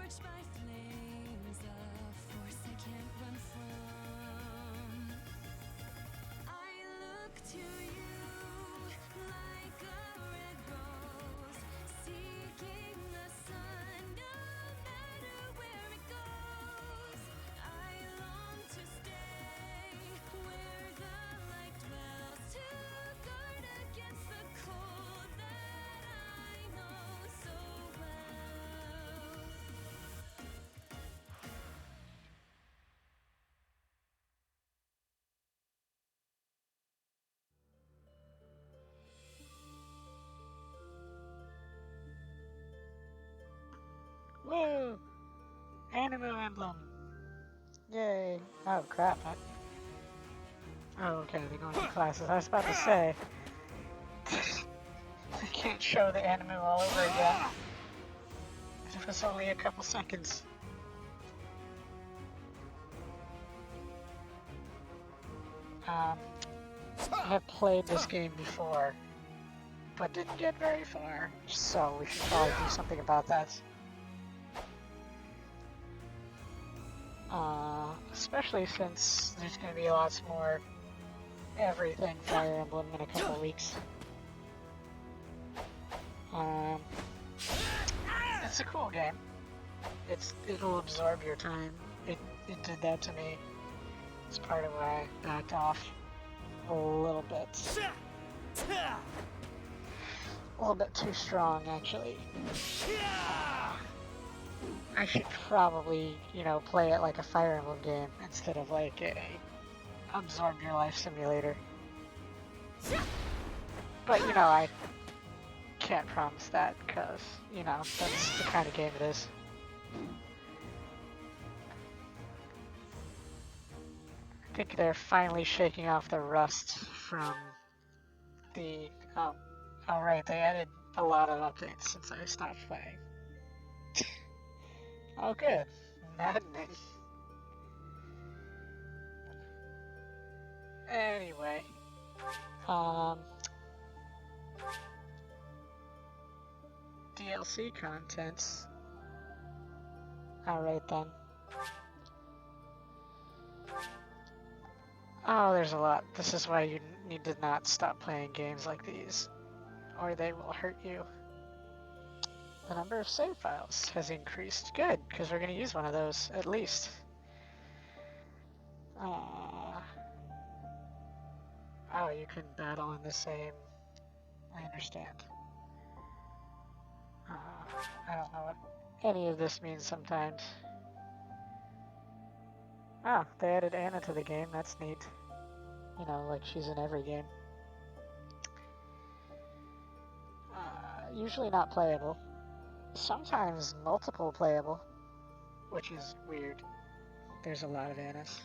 Scorched by flames, a force I can't run from. I look to you like a red rose, seeking the sun no matter where it goes. I long to stay where the light dwells, to guard against the cold that I know so well. Woo! Animal Emblem! Yay! Oh crap, oh okay, they're going to classes. I was about to say, I can't show the anime all over again. It was only a couple seconds. I have played this game before, but didn't get very far, so we should probably do something about that. Especially since there's going to be lots more everything Fire Emblem in a couple weeks. It's a cool game. It'll absorb your time. It did that to me. It's part of why I backed off a little bit. A little bit too strong, actually. I should probably, play it like a Fire Emblem game instead of like a absorb your life simulator. But, I can't promise that because, that's the kind of game it is. I think they're finally shaking off the rust from the... Oh right, they added a lot of updates since I stopped playing. Oh good, maddening. Anyway, DLC contents. Alright then. Oh, there's a lot. This is why you need to not stop playing games like these, or they will hurt you. The number of save files has increased. Good, because we're going to use one of those, at least. Oh, you can battle in the same... I understand. I don't know what any of this means sometimes. Oh, they added Anna to the game. That's neat. Like she's in every game. Usually not playable. Sometimes multiple playable, which is weird. There's a lot of Annas.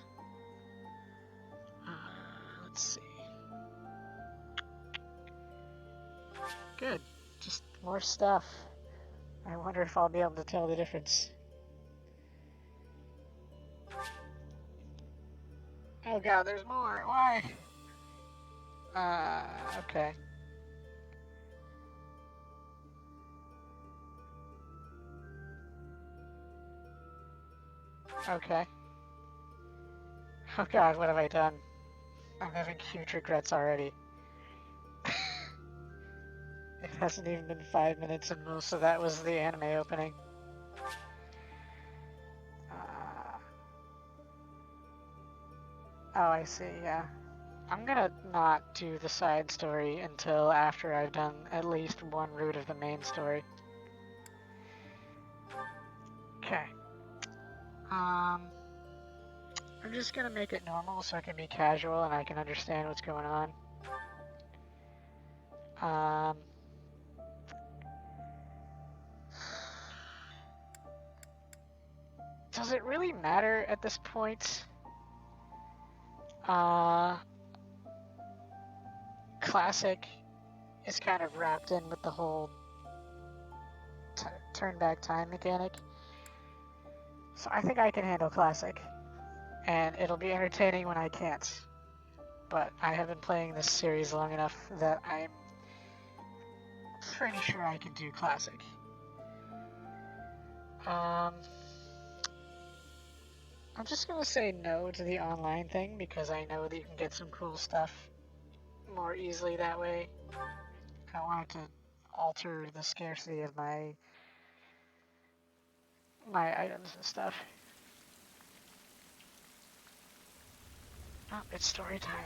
Let's see. Good. Just more stuff. I wonder if I'll be able to tell the difference. Oh god, there's more. Why? Okay. Okay. Oh god, what have I done? I'm having huge regrets already. It hasn't even been 5 minutes and most of that was the anime opening. Oh, I see, yeah. I'm gonna not do the side story until after I've done at least one route of the main story. Okay. I'm just gonna make it normal so I can be casual and I can understand what's going on. Does it really matter at this point? Classic is kind of wrapped in with the whole turn back time mechanic. So I think I can handle Classic. And it'll be entertaining when I can't. But I have been playing this series long enough that I'm pretty sure I can do Classic. Um, I'm just gonna say no to the online thing because I know that you can get some cool stuff more easily that way. I don't want it to alter the scarcity of my items and stuff. Oh, it's story time.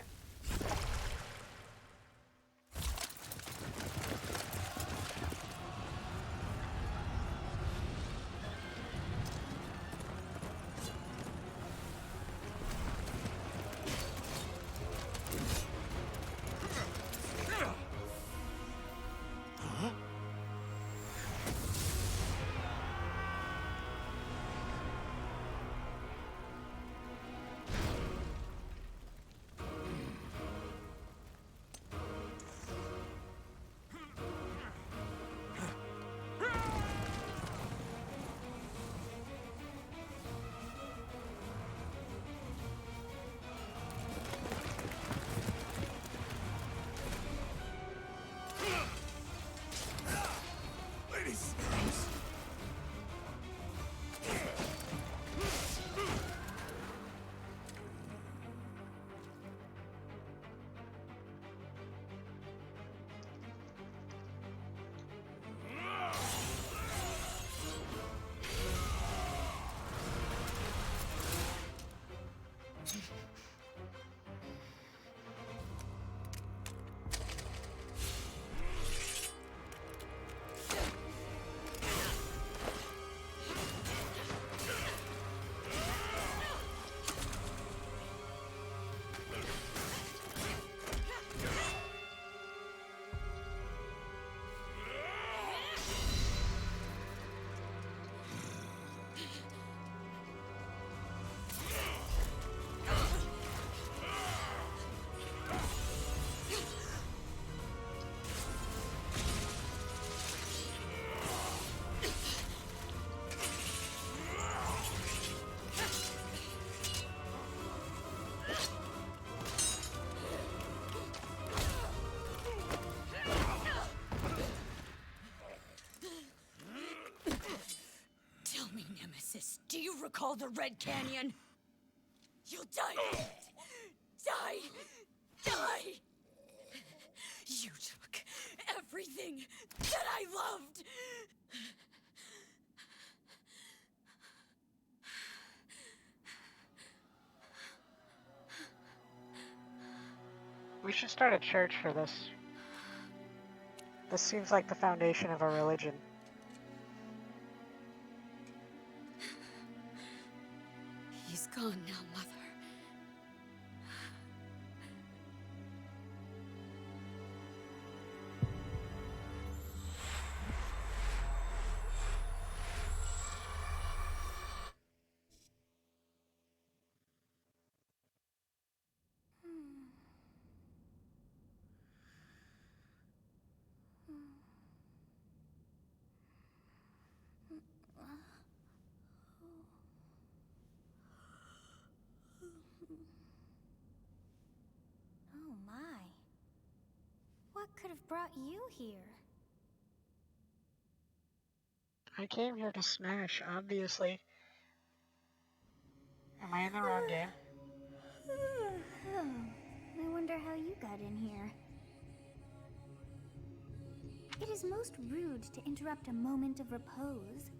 Tell me, Nemesis, do you recall the Red Canyon? You'll die. Die. Die. You took everything that I loved. We should start a church for this. This seems like the foundation of a religion. He's gone now, Mother. Oh my. What could have brought you here? I came here to smash, obviously. Am I in the wrong game? Oh, I wonder how you got in here. It is most rude to interrupt a moment of repose.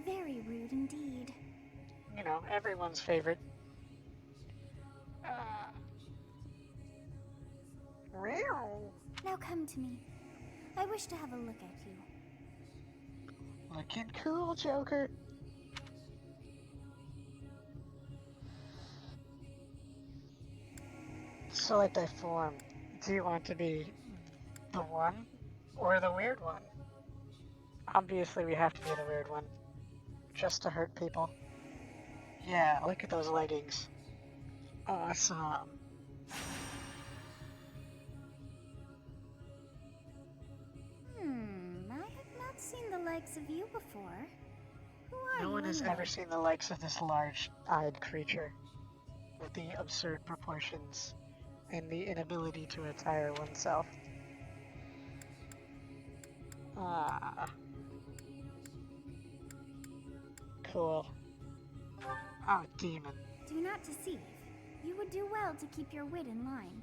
Very rude indeed. You know, everyone's favorite. Meow. Now come to me. I wish to have a look at you. Looking cool, Joker. Select a form. Do you want to be the one or the weird one? Obviously, we have to be the weird one. Just to hurt people. Yeah, look at those leggings. Awesome. I have not seen the likes of you before. Who are No you one has anyway? ever seen the likes of this large-eyed creature with the absurd proportions and the inability to attire oneself. Ah. Cool. Oh, demon. Do not deceive. You would do well to keep your wit in line.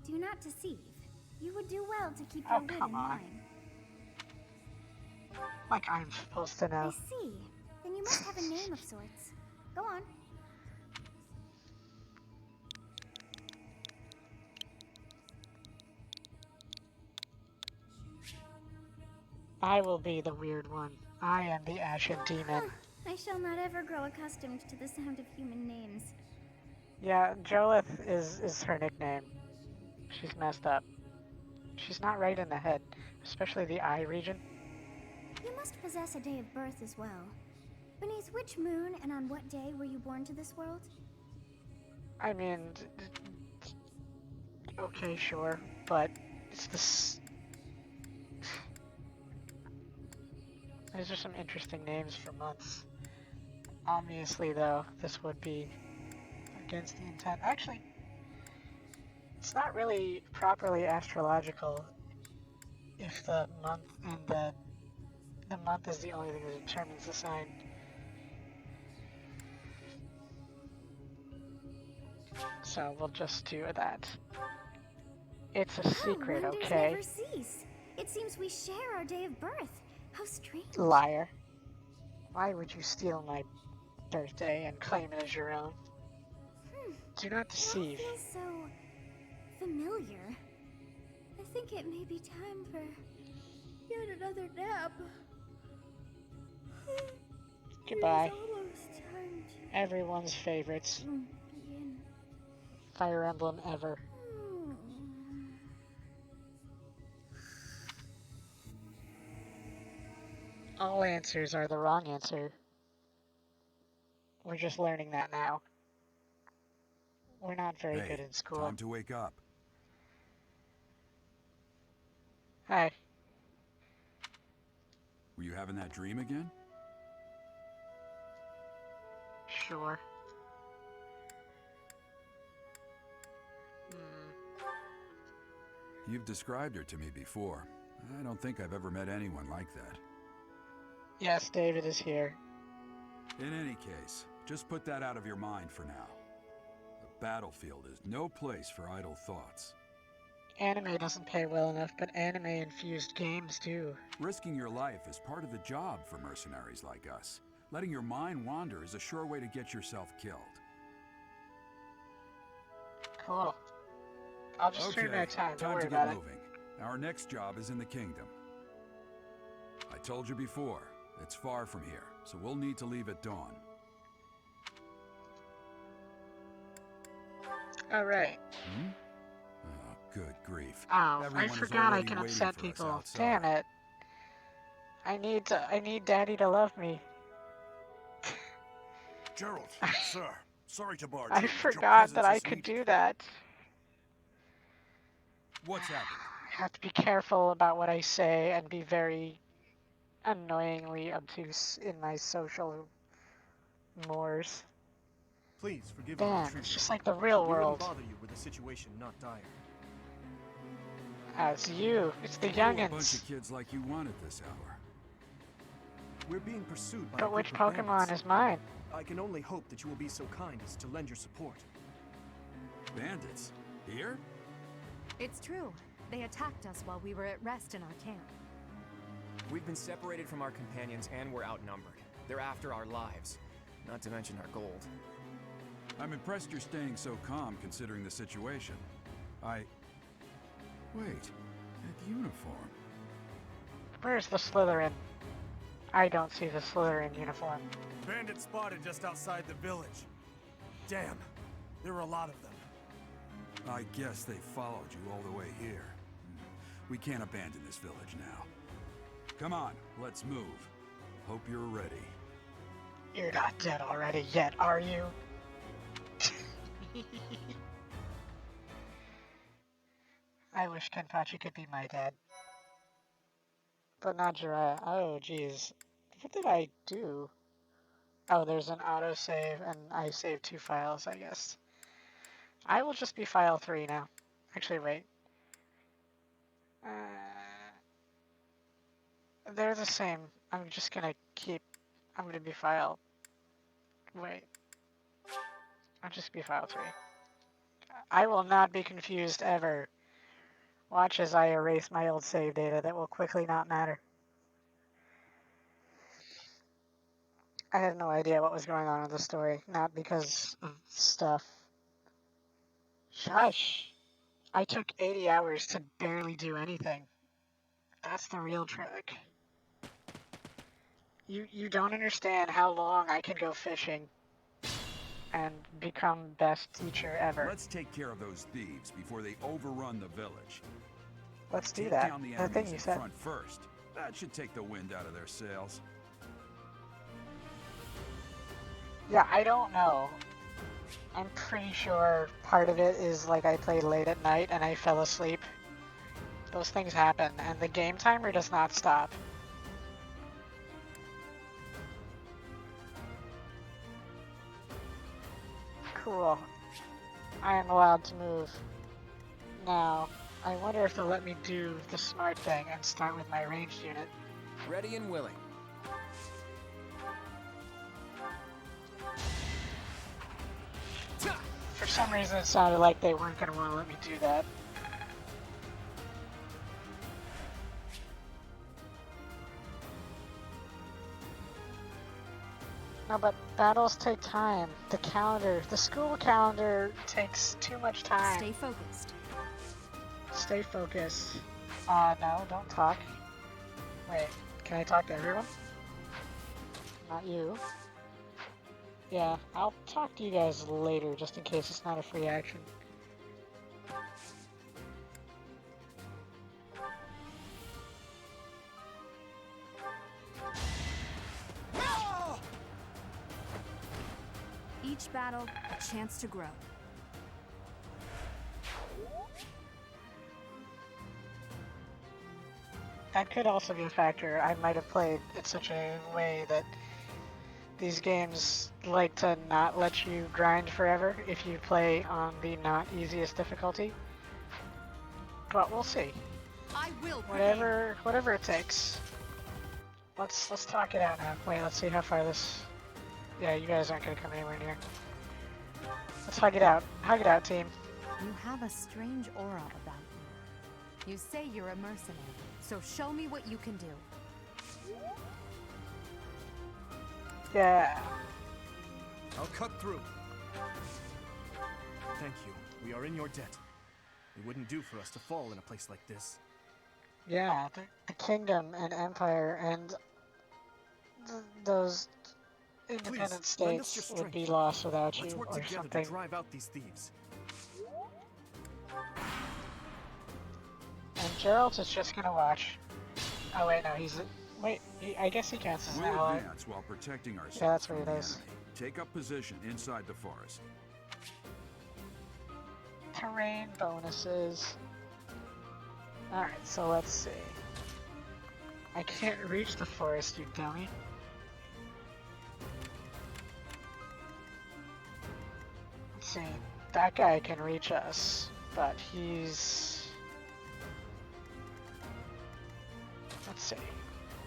Do not deceive. You would do well to keep Oh, your wit come in on. line. Like I'm supposed to I know. see. Then you must have a name of sorts. Go on. I will be the weird one. I am the Ashen Demon. I shall not ever grow accustomed to the sound of human names. Yeah, Jolith is her nickname. She's messed up. She's not right in the head, especially the eye region. You must possess a day of birth as well. Beneath which moon and on what day were you born to this world? I mean, okay, sure, but it's these are some interesting names for months. Obviously, though, this would be against the intent. Actually, it's not really properly astrological if the month and the month is the only thing that determines the sign. So we'll just do that. It's a secret, Wonders okay? never cease. It seems we share our day of birth. How strange. Liar. Why would you steal my birthday and claim it as your own? Do not It all deceive. feels so familiar. I think it may be time for yet another nap. Goodbye. It's almost time to Everyone's favorites. begin. Fire Emblem ever. All answers are the wrong answer. We're just learning that now. We're not very good in school. Time to wake up. Hi. Were you having that dream again? Sure. You've described her to me before. I don't think I've ever met anyone like that. Yes, David is here. In any case, just put that out of your mind for now. The battlefield is no place for idle thoughts. Anime doesn't pay well enough, but anime-infused games do. Risking your life is part of the job for mercenaries like us. Letting your mind wander is a sure way to get yourself killed. Cool. I'll just turn back time. Don't worry to about get it. moving. Our next job is in the kingdom. I told you before, it's far from here, so we'll need to leave at dawn. Alright. Oh, good grief. Oh, Everyone I is forgot I already can waiting upset for us people. outside. Damn it. I need Daddy to love me. Gerald, sir, sorry to barge I in, but your forgot that presence I is could needed. do that. What's happened? I have to be careful about what I say and be very annoyingly obtuse in my social mores. Please forgive our Damn, it's intrusion. just like the real We wouldn't world. bother you with a situation not dire. It's you. It's the Oh, a bunch youngins. of kids like you want at this hour. We're being pursued by a But group which of Pokemon bandits. is mine? I can only hope that you will be so kind as to lend your support. Bandits? Here? It's true. They attacked us while we were at rest in our camp. We've been separated from our companions and we're outnumbered. They're after our lives, not to mention our gold. I'm impressed you're staying so calm considering the situation. Wait, that uniform. Where's the Slytherin? I don't see the Slytherin uniform. Bandits spotted just outside the village. Damn, there were a lot of them. I guess they followed you all the way here. We can't abandon this village now. Come on, let's move. Hope you're ready. You're not dead already yet, are you? I wish Kenpachi could be my dad. But not Jiraiya. Oh, jeez. What did I do? Oh, there's an autosave, and I saved 2 files, I guess. I will just be file 3 now. Actually, wait. They're the same. I'm just gonna keep... I'm gonna be file... Wait. I'll just be file 3. I will not be confused ever. Watch as I erase my old save data that will quickly not matter. I had no idea what was going on in the story, not because of stuff. Shush! I took 80 hours to barely do anything. That's the real trick. You don't understand how long I can go fishing and become best teacher ever. Let's take care of those thieves before they overrun the village. Let's do Take that. down the That thing enemies you in said. front first. That should take the wind out of their sails. Yeah, I don't know. I'm pretty sure part of it is like I played late at night and I fell asleep. Those things happen, and the game timer does not stop. Cool. I am allowed to move. Now, I wonder if they'll let me do the smart thing and start with my ranged unit. Ready and willing. For some reason it sounded like they weren't going to want to let me do that. No, but battles take time. The school calendar takes too much time. Stay focused. Stay focused. No, don't talk. Wait, can I talk to everyone? Not you. Yeah, I'll talk to you guys later, just in case it's not a free action. Each battle, a chance to grow. That could also be a factor. I might have played in such a way that these games like to not let you grind forever if you play on the not easiest difficulty. But we'll see. I will. Whatever it takes. Let's talk it out now. Wait, let's see how far this... Yeah, you guys aren't gonna come anywhere near. Let's hug it out. Hug it out, team. You have a strange aura about you. You say you're a mercenary, so show me what you can do. Yeah. I'll cut through. Thank you. We are in your debt. It wouldn't do for us to fall in a place like this. Yeah, the kingdom and empire and those independent Please, lend us states your would be strength. lost without Let's you work or together something. to drive out these thieves. And Geralt is just gonna watch. Oh wait, no, he's... Wait, I guess he counts as an We'll ally. advance while protecting ourselves Yeah, that's from what the it is. enemy. Take up position inside the forest. Terrain bonuses. Alright, so let's see. I can't reach the forest, you dummy. Let's see. That guy can reach us, but he's... Let's see.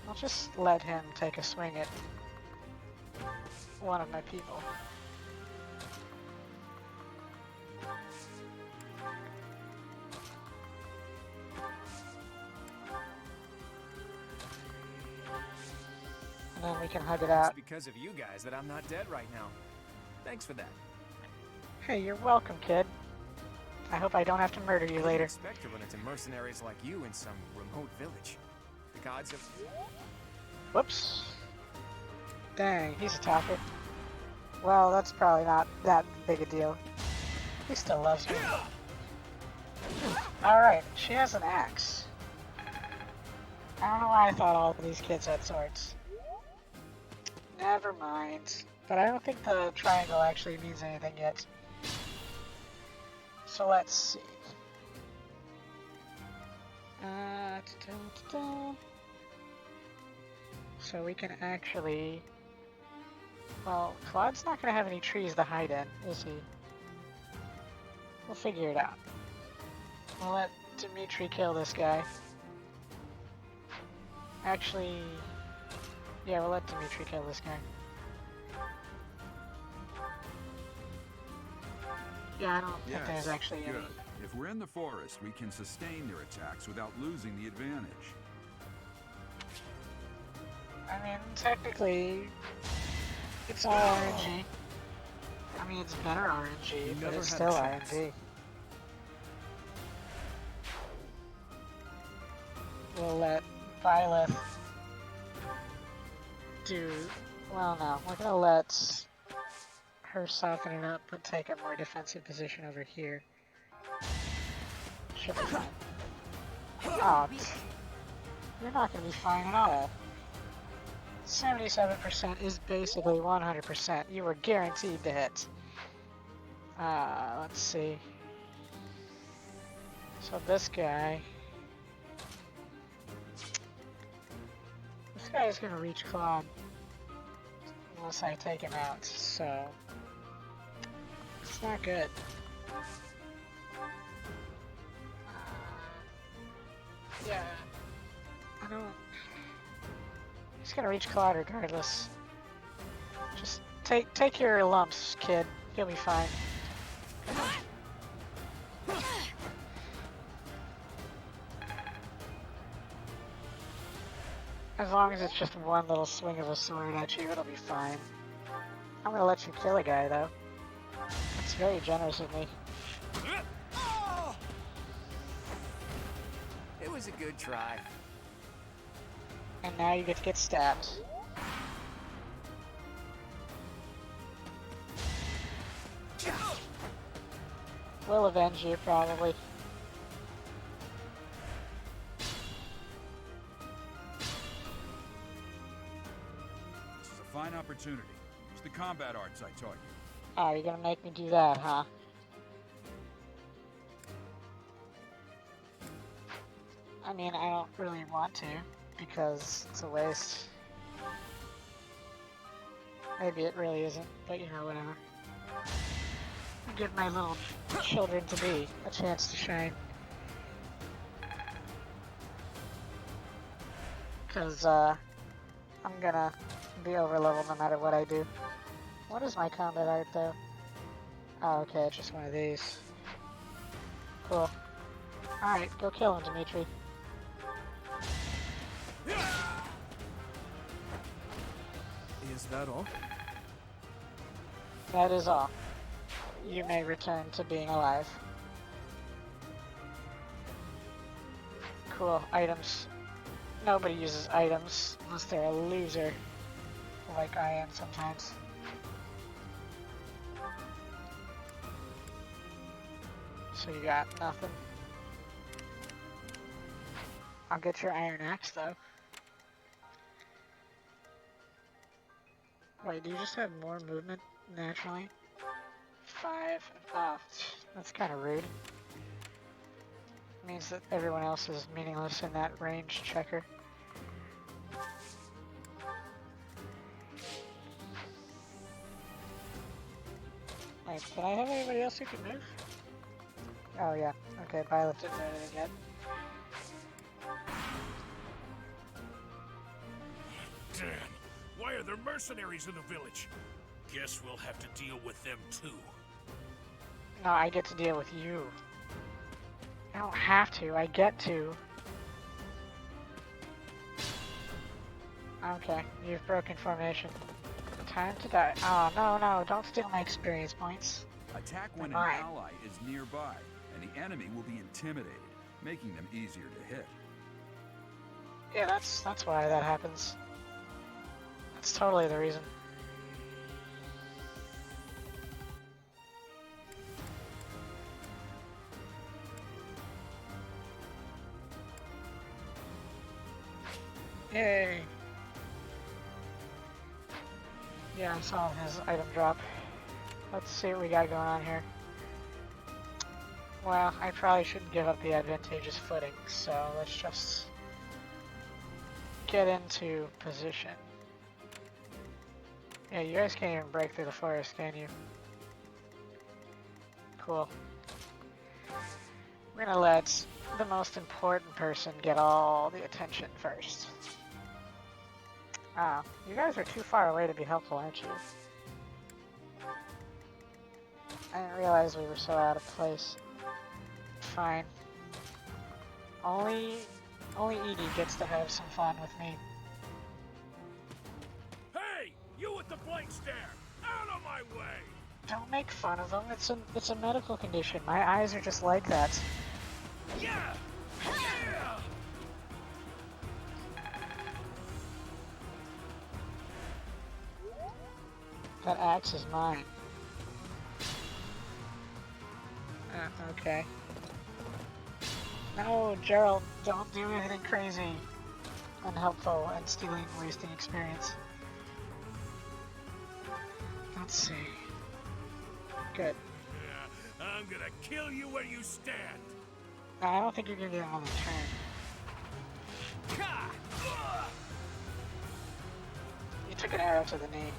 I'll just let him take a swing at one of my people. And then we can hug it out. It's because of you guys that I'm not dead right now. Thanks for that. Hey, you're welcome, kid. I hope I don't have to murder you I didn't later. expect to run into mercenaries like you in some remote village. The gods have... Whoops. Dang, he's a talker. Well, that's probably not that big a deal. He still loves me. Alright, she has an axe. I don't know why I thought all of these kids had swords. Never mind. But I don't think the triangle actually means anything yet. So let's see. So we can actually... Well, Claude's not going to have any trees to hide in, is he? We'll figure it out. We'll let Dimitri kill this guy. Actually, yeah, we'll let Dimitri kill this guy. Yeah, I don't think there's actually good. any. If we're in the forest, we can sustain their attacks without losing the advantage. I mean, technically, it's all RNG. I mean, it's better RNG, but never it's had a still chance. RNG. We'll let Violet do... Well, no, we're gonna let her soften it up, but take a more defensive position over here. Should be fine. Oh, you're not gonna be fine at all. 77% is basically 100%. You were guaranteed to hit. Let's see. So this guy... This guy is gonna reach Claude. Unless I take him out, so... It's not good. Yeah. I don't... He's gonna reach Claude regardless. Just take your lumps, kid. You'll be fine. As long as it's just one little swing of a sword at you, it'll be fine. I'm gonna let you kill a guy, though. It's very generous of me. It was a good try. And now you get to get stabbed. We'll avenge you, probably. This is a fine opportunity. It's the combat arts I taught you. Oh, you're gonna make me do that, huh? I mean, I don't really want to, because it's a waste. Maybe it really isn't, but you know, whatever. Give my little children to be a chance to shine. Because, I'm gonna be over leveled no matter what I do. What is my combat art, though? Oh, okay, it's just one of these. Cool. Alright, go kill him, Dimitri. Is that all? That is all. You may return to being alive. Cool, items. Nobody uses items unless they're a loser, like I am sometimes. So you got nothing. I'll get your iron axe though. Wait, do you just have more movement naturally? 5. Oh, that's kind of rude. Means that everyone else is meaningless in that range checker. Wait, did I have anybody else who could move? Oh yeah, okay, Violet didn't do anything yet. Damn, why are there mercenaries in the village? Guess we'll have to deal with them too. No, I get to deal with you. I don't have to, I get to. Okay, you've broken formation. Time to die. Oh, no, don't steal my experience points. Attack when an Mine. ally is nearby, and the enemy will be intimidated, making them easier to hit. Yeah, that's why that happens. That's totally the reason. Yay! Yeah, I saw his item drop. Let's see what we got going on here. Well, I probably shouldn't give up the advantageous footing, so let's just get into position. Yeah, you guys can't even break through the forest, can you? Cool. We're gonna let the most important person get all the attention first. Oh, you guys are too far away to be helpful, aren't you? I didn't realize we were so out of place. Fine. Only Edie gets to have some fun with me. Hey! You with the blank stare! Out of my way! Don't make fun of him. It's a medical condition. My eyes are just like that. Yeah! Yeah! That axe is mine. Okay. No, Gerald, don't do anything crazy, unhelpful, and stealing, wasting experience. Let's see. Good. Yeah, I'm gonna kill you where you stand! No, I don't think you're gonna get another turn. Ka! Ugh! You took an arrow to the knee.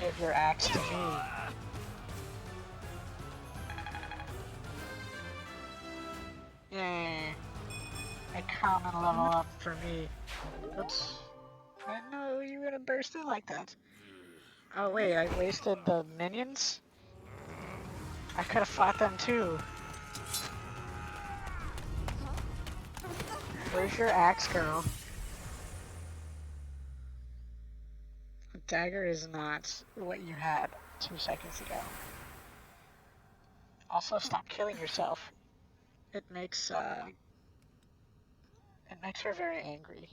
Give your axe to me. Yay. A common level up for me. Oops. I didn't know you were gonna burst in like that. Oh wait, I wasted the minions? I could have fought them too. Where's your axe, girl? A dagger is not what you had 2 seconds ago. Also, stop killing yourself. It makes her very angry.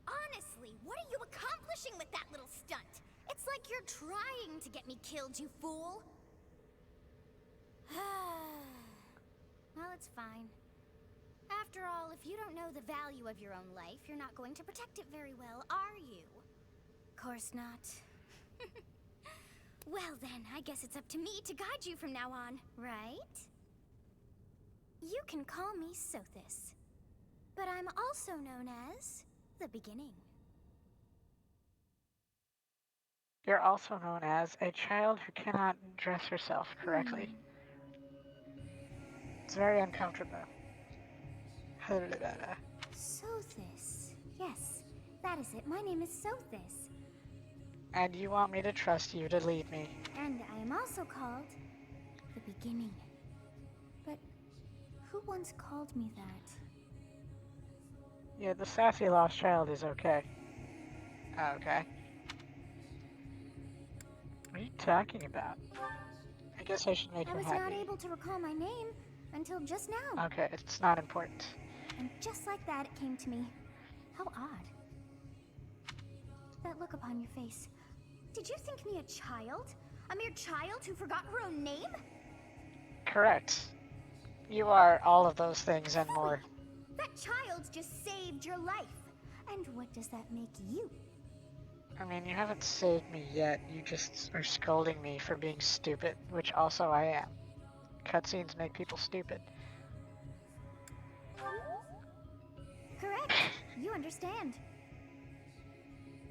Honestly, what are you accomplishing with that little stunt? It's like you're trying to get me killed, you fool. Well, it's fine. After all, if you don't know the value of your own life, you're not going to protect it very well, are you? Course not. Well then, I guess it's up to me to guide you from now on, right? You can call me Sothis, but I'm also known as the Beginning. You're also known as a child who cannot dress herself correctly. It's very uncomfortable. Sothis. Yes, that is it. My name is Sothis. And you want me to trust you to lead me. And I am also called the Beginning. But who once called me that? Yeah, the sassy lost child is okay. Okay. What are you talking about? I guess I should make I him was happy. not able to recall my name until just now. Okay, it's not important. And just like that, it came to me. How odd. That look upon your face. Did you think me a child? A mere child who forgot her own name? Correct. You are all of those things and more. That child just saved your life. And what does that make you? I mean, you haven't saved me yet. You just are scolding me for being stupid, which also I am. Cutscenes make people stupid. Correct. You understand.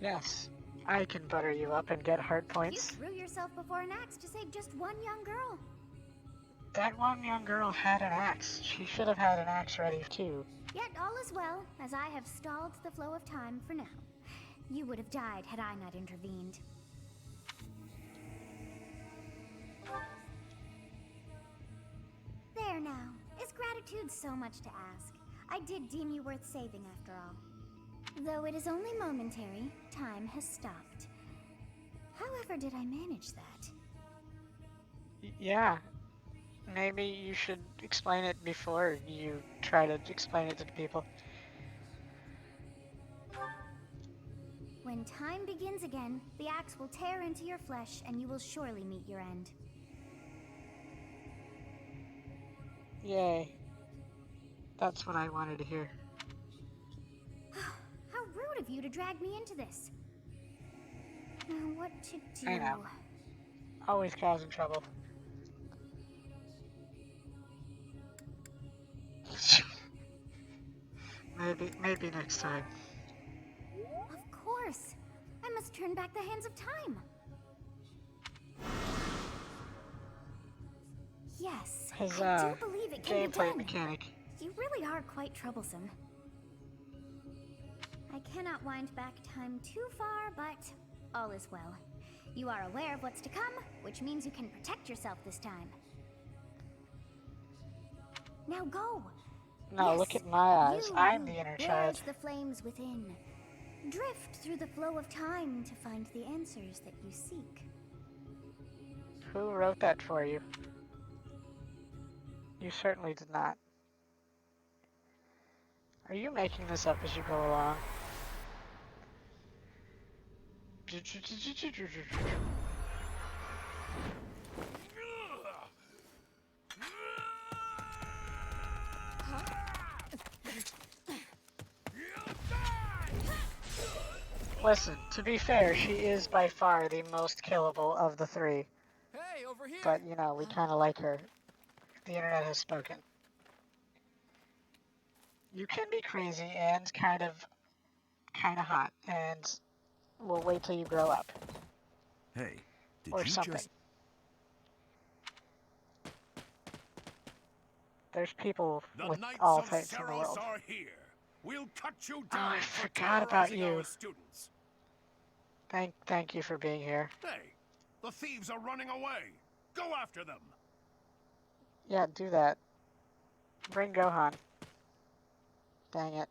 Yes, I can butter you up and get hard You points. threw yourself before an axe to save just one young girl. That one young girl had an axe. She should have had an axe ready too. Yet all is well, as I have stalled the flow of time for now. You would have died had I not intervened. There now. Is gratitude so much to ask? I did deem you worth saving after all. Though it is only momentary, time has stopped. However did I manage that? Yeah. Maybe you should explain it before you try to explain it to the people. When time begins again, the axe will tear into your flesh and you will surely meet your end. Yay. That's what I wanted to hear. How rude of you to drag me into this. Now what to do? I know. Always causing trouble. Maybe next time. Of course. I must turn back the hands of time. Yes, his I do believe it can be gameplay done. mechanic. You really are quite troublesome. I cannot wind back time too far, but all is well. You are aware of what's to come, which means you can protect yourself this time. Now go! No, Yes, look at my eyes. you I'm who the inner bears child. the flames within. Drift through the flow of time to find the answers that you seek. Who wrote that for you? You certainly did not. Are you making this up as you go along? Listen, to be fair, she is by far the most killable of the three. Hey, over here! But, you know, we kind of like her. The internet has spoken. You can be crazy and kind of hot, and we'll wait till you grow up. Hey, did Or you something. just... There's people The with Knights all of types in the Saros world. are here. We'll cut you Oh, down I for forgot about terrorizing you. our students. Thank you for being here. Hey, the thieves are running away. Go after them. Yeah, do that. Bring Gohan. Dang it.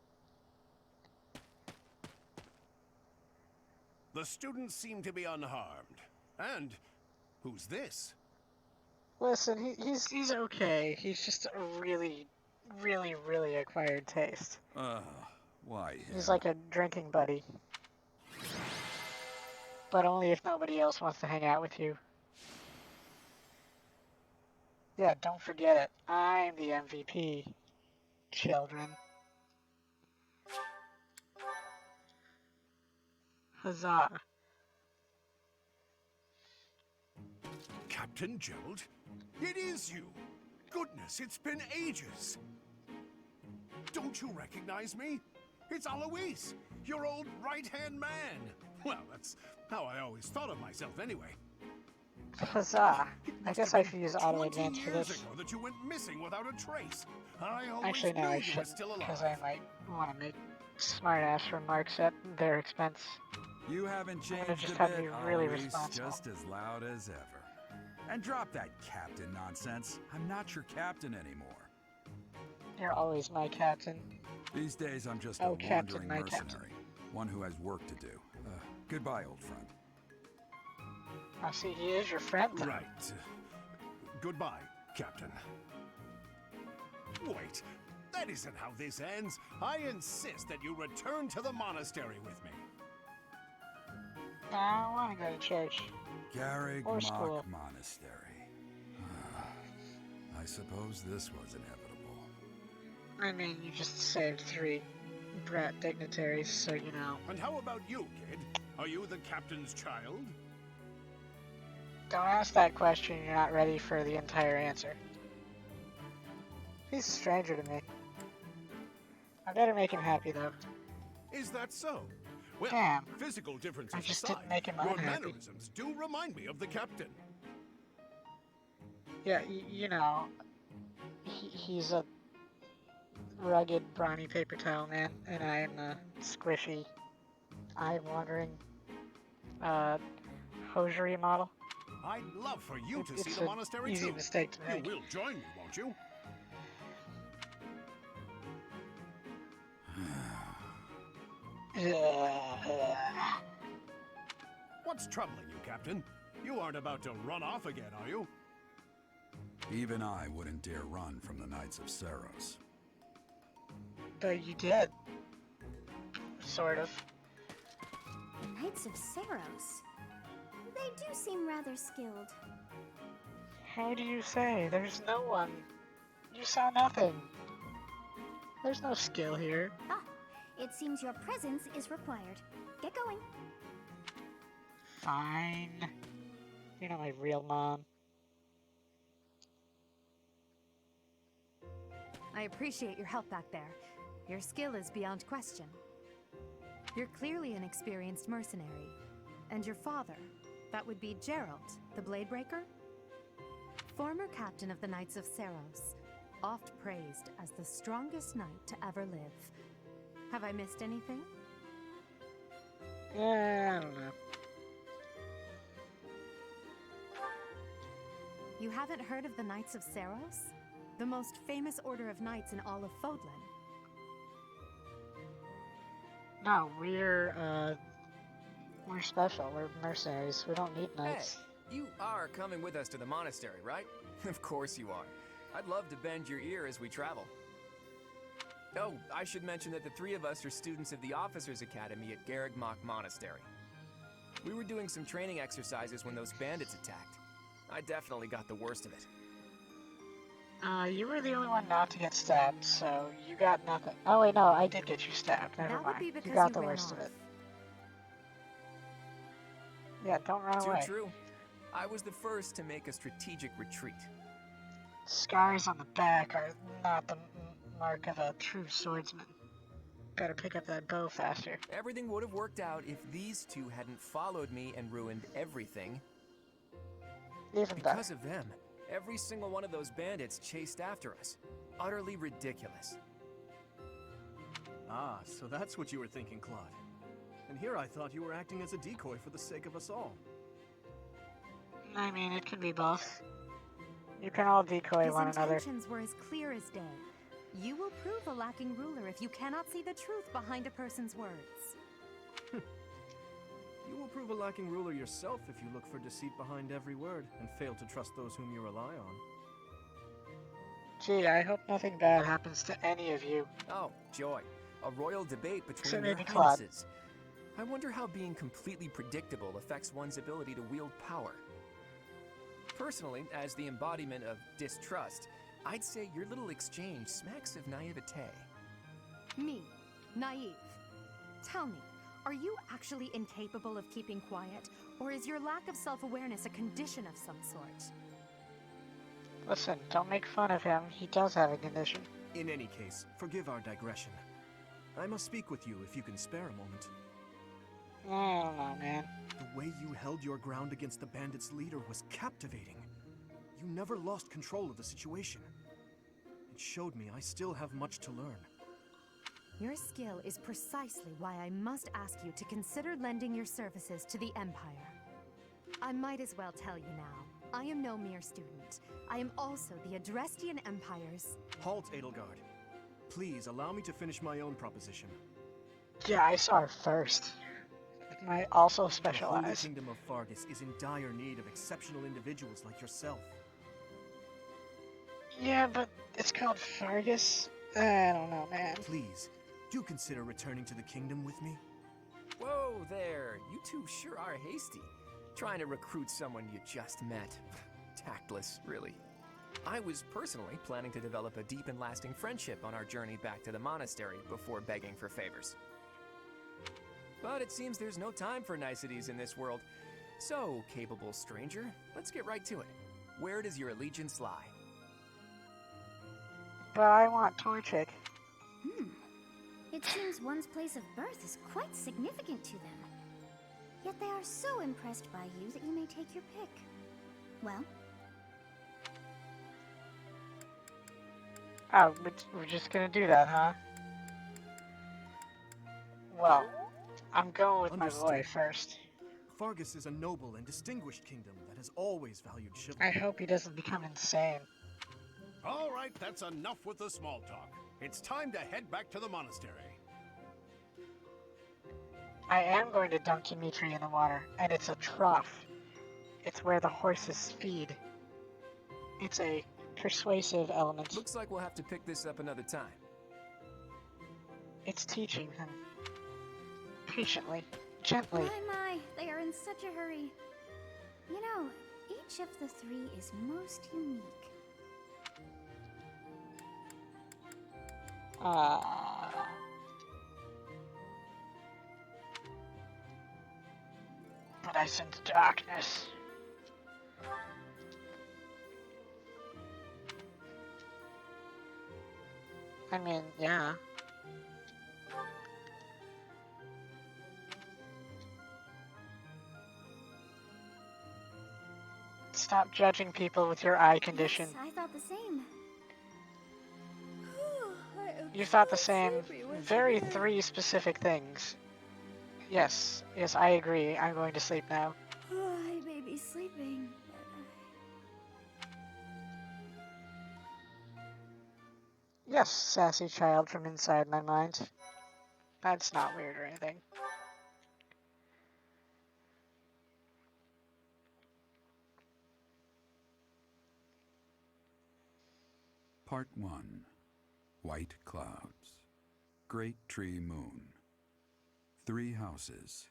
The students seem to be unharmed. And who's this? Listen, he's okay. He's just a really acquired taste. Why him? He's like a drinking buddy. But only if nobody else wants to hang out with you. Yeah, don't forget it. I'm the MVP, children. Huzzah. Captain Gerald? It is you! Goodness, it's been ages! Don't you recognize me? It's Alois, your old right-hand man! Well, that's how I always thought of myself anyway. Huzzah. I Must guess have I been should use auto 20 advance for years this. ago that you went missing without a trace. I always Actually, no, knew I you were shouldn't, still alive. because I might want to make smart-ass remarks at their expense. You haven't gonna changed just a have to bit, be really Alois, responsible. just as loud as ever. And drop that captain nonsense. I'm not your captain anymore. You're always my captain. These days, I'm just Oh, a Captain, wandering my mercenary. captain. One who has work to do. Goodbye, old friend. I see he is your friend. Right. Goodbye, Captain. Wait, that isn't how this ends. I insist that you return to the monastery with me. I want to go to church. Garrig Or Mock school. Monastery. I suppose this was inevitable. I mean, you just saved 3 brat dignitaries, so you know. And how about you, kid? Are you the captain's child? Don't ask that question, you're not ready for the entire answer. He's a stranger to me. I better make him happy, though. Is that so? Well, Damn. physical differences I just aside, didn't make him your unhappy. mannerisms do remind me of the captain. Yeah, you know, he's a rugged, brawny paper towel man, and I'm a squishy, eye-watering, hosiery model. I'd love for you to see It's the an monastery easy too. mistake to You make. will join me, won't you? What's troubling you, Captain? You aren't about to run off again, are you? Even I wouldn't dare run from the Knights of Saros. But you did. Sort of. The Knights of Saros. They do seem rather skilled. How do you say? There's no one. You saw nothing. There's no skill here. Ah, it seems your presence is required. Get going. Fine. You're not my real mom. I appreciate your help back there. Your skill is beyond question. You're clearly an experienced mercenary. And your father, that would be Gerald, the Bladebreaker? former captain of the Knights of Seros, oft praised as the strongest knight to ever live. Have I missed anything? Yeah, I don't know. You haven't heard of the Knights of Seros? The most famous order of knights in all of Fodlan. No, we're special. We're mercenaries. We don't need knights. Hey, you are coming with us to the monastery, right? Of course you are. I'd love to bend your ear as we travel. Oh, I should mention that the three of us are students of the Officers' Academy at Garrigmach Monastery. We were doing some training exercises when those bandits attacked. I definitely got the worst of it. You were the only one not to get stabbed, so you got nothing. Oh wait, no, I did get you stabbed. Never That would mind. be because You got you the ran worst of off. it. Yeah, don't run Too away. true. I was the first to make a strategic retreat. Scars on the back are not the mark of a true swordsman. Better pick up that bow faster. Everything would have worked out if these two hadn't followed me and ruined everything. Even better. Because of them, every single one of those bandits chased after us. Utterly ridiculous. Ah, so that's what you were thinking, Claude. And here I thought you were acting as a decoy for the sake of us all. I mean, it could be both. You can all decoy His one another. intentions were as clear as day. You will prove a lacking ruler if you cannot see the truth behind a person's words. You will prove a lacking ruler yourself if you look for deceit behind every word and fail to trust those whom you rely on. Gee, I hope nothing bad happens to any of you. Oh, joy. A royal debate between So your maybe Claude. highnesses. I wonder how being completely predictable affects one's ability to wield power. Personally, as the embodiment of distrust, I'd say your little exchange smacks of naivete. Me, naive. Tell me, are you actually incapable of keeping quiet, or is your lack of self-awareness a condition of some sort? Listen, don't make fun of him. He does have a condition. In any case, forgive our digression. I must speak with you if you can spare a moment. I don't know, man. The way you held your ground against the bandits' leader was captivating. You never lost control of the situation. It showed me I still have much to learn. Your skill is precisely why I must ask you to consider lending your services to the Empire. I might as well tell you now, I am no mere student. I am also the Adrestian Empire's... Halt, Edelgard. Please allow me to finish my own proposition. Yeah, I saw her first. I also The Holy specialize. Kingdom of Fargus is in dire need of exceptional individuals like yourself. Yeah, but it's called Fargus. I don't know, man. Please, do consider returning to the kingdom with me. Whoa there, you two sure are hasty. Trying to recruit someone you just met. Tactless, really. I was personally planning to develop a deep and lasting friendship on our journey back to the monastery before begging for favors. But it seems there's no time for niceties in this world. So, capable stranger, let's get right to it. Where does your allegiance lie? But I want Torchic. It seems one's place of birth is quite significant to them. Yet they are so impressed by you that you may take your pick. Well, Oh, we're just gonna do that, huh? Well, I'm going with my boy Understood. first. Fargus is a noble and distinguished kingdom that has always valued I chivalry. hope he doesn't become insane. All right, that's enough with the small talk. It's time to head back to the monastery. I am going to dunk Dimitri in the water, and it's a trough. It's where the horses feed. It's a persuasive element. Looks like we'll have to pick this up another time. It's teaching him. Patiently, gently. my, they are in such a hurry. You know, each of the three is most unique. But I sense darkness. I mean, yeah. Stop judging people with your eye condition. Yes, I thought the same. You thought the same, very three specific things. Yes, I agree. I'm going to sleep now. I may be sleeping, Yes, sassy child from inside my mind. That's not weird or anything. Part 1. White Clouds. Great Tree Moon. 3 houses.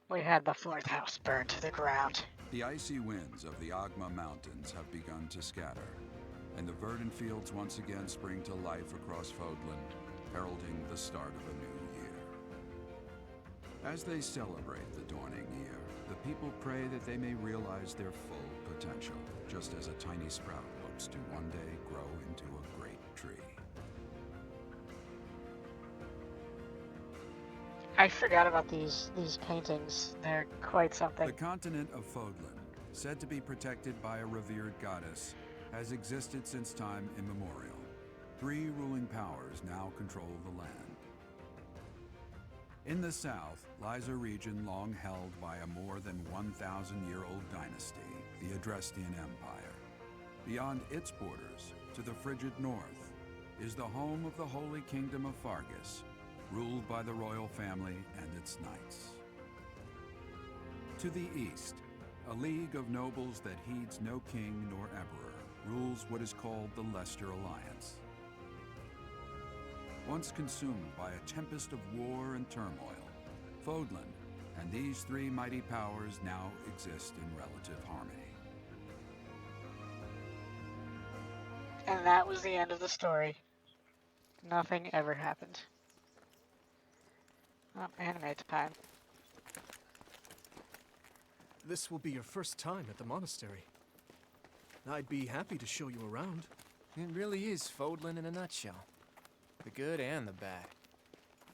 We had the 4th house burned to the ground. The icy winds of the Agma Mountains have begun to scatter, and the verdant fields once again spring to life across Fodland, heralding the start of a new year. As they celebrate the dawning year, the people pray that they may realize their full potential, just as a tiny sprout hopes to one day grow into a great tree. I forgot about these paintings. They're quite something. The continent of Fodland, said to be protected by a revered goddess, has existed since time immemorial. 3 ruling powers now control the land. In the south lies a region long held by a more than 1,000-year-old dynasty, the Adrestian Empire. Beyond its borders, to the frigid north, is the home of the Holy Kingdom of Fargus, ruled by the royal family and its knights. To the east, a league of nobles that heeds no king nor emperor rules what is called the Leicester Alliance. Once consumed by a tempest of war and turmoil, Fodland and these 3 mighty powers now exist in relative harmony. And that was the end of the story. Nothing ever happened. Oh, anime time. This will be your first time at the monastery. I'd be happy to show you around. It really is Fodland in a nutshell. The good and the bad.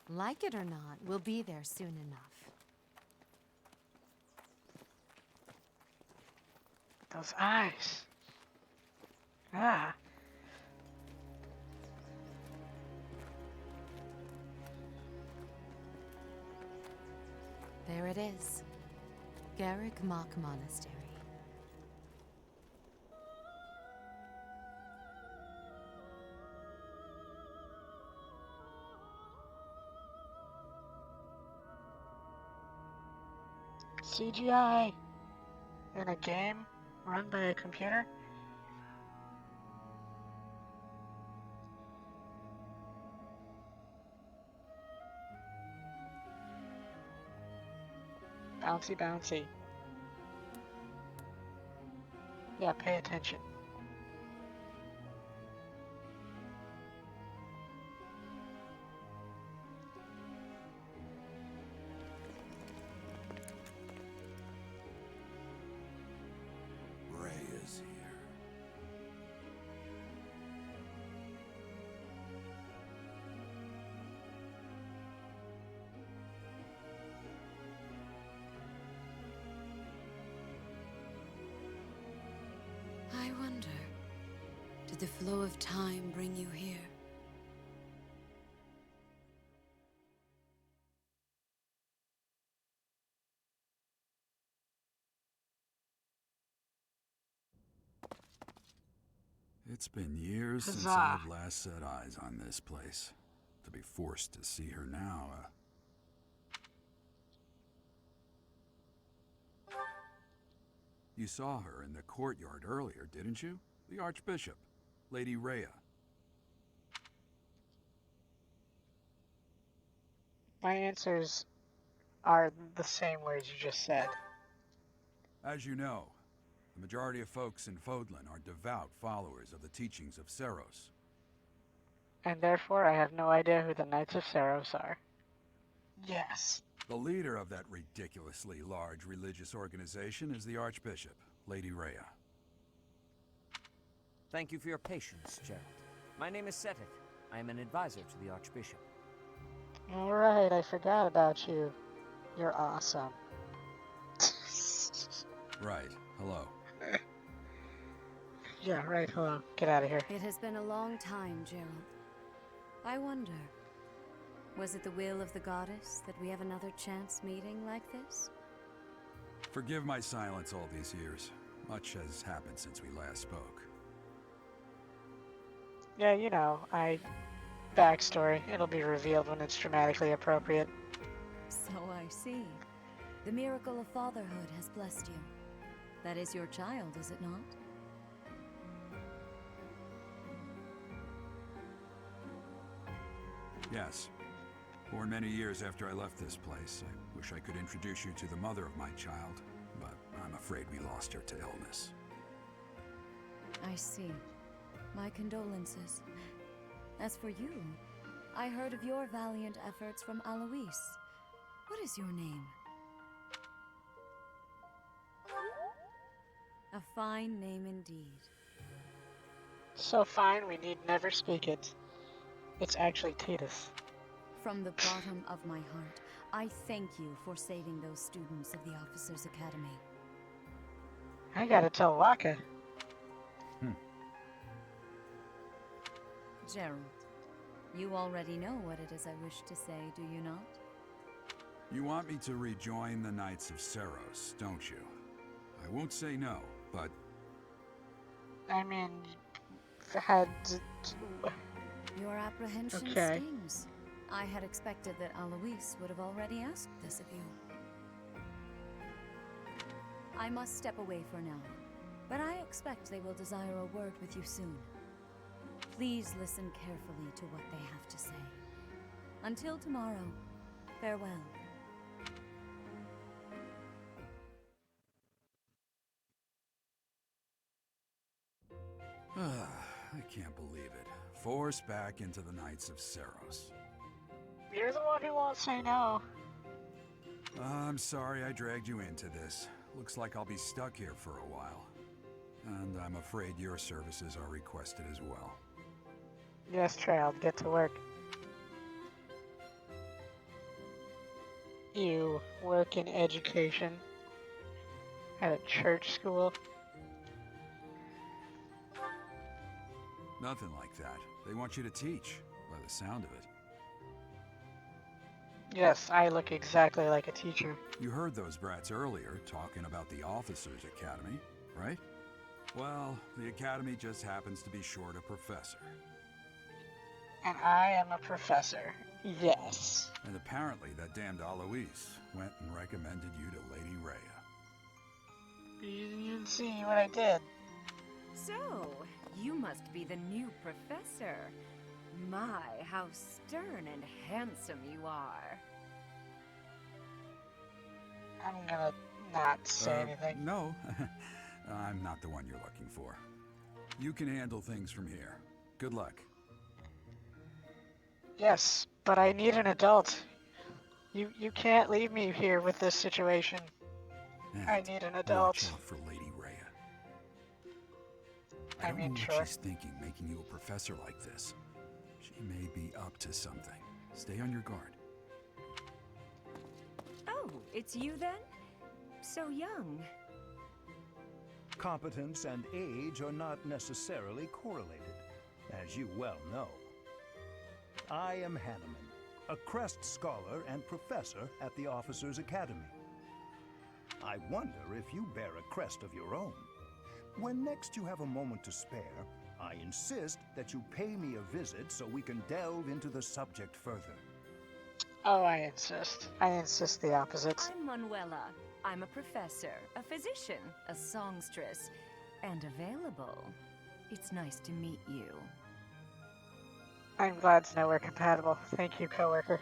Like it or not, we'll be there soon enough. Those eyes. Ah. There it is. Garrick Mock Monastery. CGI in a game run by a computer? Bouncy, bouncy. Yeah, pay attention. Ray is here. I wonder, did the flow of time bring you here? It's been years since Huzzah. I've last set eyes on this place. To be forced to see her now, You saw her in the courtyard earlier, didn't you? The Archbishop, Lady Rhea. My answers are the same words you just said. As you know, the majority of folks in Fodland are devout followers of the teachings of Seros. And therefore I have no idea who the Knights of Seros are. Yes. The leader of that ridiculously large religious organization is the Archbishop, Lady Rhea. Thank you for your patience, Gerald. My name is Seteth. I am an advisor to the Archbishop. Alright, I forgot about you. You're awesome. Right. Hello. Yeah, right, hello. Get out of here. It has been a long time, Gerald. I wonder, was it the will of the goddess that we have another chance meeting like this? Forgive my silence all these years. Much has happened since we last spoke. Yeah, you know, backstory. It'll be revealed when it's dramatically appropriate. So I see. The miracle of fatherhood has blessed you. That is your child, is it not? Yes. Born many years after I left this place, I wish I could introduce you to the mother of my child, but I'm afraid we lost her to illness. I see. My condolences. As for you, I heard of your valiant efforts from Alois. What is your name? A fine name indeed. So fine, we need never speak it. It's actually Titus. From the bottom of my heart, I thank you for saving those students of the Officers' Academy. I gotta tell Waka. Gerald, you already know what it is I wish to say, do you not? You want me to rejoin the Knights of Seros, don't you? I won't say no, but... I mean, had... Your apprehension Okay. stings. I had expected that Alois would have already asked this of you. I must step away for now, but I expect they will desire a word with you soon. Please listen carefully to what they have to say. Until tomorrow, farewell. I can't believe it. Forced back into the Knights of Seros. You're the one who won't say no. I'm sorry I dragged you into this. Looks like I'll be stuck here for a while. And I'm afraid your services are requested as well. Yes, child, get to work. You work in education at a church school? Nothing like that. They want you to teach, by the sound of it. Yes, I look exactly like a teacher. You heard those brats earlier talking about the Officers' Academy, right? Well, the Academy just happens to be short a professor. And I am a professor. Yes. And apparently that damned Alois went and recommended you to Lady Rhea. You didn't see what I did. So, you must be the new professor. My, how stern and handsome you are. I'm gonna not say anything. No, I'm not the one you're looking for. You can handle things from here. Good luck. Yes, but I need an adult. You can't leave me here with this situation. And I need an watch adult. out for Lady Rhea. I don't mean, know sure. what she's thinking making you a professor like this. She may be up to something. Stay on your guard. Oh, it's you then? So young. Competence and age are not necessarily correlated, as you well know. I am Hanneman, a Crest Scholar and Professor at the Officers' Academy. I wonder if you bear a crest of your own. When next you have a moment to spare, I insist that you pay me a visit so we can delve into the subject further. Oh, I insist. I insist the opposite. I'm Manuela. I'm a professor, a physician, a songstress, and available. It's nice to meet you. I'm glad to know we're compatible. Thank you, coworker.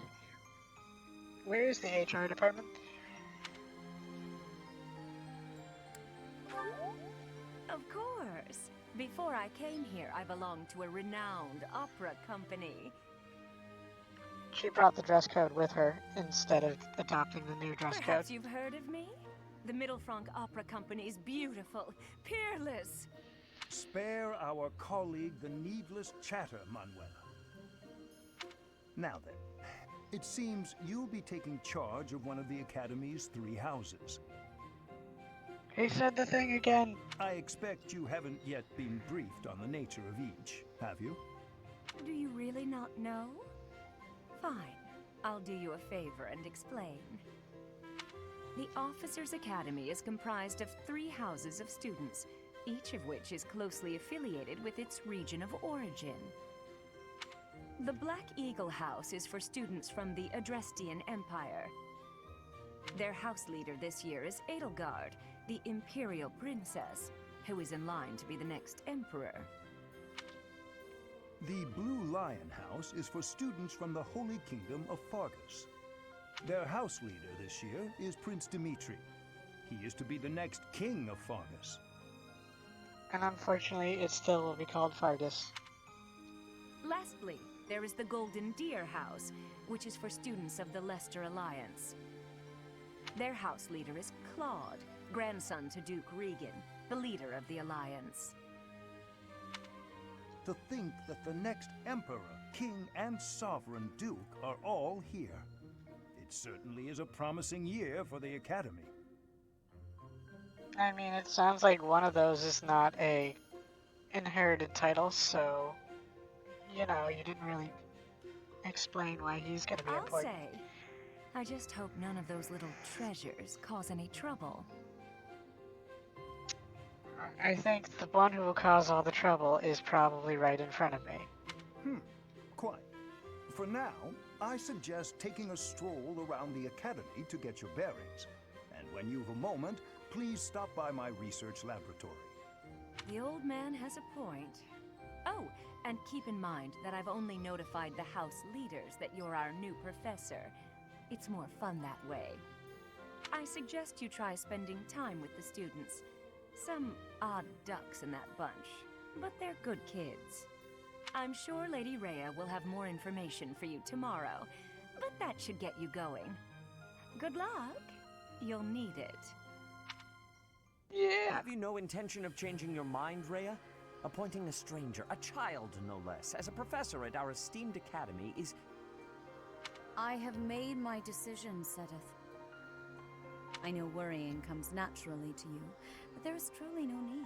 Where is the HR department? Of course. Before I came here, I belonged to a renowned opera company. She brought the dress code with her instead of adopting the new dress Perhaps code. you've heard of me? The Mittelfranc Opera Company is beautiful, peerless. Spare our colleague the needless chatter, Manuela. Now then, it seems you'll be taking charge of one of the Academy's 3 houses. He said the thing again. I expect you haven't yet been briefed on the nature of each, have you? Do you really not know? Fine. I'll do you a favor and explain. The Officers' Academy is comprised of 3 houses of students, each of which is closely affiliated with its region of origin. The Black Eagle House is for students from the Adrestian Empire. Their house leader this year is Edelgard, the Imperial Princess, who is in line to be the next Emperor. The Blue Lion House is for students from the Holy Kingdom of Fargus. Their house leader this year is Prince Dimitri. He is to be the next king of Fargus. And unfortunately, it still will be called Fargus. Lastly, there is the Golden Deer House, which is for students of the Leicester Alliance. Their house leader is Claude, grandson to Duke Regan, the leader of the Alliance. To think that the next emperor, king, and sovereign duke are all here. It certainly is a promising year for the Academy. I mean, it sounds like one of those is not a inherited title, so, you know, you didn't really explain why he's gonna be I'll important. say, I just hope none of those little treasures cause any trouble. I think the one who will cause all the trouble is probably right in front of me. Quite. For now, I suggest taking a stroll around the Academy to get your bearings. And when you've a moment, please stop by my research laboratory. The old man has a point. Oh, and keep in mind that I've only notified the house leaders that you're our new professor. It's more fun that way. I suggest you try spending time with the students. Some odd ducks in that bunch, but they're good kids. I'm sure Lady Rhea will have more information for you tomorrow, but that should get you going. Good luck. You'll need it. Yeah. Have you no intention of changing your mind, Rhea? Appointing a stranger, a child no less, as a professor at our esteemed academy is... I have made my decision, Sedith. I know worrying comes naturally to you, but there is truly no need.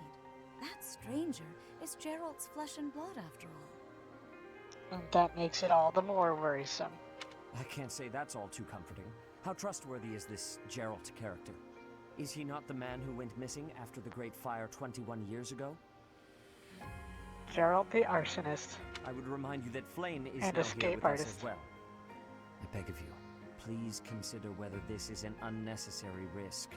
That stranger is Gerald's flesh and blood, after all. And that makes it all the more worrisome. I can't say that's all too comforting. How trustworthy is this Gerald character? Is he not the man who went missing after the Great Fire 21 years ago? Gerald the arsonist. I would remind you that Flame is And now here escape with artist. us as well. I beg of you, please consider whether this is an unnecessary risk.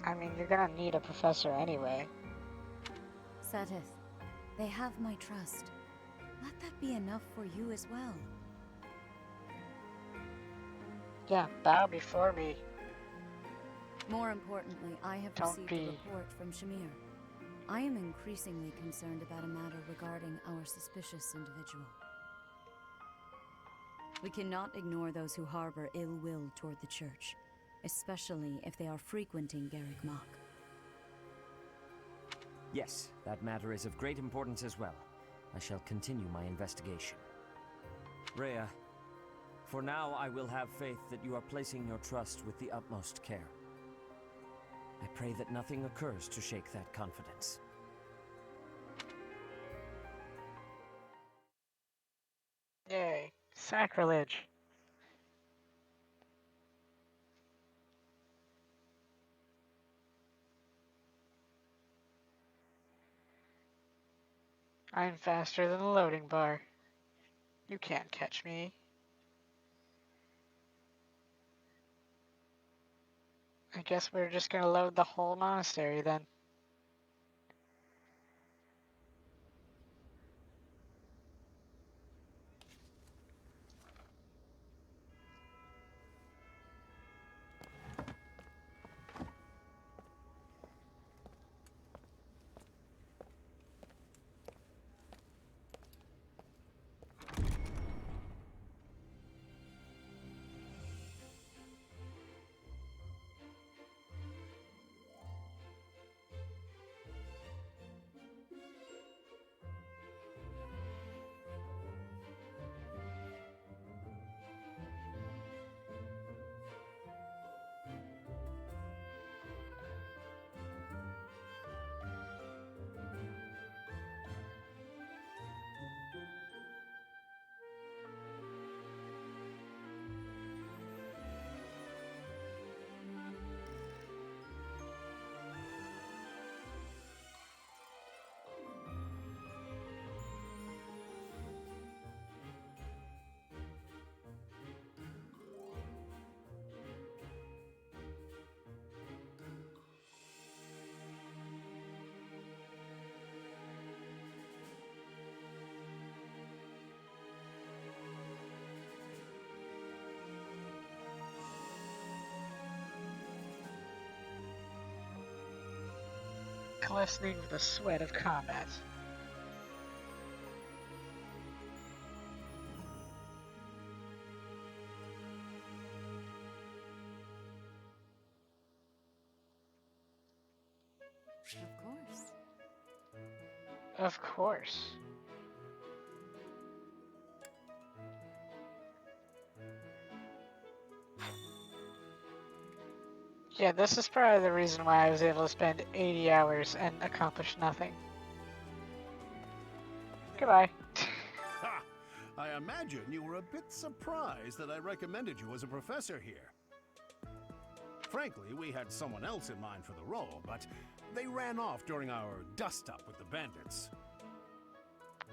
I mean, you're gonna need a professor anyway. Sedith, they have my trust. Let that be enough for you as well. Yeah, bow before me. More importantly, I have Don't received be- a report from Shamir. I am increasingly concerned about a matter regarding our suspicious individual. We cannot ignore those who harbor ill will toward the church, especially if they are frequenting Garrick Mach. Yes, that matter is of great importance as well. I shall continue my investigation. Rhea, for now I will have faith that you are placing your trust with the utmost care. I pray that nothing occurs to shake that confidence. Yay. Sacrilege. I'm faster than the loading bar. You can't catch me. I guess we're just gonna load the whole monastery then. glistening with the sweat of combat. Of course. Of course. Yeah, this is probably the reason why I was able to spend 80 hours and accomplish nothing. Goodbye. Ha! I imagine you were a bit surprised that I recommended you as a professor here. Frankly, we had someone else in mind for the role, but they ran off during our dust-up with the bandits.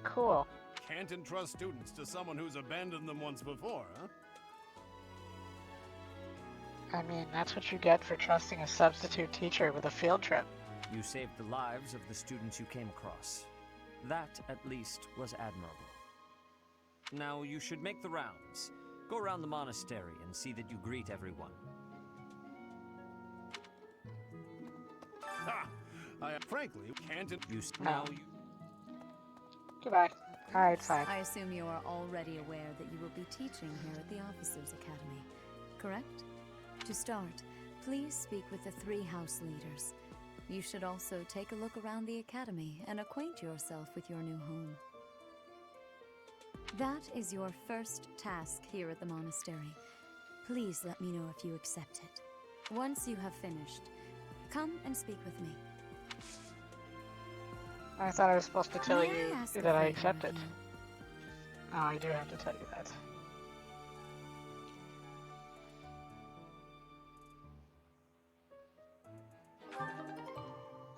Cool. Can't entrust students to someone who's abandoned them once before, huh? I mean, that's what you get for trusting a substitute teacher with a field trip. You saved the lives of the students you came across. That, at least, was admirable. Now you should make the rounds. Go around the monastery and see that you greet everyone. Ha! Frankly, can't No. Goodbye. Alright, fine. I assume you are already aware that you will be teaching here at the Officers' Academy, correct? To start, please speak with the 3 house leaders. You should also take a look around the academy and acquaint yourself with your new home. That is your first task here at the monastery. Please let me know if you accept it. Once you have finished, come and speak with me. I thought I was supposed to tell May you I ask a that I favor accept of it. you? Oh, I do have to tell you that.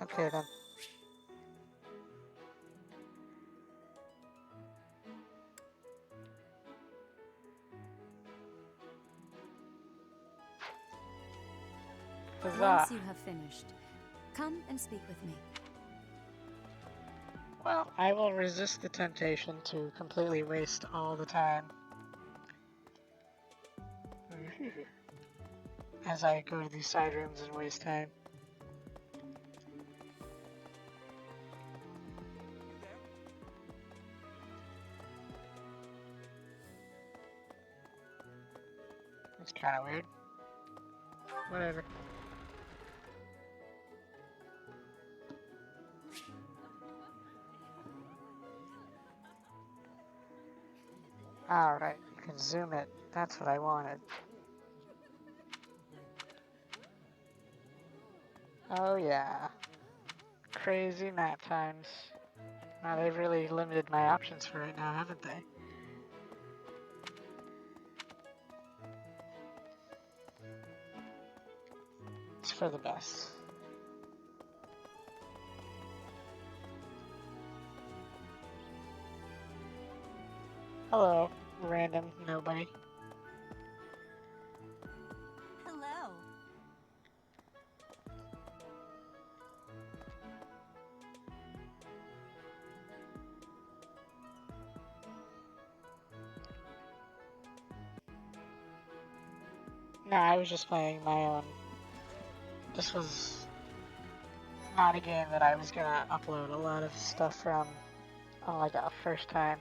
Okay then. Huzzah. Once you have finished, come and speak with me. Well, I will resist the temptation to completely waste all the time as I go to these side rooms and waste time. That's kind of weird. Whatever. Alright, you can zoom it. That's what I wanted. Oh yeah. Crazy nap times. Now they've really limited my options for right now, haven't they? It's for the best. Hello, random nobody. Hello. No, I was just playing my own. This was not a game that I was gonna upload a lot of stuff from on like a first time.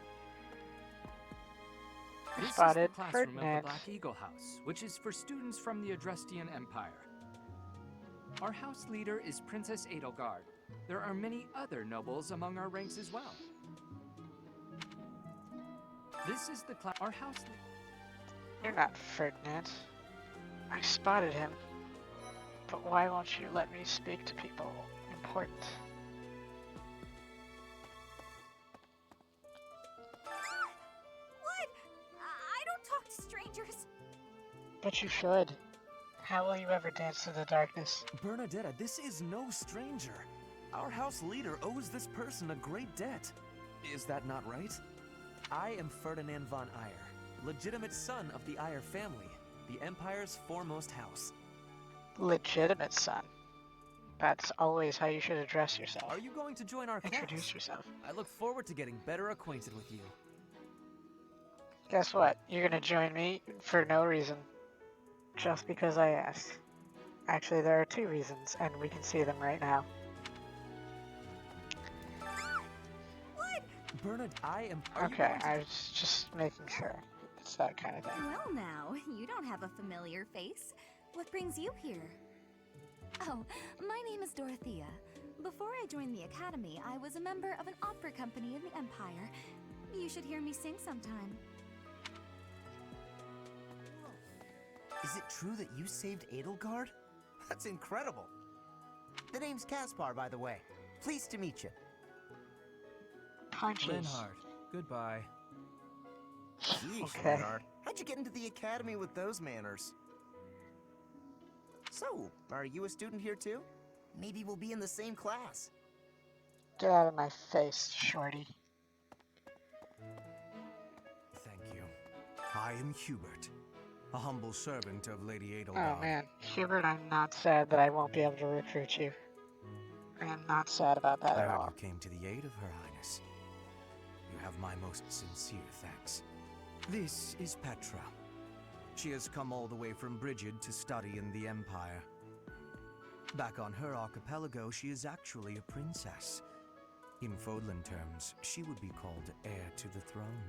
I This is spotted the classroom of the Ferdinand. Black Eagle House, which is for students from the Adrestian Empire. Our house leader is Princess Edelgard. There are many other nobles among our ranks as well. This is the our house. You're not Ferdinand. I spotted him. But why won't you let me speak to people important? What? I don't talk to strangers. But you should. How will you ever dance through the darkness? Bernadetta, this is no stranger. Our house leader owes this person a great debt. Is that not right? I am Ferdinand von Eyre, legitimate son of the Eyre family, the Empire's foremost house. Legitimate son. That's always how you should address yourself. Are you going to join our class? Introduce yourself. I look forward to getting better acquainted with you. Guess what? You're gonna join me for no reason. Just because I asked. Actually, there are 2 reasons, and we can see them right now. Bernard, are you Okay, going to... I was just making sure. It's that kind of thing. Well now, you don't have a familiar face. What brings you here? Oh, my name is Dorothea. Before I joined the Academy, I was a member of an opera company in the Empire. You should hear me sing sometime. Is it true that you saved Edelgard? That's incredible. The name's Caspar, by the way. Pleased to meet you. Punches. Linhart, goodbye. Yeesh, Okay. Bernard. How'd you get into the Academy with those manners? So, are you a student here too? Maybe we'll be in the same class. Get out of my face, shorty. Thank you. I am Hubert, a humble servant of Lady Edelgard. Oh man, Hubert, I'm not sad that I won't be able to recruit you. I am not sad about that I at heard all. you came to the aid of Her Highness. You have my most sincere thanks. This is Petra. She has come all the way from Brigid to study in the Empire. Back on her archipelago, she is actually a princess. In Fodlan terms, she would be called heir to the throne.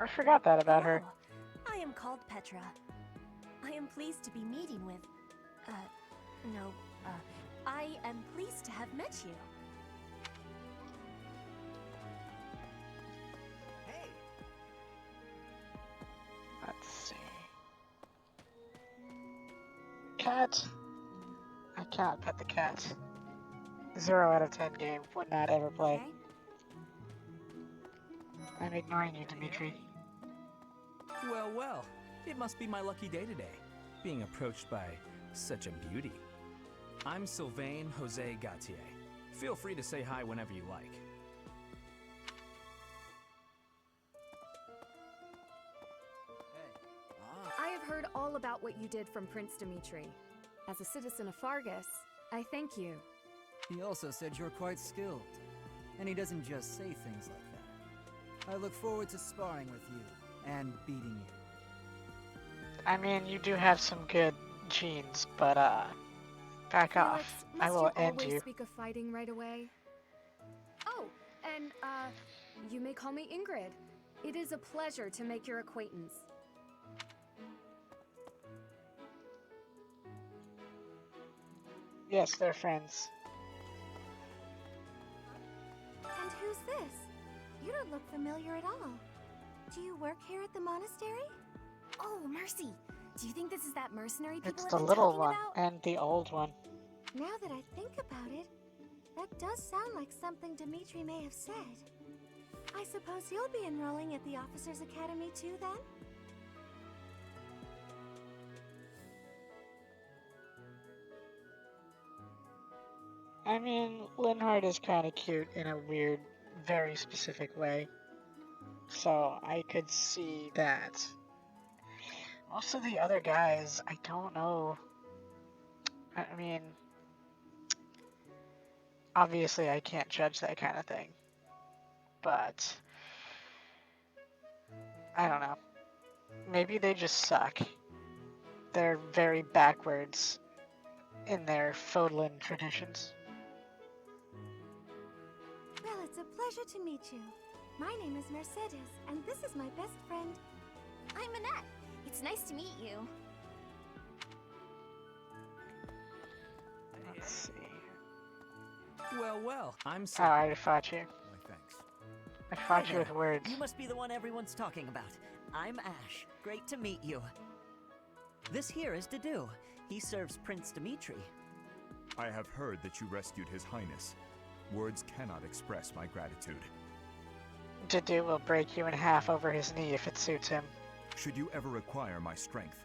I forgot that about her. I am called Petra. I am pleased to be meeting with... I am pleased to have met you. Hey! Let's see. Cat. I cannot pet the cat. 0 out of 10 game. Would not ever play. Okay? I'm ignoring you, Dimitri. Well, well, it must be my lucky day today, being approached by such a beauty. I'm Sylvain Jose Gautier. Feel free to say hi whenever you like. I have heard all about what you did from Prince Dimitri. As a citizen of Fargus, I thank you. He also said you're quite skilled, and he doesn't just say things like that. I look forward to sparring with you and beating you. I mean, you do have some good genes, but back off. Felix, I must will you end always you. speak of fighting right away? Oh, and you may call me Ingrid. It is a pleasure to make your acquaintance. Yes, they're friends. And who's this? You don't look familiar at all. Do you work here at the monastery? Oh, mercy! Do you think this is that mercenary people It's have the been little talking one about? and the old one. Now that I think about it, that does sound like something Dimitri may have said. I suppose you'll be enrolling at the Officers' Academy too, then? I mean, Linhart is kind of cute in a weird, very specific way. So I could see that. Most of the other guys, I don't know. I mean, obviously I can't judge that kind of thing. But, I don't know. Maybe they just suck. They're very backwards in their Fodlan traditions. Well, it's a pleasure to meet you. My name is Mercedes, and this is my best friend. I'm Annette. It's nice to meet you. Let's see. Well, well, I'm Oh, I already fought you. Why, thanks. I fought you with words. You must be the one everyone's talking about. I'm Ash. Great to meet you. This here is Dedu. He serves Prince Dimitri. I have heard that you rescued His Highness. Words cannot express my gratitude. Dedu will break you in half over his knee if it suits him. Should you ever require my strength,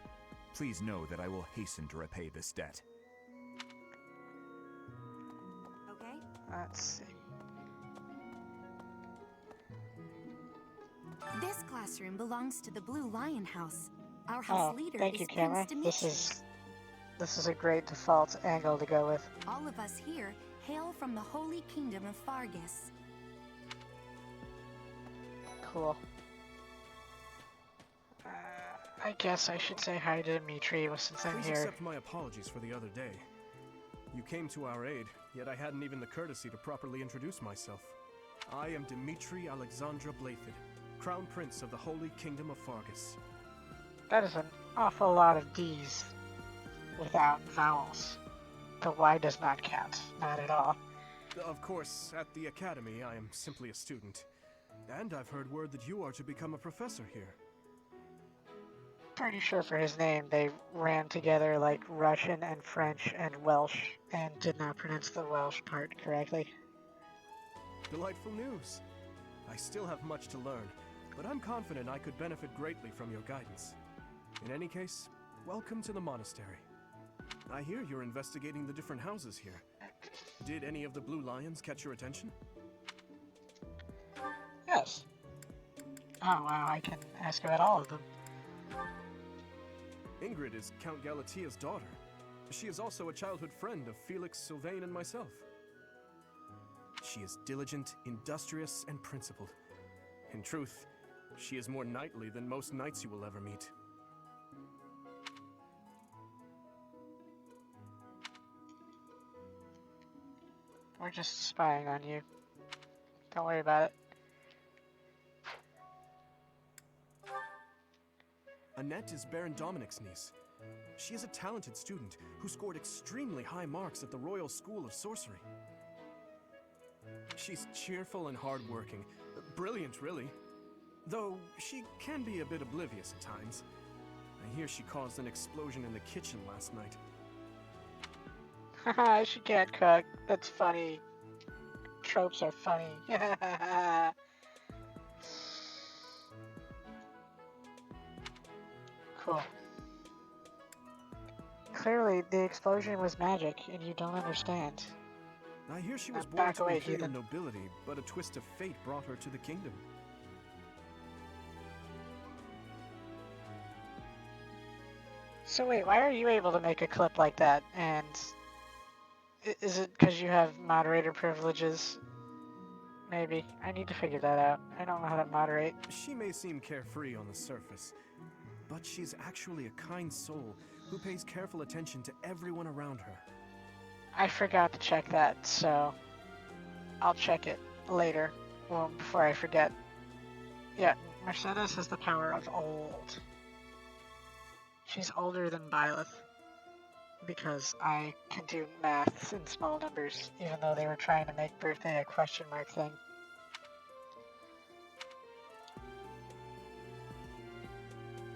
please know that I will hasten to repay this debt. Okay? Let's see. This classroom belongs to the Blue Lion House. Our house Oh, leader thank is you, Prince camera. Dimitri. This is a great default angle to go with. All of us here hail from the Holy Kingdom of Fargus. Cool. I guess I should say hi to Dimitri since I'm Please here. accept my apologies for the other day. You came to our aid, yet I hadn't even the courtesy to properly introduce myself. I am Dimitri Alexandra Blathid, Crown Prince of the Holy Kingdom of Fargus. That is an awful lot of D's without vowels. The Y does not count, not at all. Of course, at the Academy, I am simply a student. And I've heard word that you are to become a professor here. Pretty sure for his name they ran together like Russian and French and Welsh and did not pronounce the Welsh part correctly. Delightful news. I still have much to learn, but I'm confident I could benefit greatly from your guidance. In any case, welcome to the monastery. I hear you're investigating the different houses here. Did any of the blue lions catch your attention? Yes. Oh wow, I can ask about all of them. Ingrid is Count Galatia's daughter. She is also a childhood friend of Felix, Sylvain, and myself. She is diligent, industrious, and principled. In truth, she is more knightly than most knights you will ever meet. We're just spying on you. Don't worry about it. Annette is Baron Dominic's niece. She is a talented student who scored extremely high marks at the Royal School of Sorcery. She's cheerful and hardworking. Brilliant, really. Though she can be a bit oblivious at times. I hear she caused an explosion in the kitchen last night. Haha, she can't cook. That's funny. Tropes are funny. Cool. Clearly, the explosion was magic, and you don't understand. I hear she was Now born back to away, imperial heathen. nobility, but a twist of fate brought her to the kingdom. So wait, why are you able to make a clip like that? And is it because you have moderator privileges? Maybe. I need to figure that out. I don't know how to moderate. She may seem carefree on the surface, but she's actually a kind soul who pays careful attention to everyone around her. I forgot to check that, so I'll check it later, well, before I forget. Yeah, Mercedes has the power of old. She's older than Byleth, because I can do maths in small numbers, even though they were trying to make birthday a question mark thing.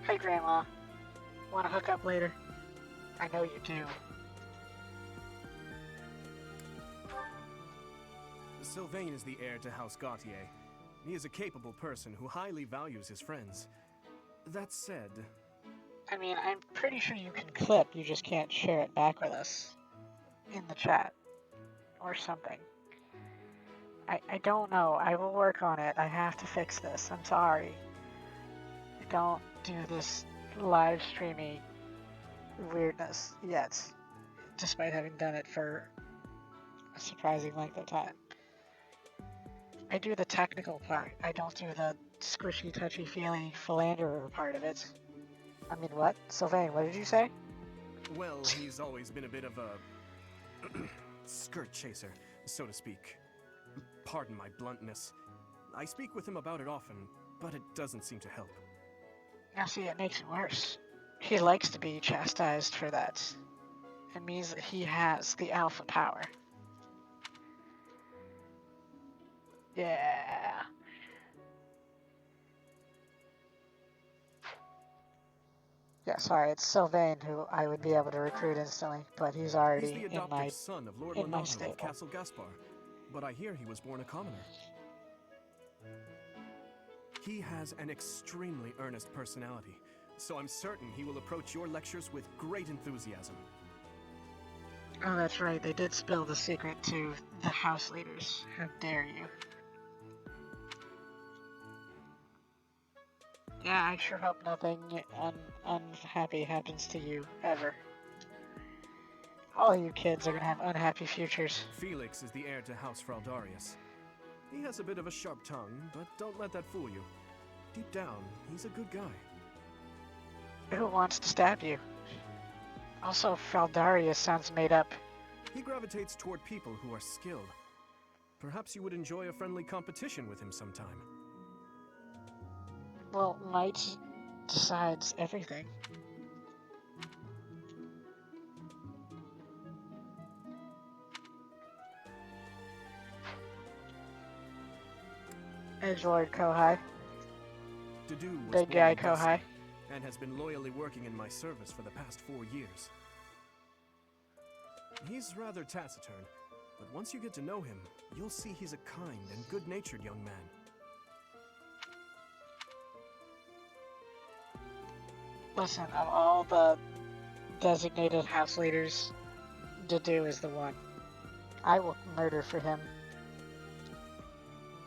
Hi, Grandma. Want to hook up later? I know you do. Sylvain is the heir to House Gautier. He is a capable person who highly values his friends. That said... I mean, I'm pretty sure you can clip, you just can't share it back with us. In the chat. Or something. I don't know. I will work on it. I have to fix this. I'm sorry. I don't do this live streaming weirdness yet. Despite having done it for a surprising length of time. I do the technical part. I don't do the squishy, touchy-feely philanderer part of it. I mean, what? Sylvain, what did you say? Well, he's always been a bit of a... skirt chaser, so to speak. Pardon my bluntness. I speak with him about it often, but it doesn't seem to help. Now see, it makes it worse. He likes to be chastised for that. It means that he has the alpha power. Yeah. Yeah, sorry, it's Sylvain who I would be able to recruit instantly, but he's already He's the in my adopted son of Lord in my Lonato stable. of Castle Gaspar, but I hear he was born a commoner. He has an extremely earnest personality, so I'm certain he will approach your lectures with great enthusiasm. Oh, that's right, they did spill the secret to the house leaders. How dare you. Yeah, I sure hope nothing unhappy happens to you, ever. All you kids are gonna have unhappy futures. Felix is the heir to House Fraldarius. He has a bit of a sharp tongue, but don't let that fool you. Deep down, he's a good guy. Who wants to stab you? Also, Fraldarius sounds made up. He gravitates toward people who are skilled. Perhaps you would enjoy a friendly competition with him sometime. Well, might decides everything. Edgelord Kohai. Dedu was Big born guy in Dusky Kohai. and has been loyally working in my service for the past 4 years. He's rather taciturn, but once you get to know him, you'll see he's a kind and good-natured young man. Listen, of all the designated house leaders, Dedu is the one. I will murder for him.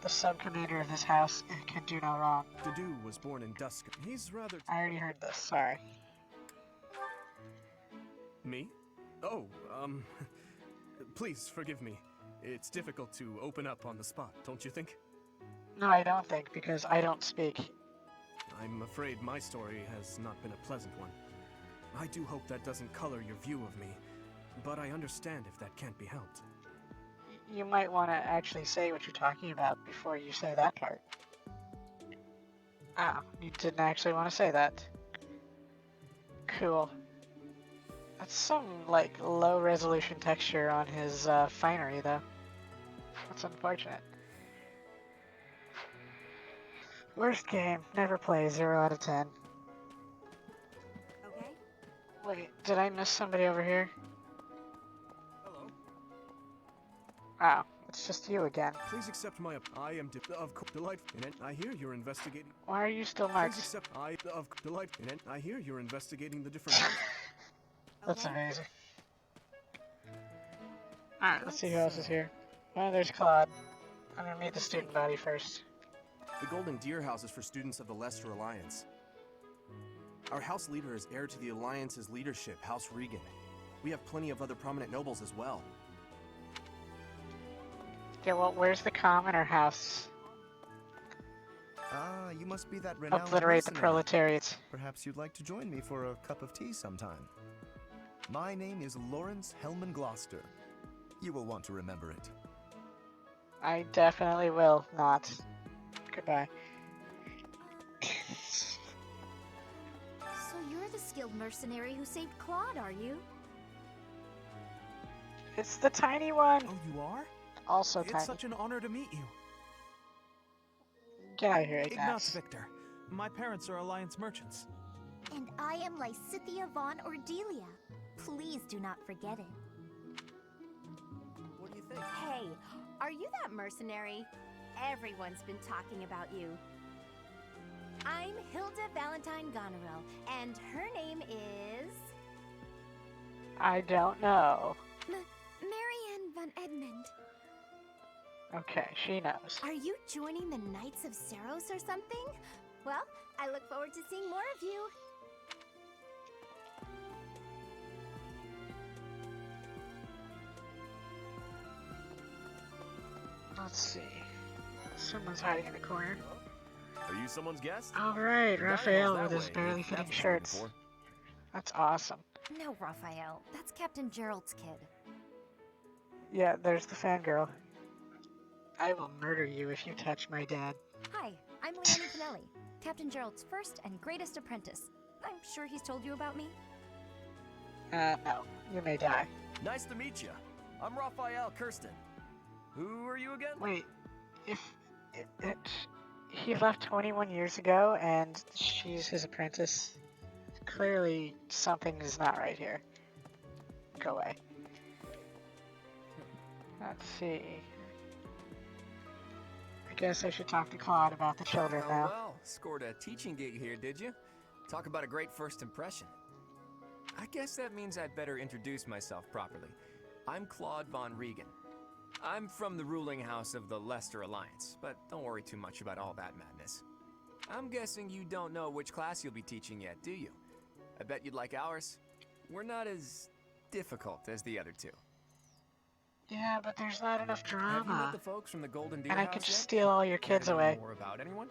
The sub-commander of this house can do no wrong. Dedu was born in Dusk. He's rather... I already heard this, sorry. Me? Oh, please forgive me. It's difficult to open up on the spot, don't you think? No, I don't think, because I don't speak. I'm afraid my story has not been a pleasant one. I do hope that doesn't color your view of me, but I understand if that can't be helped. You might want to actually say what you're talking about before you say that part. Oh, you didn't actually want to say that. Cool. That's some, like, low-resolution texture on his finery, though. That's unfortunate. Worst game. Never play. 0 out of 10. Okay. Wait, did I miss somebody over here? Hello. Oh, it's just you again. Please accept my... I am delightful. And I hear you're investigating... Why are you still Please marked? accept... delight. And I hear you're investigating the different... That's amazing. Alright, let's see who else is here. Oh, there's Claude. I'm gonna meet the student body first. The Golden Deer House is for students of the Lester Alliance. Our house leader is heir to the Alliance's leadership, House Regan. We have plenty of other prominent nobles as well. Yeah, well, where's the commoner house? Ah, you must be that renowned Obliterate the mercenary. proletariat. Perhaps you'd like to join me for a cup of tea sometime. My name is Lawrence Hellman Gloucester. You will want to remember it. I definitely will not. Goodbye. So you're the skilled mercenary who saved Claude, are you? It's the tiny one. Oh, you are? Also It's tiny. such an honor to meet you. Get out of here, Ignace Ignace. Victor. My parents are Alliance merchants. And I am Lysitthia von Ordelia. Please do not forget it. What do you think? Hey, are you that mercenary? Everyone's been talking about you. I'm Hilda Valentine Goneril, and her name is... I don't know. Marianne von Edmund. Okay, she knows. Are you joining the Knights of Saros or something? Well, I look forward to seeing more of you. Let's see. Someone's hiding in the corner. Are you someone's guest? Alright, The Raphael dialogue's with his that way, barely if fitting that's what you're looking shirts. for. That's awesome. No, Raphael. That's Captain Gerald's kid. Yeah, there's the fangirl. I will murder you if you touch my dad. Hi, I'm Leonie Pinelli, Captain Gerald's first and greatest apprentice. I'm sure he's told you about me. No. You may die. Nice to meet you. I'm Raphael Kirsten. Who are you again? Wait, if he left 21 years ago and she's his apprentice, clearly something is not right here. Go away. Let's see. I guess I should talk to Claude about the children now. Well, scored a teaching gig here, did you? Talk about a great first impression. I guess that means I'd better introduce myself properly. I'm Claude von Regan. I'm from the ruling house of the Lester Alliance, but don't worry too much about all that madness. I'm guessing you don't know which class you'll be teaching yet, do you? I bet you'd like ours. We're not as difficult as the other two. Yeah, but there's not enough Have you drama. met the folks from the Golden Deer And I House could just yet? steal all your Care kids to know away. More about anyone?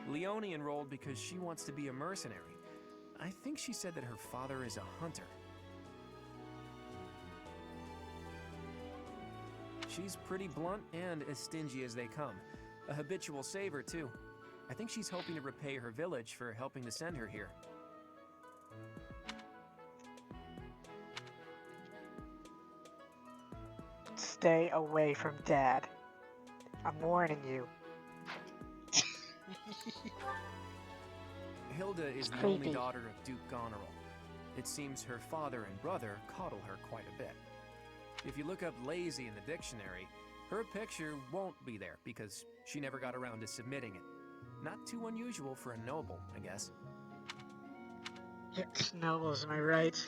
Leonie enrolled because she wants to be a mercenary. I think she said that her father is a hunter. She's pretty blunt and as stingy as they come. A habitual saver, too. I think she's hoping to repay her village for helping to send her here. Stay away from Dad. I'm warning you. Hilda is the creepy. only daughter of Duke Goneril. It seems her father and brother coddle her quite a bit. If you look up lazy in the dictionary, her picture won't be there because she never got around to submitting it. Not too unusual for a noble, I guess. Yes, nobles, am I right?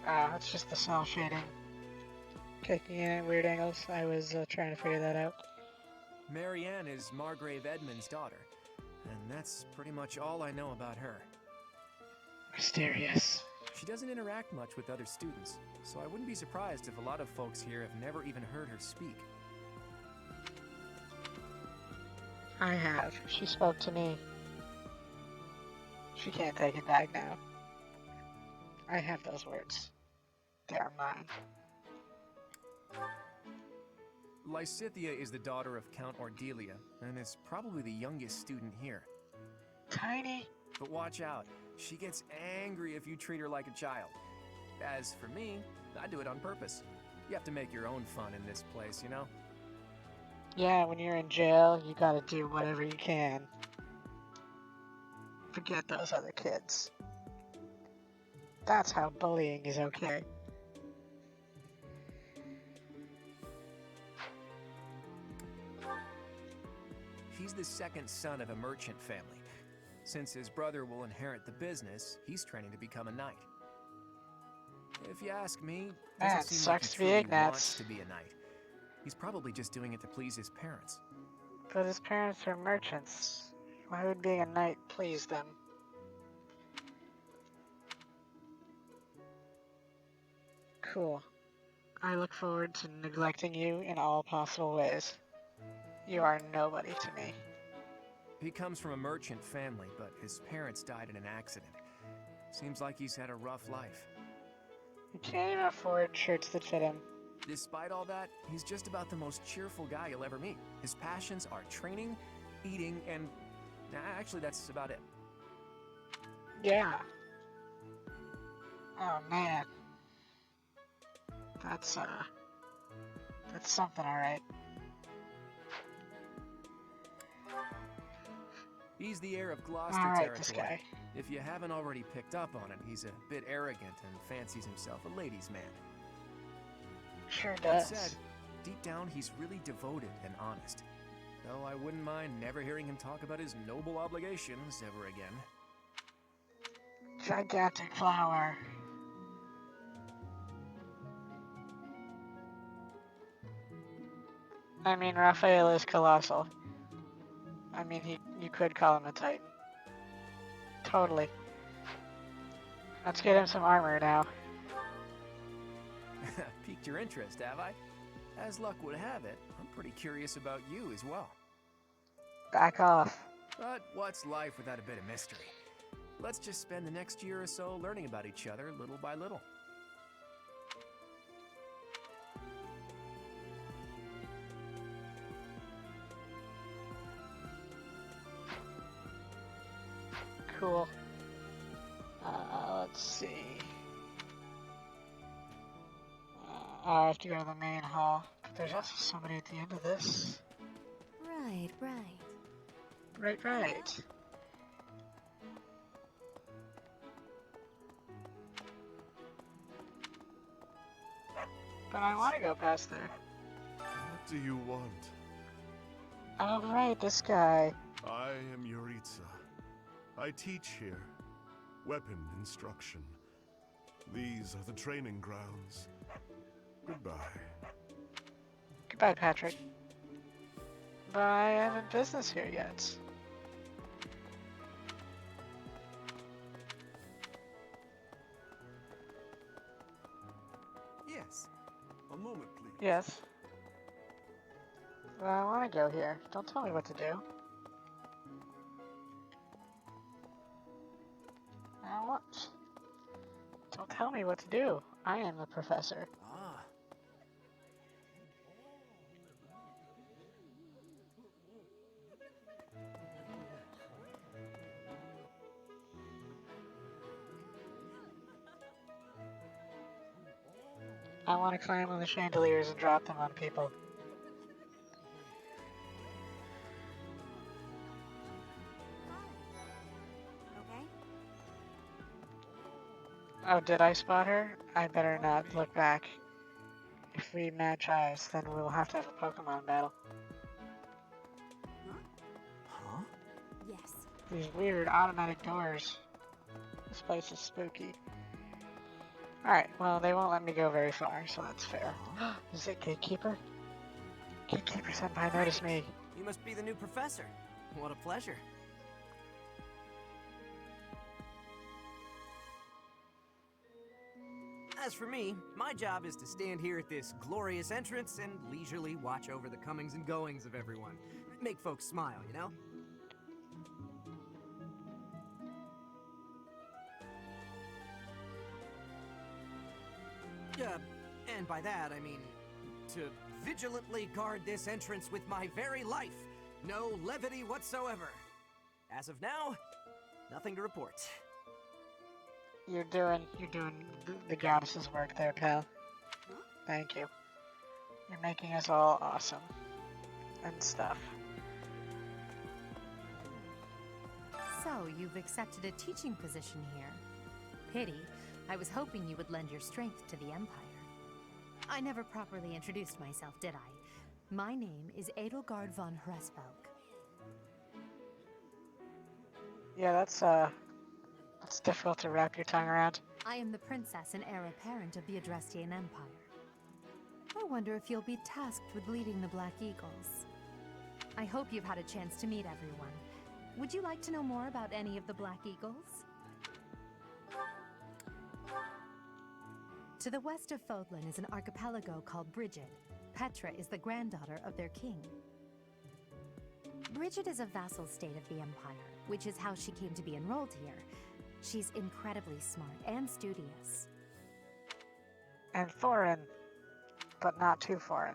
Ah, it's just the cell shading. Kicking in at weird angles. I was trying to figure that out. Marianne is Margrave Edmund's daughter, and that's pretty much all I know about her. Mysterious. She doesn't interact much with other students, so I wouldn't be surprised if a lot of folks here have never even heard her speak. I have. She spoke to me. She can't take it back now. I have those words. They're mine. Lysitthia is the daughter of Count Ordelia, and is probably the youngest student here. Tiny. But watch out, she gets angry if you treat her like a child. As for me, I do it on purpose. You have to make your own fun in this place, you know? Yeah, when you're in jail, you gotta do whatever you can. Forget those other kids. That's how bullying is okay. He's the second son of a merchant family. Since his brother will inherit the business, he's training to become a knight. If you ask me, Man, doesn't seem like sucks he to be truly Ignatz. wants to be a knight. He's probably just doing it to please his parents. But his parents are merchants. Why would being a knight please them? Cool. I look forward to neglecting you in all possible ways. You are nobody to me. He comes from a merchant family, but his parents died in an accident. Seems like he's had a rough life. You can't even afford shirts that fit him. Despite all that, he's just about the most cheerful guy you'll ever meet. His passions are training, eating, and... actually, that's about it. Yeah. Oh man. That's something, alright. He's the heir of Gloucester Alright, territory. this guy. If you haven't already picked up on it, he's a bit arrogant and fancies himself a ladies' man. Sure That does. said, deep down he's really devoted and honest. Though I wouldn't mind never hearing him talk about his noble obligations ever again. Gigantic flower. I mean, Raphael is colossal. I mean, you could call him a titan. Totally. Let's get him some armor now. Piqued your interest, have I? As luck would have it, I'm pretty curious about you as well. Back off. But what's life without a bit of mystery? Let's just spend the next year or so learning about each other little by little. Cool. Let's see. I have to go to the main hall. But there's also somebody at the end of this. Right. Right. But I want to go past there. What do you want? Oh right, this guy. I am Yuritsa. I teach here. Weapon instruction. These are the training grounds. Goodbye. Goodbye, Patrick. But I haven't business here yet. Yes. A moment, please. Yes. Well, I want to go here. Don't tell me what to do. I want. Don't tell me what to do. I am the professor. Ah. I want to climb on the chandeliers and drop them on people. Okay? Oh, did I spot her? I better not look back. If we match eyes, then we'll have to have a Pokemon battle. Huh? Yes. These weird automatic doors. This place is spooky. Alright, well, they won't let me go very far, so that's fair. Is it Gatekeeper? Gatekeeper Senpai noticed me. You must be the new professor. What a pleasure. As for me, my job is to stand here at this glorious entrance and leisurely watch over the comings and goings of everyone. Make folks smile, you know? And by that, I mean to vigilantly guard this entrance with my very life. No levity whatsoever. As of now, nothing to report. You're doing the goddess's work there, pal. Thank you. You're making us all awesome. And stuff. So, you've accepted a teaching position here. Pity. I was hoping you would lend your strength to the Empire. I never properly introduced myself, did I? My name is Edelgard von Hresvelk. Yeah, that's difficult to wrap your tongue around. I am the princess and heir apparent of the Adrestian Empire. I wonder if you'll be tasked with leading the Black Eagles. I hope you've had a chance to meet everyone. Would you like to know more about any of the Black Eagles? To the west of Fodlan is an archipelago called Brigid. Petra is the granddaughter of their king. Brigid is a vassal state of the Empire, which is how she came to be enrolled here. She's incredibly smart and studious. And foreign, but not too foreign.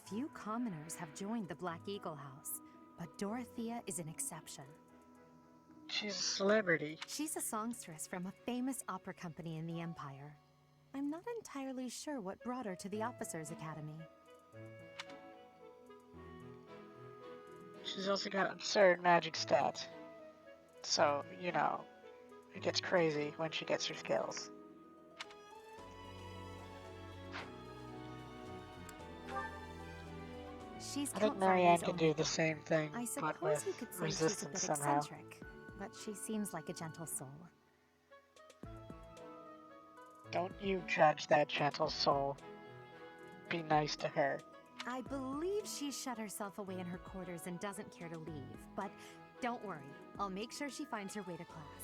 Few commoners have joined the Black Eagle House, but Dorothea is an exception. She's a celebrity. She's a songstress from a famous opera company in the Empire. I'm not entirely sure what brought her to the Officers' Academy. She's also got absurd magic stats. So, you know, it gets crazy when she gets her skills. I think Marianne can do the same thing, I suppose but with you could say resistance she's a bit somehow. eccentric, but she seems like a gentle soul. Don't you judge that gentle soul. Be nice to her. I believe she shut herself away in her quarters and doesn't care to leave, but don't worry, I'll make sure she finds her way to class.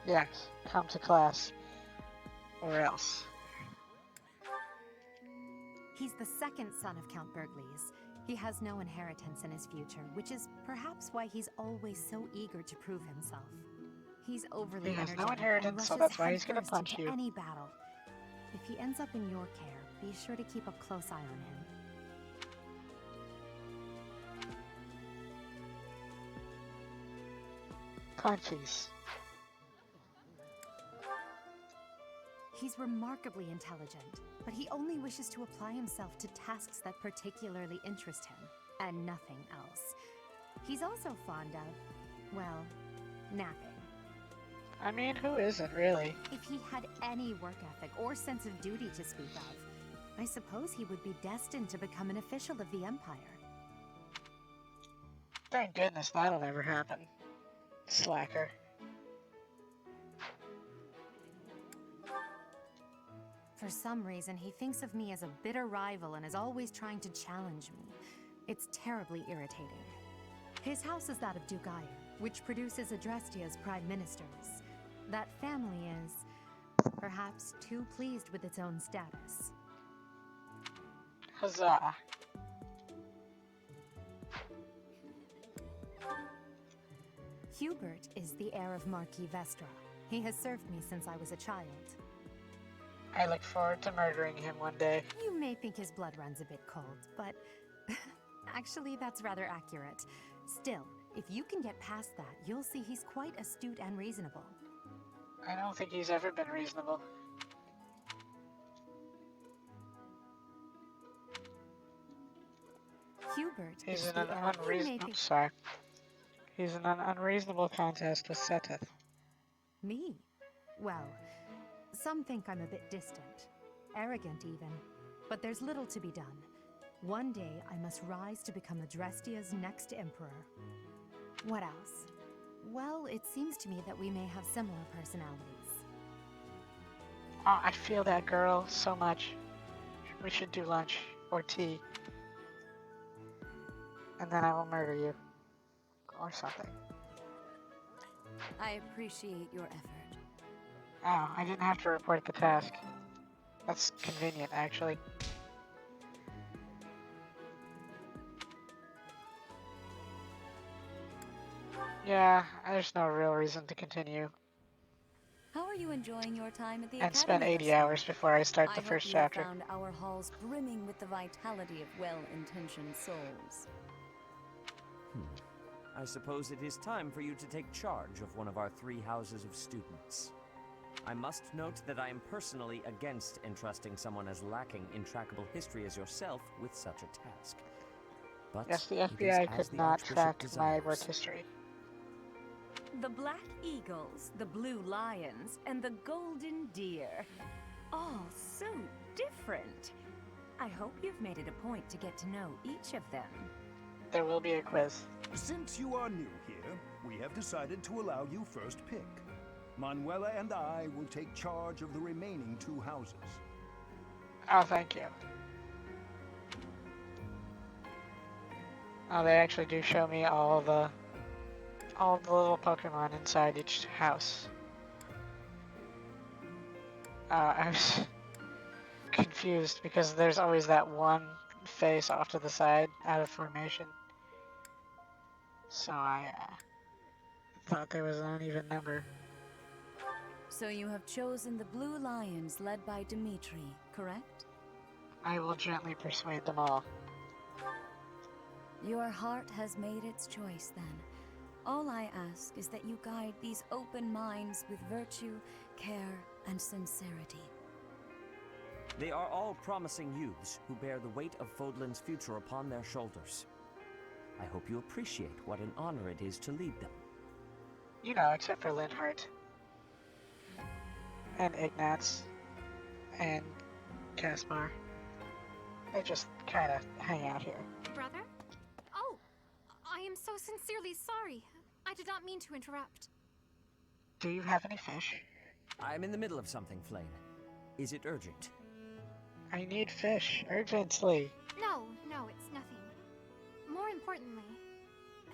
Yes, come to class. Or else. He's the second son of Count Bergliez. He has no inheritance in his future, which is perhaps why he's always so eager to prove himself. He's overly He has no energetic inheritance, and so rushes that's why he's gonna headfirst punch into you. any battle. If he ends up in your care, be sure to keep a close eye on him. Punchies. He's remarkably intelligent, but he only wishes to apply himself to tasks that particularly interest him, and nothing else. He's also fond of, well, napping. I mean, who isn't, really? If he had any work ethic or sense of duty to speak of, I suppose he would be destined to become an official of the Empire. Thank goodness that'll never happen. Slacker. For some reason, he thinks of me as a bitter rival and is always trying to challenge me. It's terribly irritating. His house is that of Duke Iron, which produces Adrestia's prime ministers. That family is, perhaps, too pleased with its own status. Huzzah. Hubert is the heir of Marquis Vestra. He has served me since I was a child. I look forward to murdering him one day. You may think his blood runs a bit cold, but actually that's rather accurate. Still, if you can get past that, you'll see he's quite astute and reasonable. I don't think he's ever been reasonable. Hubert He's is in the an heir. unreasonable. Sorry. He's in an unreasonable contest with Setheth. Me? Well, some think I'm a bit distant. Arrogant even. But there's little to be done. One day I must rise to become Adrestia's next emperor. What else? Well, it seems to me that we may have similar personalities. Oh, I feel that girl so much. We should do lunch or tea. And then I will murder you. Or something. I appreciate your effort. Oh, I didn't have to report the task. That's convenient, actually. Yeah, there's no real reason to continue. How are you enjoying your time at the And academy? spend 80 hours before I start the first chapter. I hope you have found our halls brimming with the vitality of well-intentioned souls. I suppose it is time for you to take charge of one of our 3 houses of students. I must note that I am personally against entrusting someone as lacking in trackable history as yourself with such a task. But Yes, the it is FBI as could the not Archbishop track my desires. work history. The black eagles, the blue lions, and the golden deer. All so different. I hope you've made it a point to get to know each of them. There will be a quiz. Since you are new here, we have decided to allow you first pick. Manuela and I will take charge of the remaining 2 houses. Oh, thank you. Oh, they actually do show me all the little Pokemon inside each house. I was confused because there's always that one face off to the side out of formation. So I thought there was an uneven number. So you have chosen the blue lions led by Dimitri, correct? I will gently persuade them all. Your heart has made its choice then. All I ask is that you guide these open minds with virtue, care, and sincerity. They are all promising youths who bear the weight of Fodlan's future upon their shoulders. I hope you appreciate what an honor it is to lead them. You know, except for Linhart. And Ignatz. And Caspar. They just kinda hang out here. Brother? Oh, I am so sincerely sorry. I did not mean to interrupt. Do you have any fish? I'm in the middle of something, Flame. Is it urgent? I need fish, urgently. No, it's nothing. More importantly,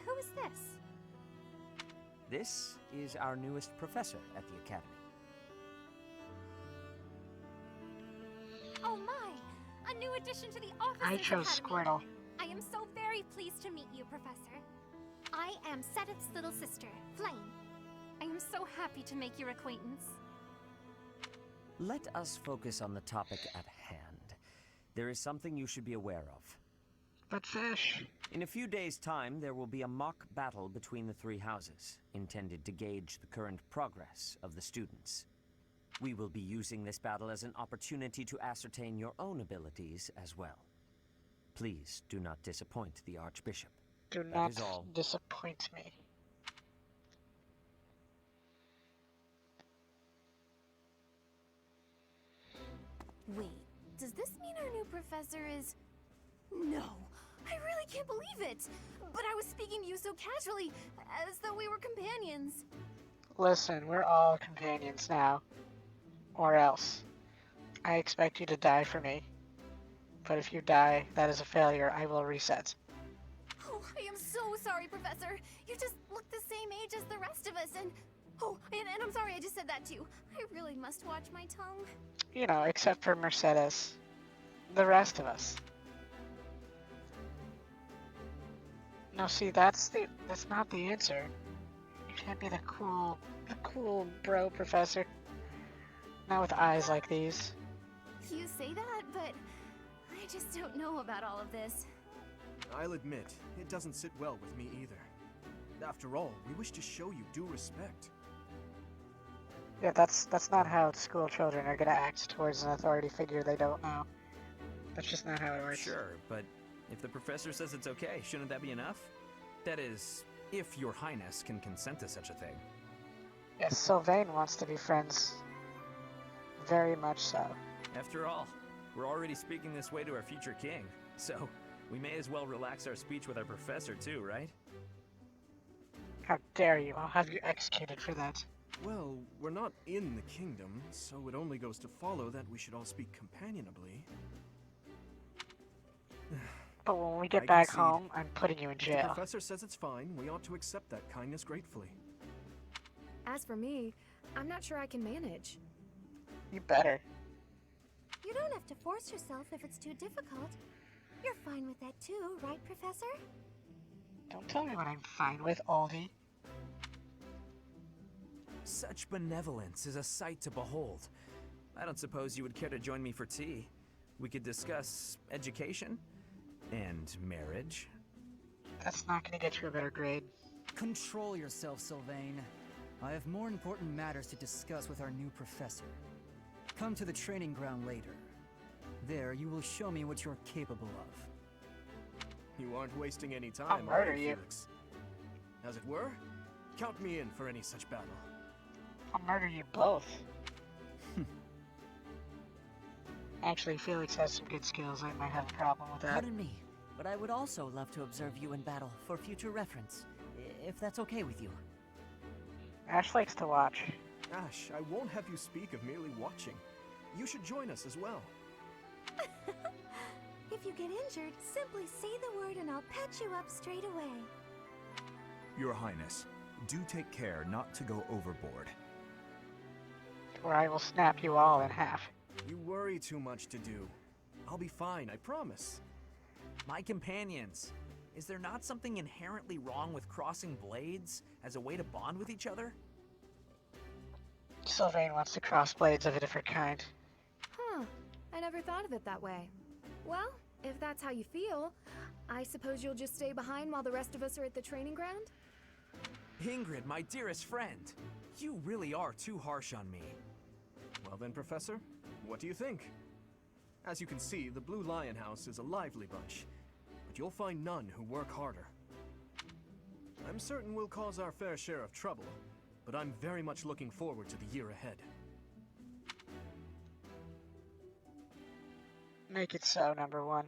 who is this? This is our newest professor at the Academy. Oh my! A new addition to the Officers I chose Academy. Squirtle. I am so very pleased to meet you, Professor. I am Setheth's little sister, Flame. I am so happy to make your acquaintance. Let us focus on the topic at hand. There is something you should be aware of. But fish. In a few days' time, there will be a mock battle between the 3 houses, intended to gauge the current progress of the students. We will be using this battle as an opportunity to ascertain your own abilities as well. Please do not disappoint the Archbishop. Do That not is all. disappoint me. Wait, does this mean our new professor is... No, I really can't believe it! But I was speaking to you so casually, as though we were companions. Listen, we're all companions now. Or else. I expect you to die for me. But if you die, that is a failure. I will reset. I am so sorry, Professor. You just look the same age as the rest of us, and... Oh, and I'm sorry I just said that too. I really must watch my tongue. You know, except for Mercedes. The rest of us. No, see, that's not the answer. You can't be the cool bro professor. Not with eyes like these. You say that, but I just don't know about all of this. I'll admit, it doesn't sit well with me either. After all, we wish to show you due respect. Yeah, that's not how school children are gonna act towards an authority figure they don't know. That's just not how it works. Sure, but if the professor says it's okay, shouldn't that be enough? That is, if your highness can consent to such a thing. Yes, Sylvain wants to be friends. Very much so. After all, we're already speaking this way to our future king, so we may as well relax our speech with our professor too, right? How dare you? I'll have you executed for that. Well, we're not in the kingdom, so it only goes to follow that we should all speak companionably. But when we get I back concede. home, I'm putting you in If the jail. professor says it's fine, we ought to accept that kindness gratefully. As for me, I'm not sure I can manage. You better. You don't have to force yourself if it's too difficult. You're fine with that too, right, Professor? Don't tell me what I'm fine with, oldie. Such benevolence is a sight to behold. I don't suppose you would care to join me for tea. We could discuss education and marriage. That's not gonna get you a better grade. Control yourself, Sylvain. I have more important matters to discuss with our new professor. Come to the training ground later. There, you will show me what you're capable of. You aren't wasting any I'll time, murder are you, you. Felix? As it were, count me in for any such battle. I'll murder you both. Actually, Felix has some good skills. I might have a problem with that. Pardon me, but I would also love to observe you in battle for future reference, if that's okay with you. Ash likes to watch. Ash, I won't have you speak of merely watching. You should join us as well. If you get injured, simply say the word and I'll patch you up straight away. Your Highness, do take care not to go overboard. Or I will snap you all in half. You worry too much to do. I'll be fine, I promise. My companions, is there not something inherently wrong with crossing blades as a way to bond with each other? Sylvain wants to cross blades of a different kind. Huh. I never thought of it that way. Well, if that's how you feel, I suppose you'll just stay behind while the rest of us are at the training ground? Ingrid, my dearest friend, you really are too harsh on me. Well then, Professor, what do you think? As you can see, the Blue Lion House is a lively bunch, but you'll find none who work harder. I'm certain we'll cause our fair share of trouble, but I'm very much looking forward to the year ahead. Make it so, number one.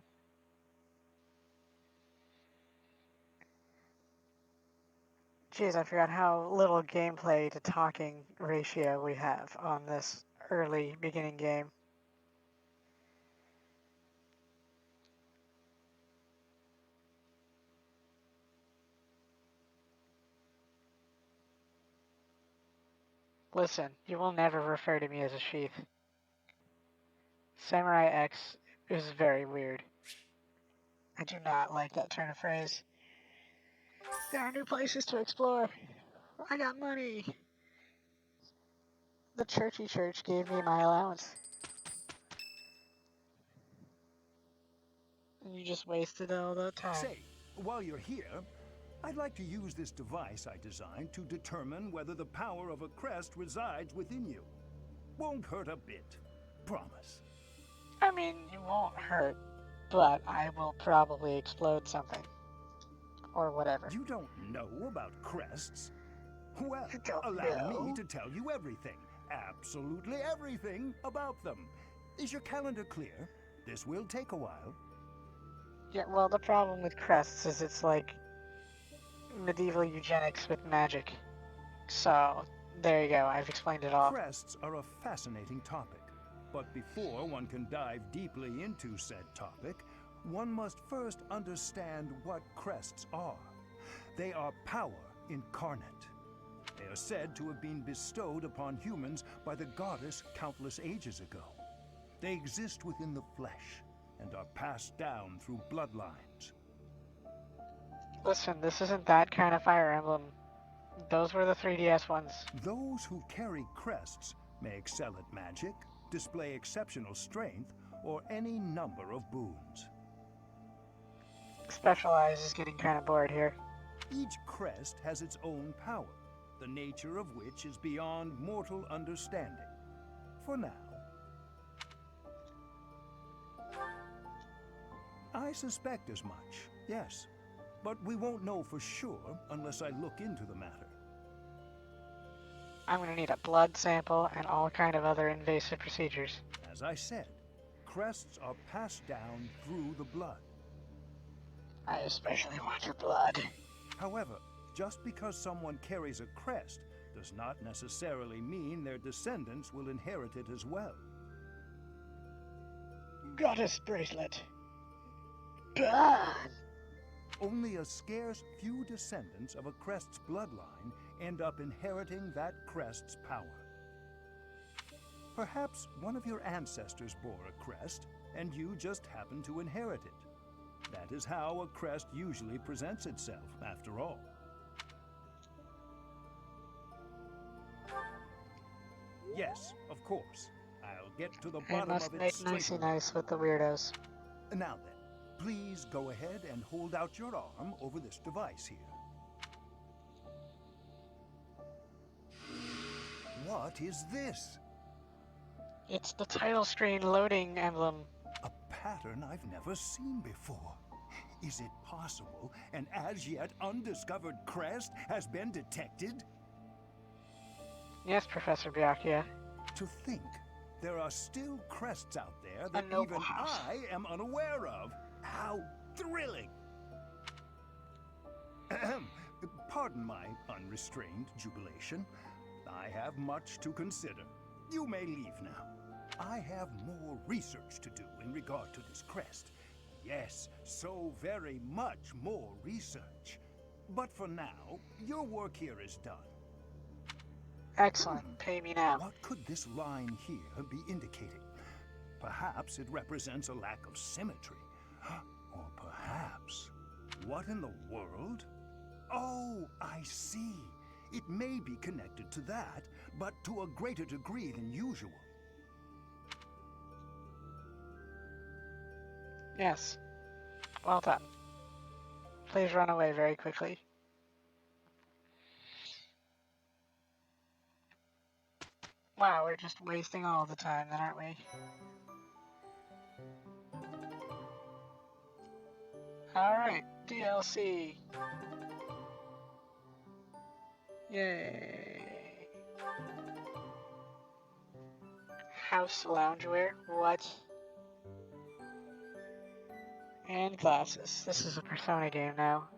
Jeez, I forgot how little gameplay to talking ratio we have on this early beginning game. Listen, you will never refer to me as a sheath. Samurai X is very weird. I do not like that turn of phrase. There are new places to explore. I got money. The churchy church gave me my allowance. And you just wasted all the time. Say, while you're here, I'd like to use this device I designed to determine whether the power of a crest resides within you. Won't hurt a bit. Promise. I mean, you won't hurt, but I will probably explode something. Or whatever. You don't know about crests? Well, You don't allow know. me to tell you everything. Absolutely everything about them. Is your calendar clear? This will take a while. Yeah, well, the problem with crests is it's like medieval eugenics with magic. So, there you go, I've explained it all. Crests are a fascinating topic. But before one can dive deeply into said topic, one must first understand what crests are. They are power incarnate. They are said to have been bestowed upon humans by the goddess countless ages ago. They exist within the flesh and are passed down through bloodlines. Listen, this isn't that kind of Fire Emblem. Those were the 3DS ones. Those who carry crests may excel at magic, display exceptional strength, or any number of boons. Specialized is getting kind of bored here. Each crest has its own power, the nature of which is beyond mortal understanding. For now. I suspect as much, yes. But we won't know for sure unless I look into the matter. I'm gonna need a blood sample and all kind of other invasive procedures. As I said, crests are passed down through the blood. I especially want your blood. However, just because someone carries a crest does not necessarily mean their descendants will inherit it as well. Goddess bracelet. Blood. Only a scarce few descendants of a crest's bloodline end up inheriting that crest's power. Perhaps one of your ancestors bore a crest, and you just happen to inherit it. That is how a crest usually presents itself, after all. Yes, of course. I'll get to the bottom must of it make straight. nicey nice with the weirdos. Now then, please go ahead and hold out your arm over this device here. What is this? It's the title screen loading emblem. A pattern I've never seen before. Is it possible an as yet undiscovered crest has been detected? Yes, Professor Byakuya. To think there are still crests out there that noble even house. I am unaware of. How thrilling! Ahem. Pardon my unrestrained jubilation. I have much to consider. You may leave now. I have more research to do in regard to this crest. Yes, so very much more research. But for now, your work here is done. Excellent. Pay me now. What could this line here be indicating? Perhaps it represents a lack of symmetry. Or perhaps... What in the world? Oh, I see. It may be connected to that, but to a greater degree than usual. Yes. Well done. Please run away very quickly. Wow, we're just wasting all the time then, aren't we? Alright, DLC. Yay. House loungewear? What? And glasses. This is a Persona game now.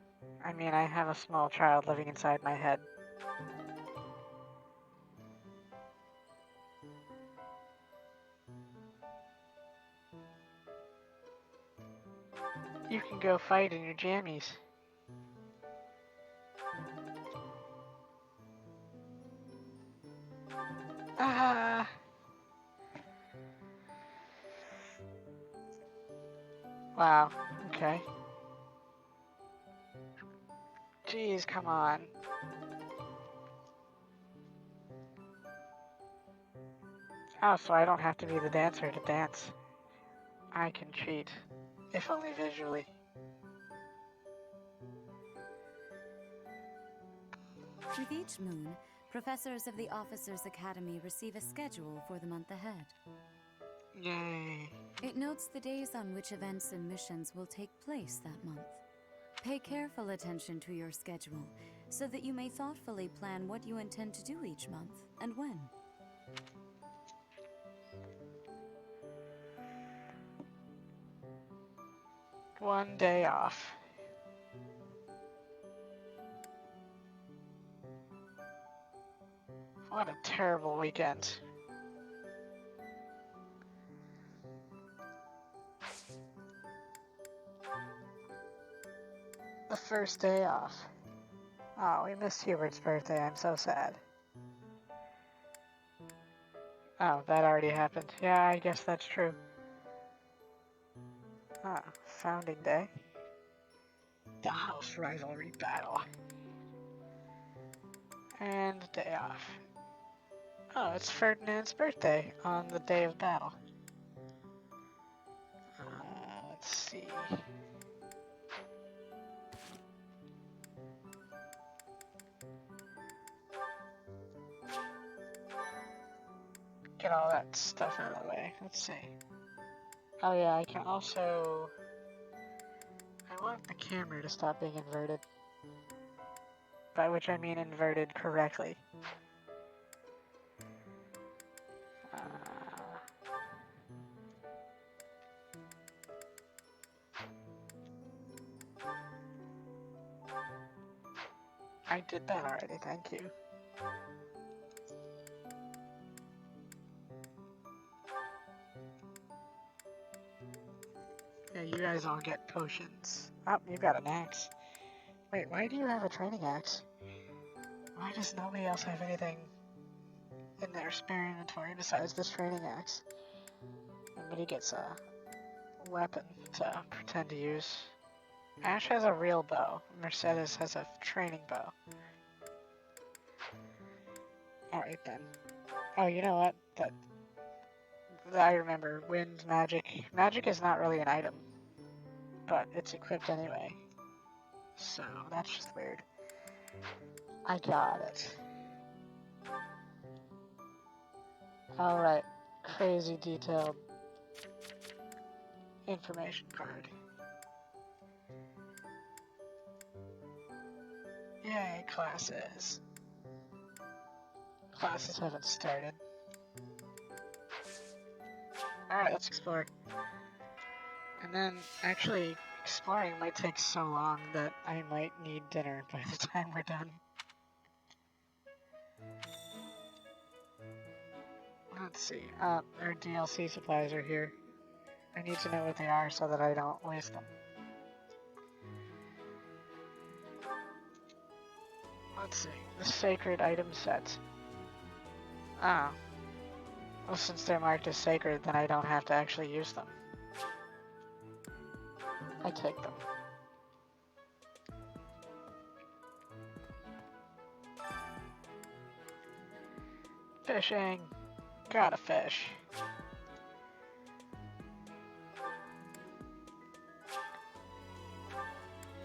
I mean, I have a small child living inside my head. You can go fight in your jammies. Ah! Wow, okay. Jeez, come on. Oh, so I don't have to be the dancer to dance. I can cheat. If only visually. With each moon, professors of the Officers' Academy receive a schedule for the month ahead. Yay. It notes the days on which events and missions will take place that month. Pay careful attention to your schedule, so that you may thoughtfully plan what you intend to do each month, and when. One day off. What a terrible weekend. The first day off. Oh, we missed Hubert's birthday. I'm so sad. Oh, that already happened. Yeah, I guess that's true. Ah, founding day. The house rivalry battle. And day off. Oh, it's Ferdinand's birthday on the day of battle. Let's see. Get all that stuff out of the way. Let's see. Oh yeah, I can also... I want the camera to stop being inverted. By which I mean inverted correctly. I did that already, thank you. Yeah, you guys all get potions. Oh, you got an axe. Wait, why do you have a training axe? Why does nobody else have anything in their spare inventory besides this training axe? Nobody gets a weapon to pretend to use. Ash has a real bow. Mercedes has a training bow. Alright then. Oh, you know what? I remember. Wind, magic. Magic is not really an item. But it's equipped anyway. So, that's just weird. I got it. Alright. Crazy detailed information card. Yay, classes. Classes haven't started. Alright, let's explore. And then, actually, exploring might take so long that I might need dinner by the time we're done. Let's see. Our DLC supplies are here. I need to know what they are so that I don't waste them. Let's see. The sacred item set. Ah. Well, since they're marked as sacred, then I don't have to actually use them. I take them. Fishing. Gotta fish.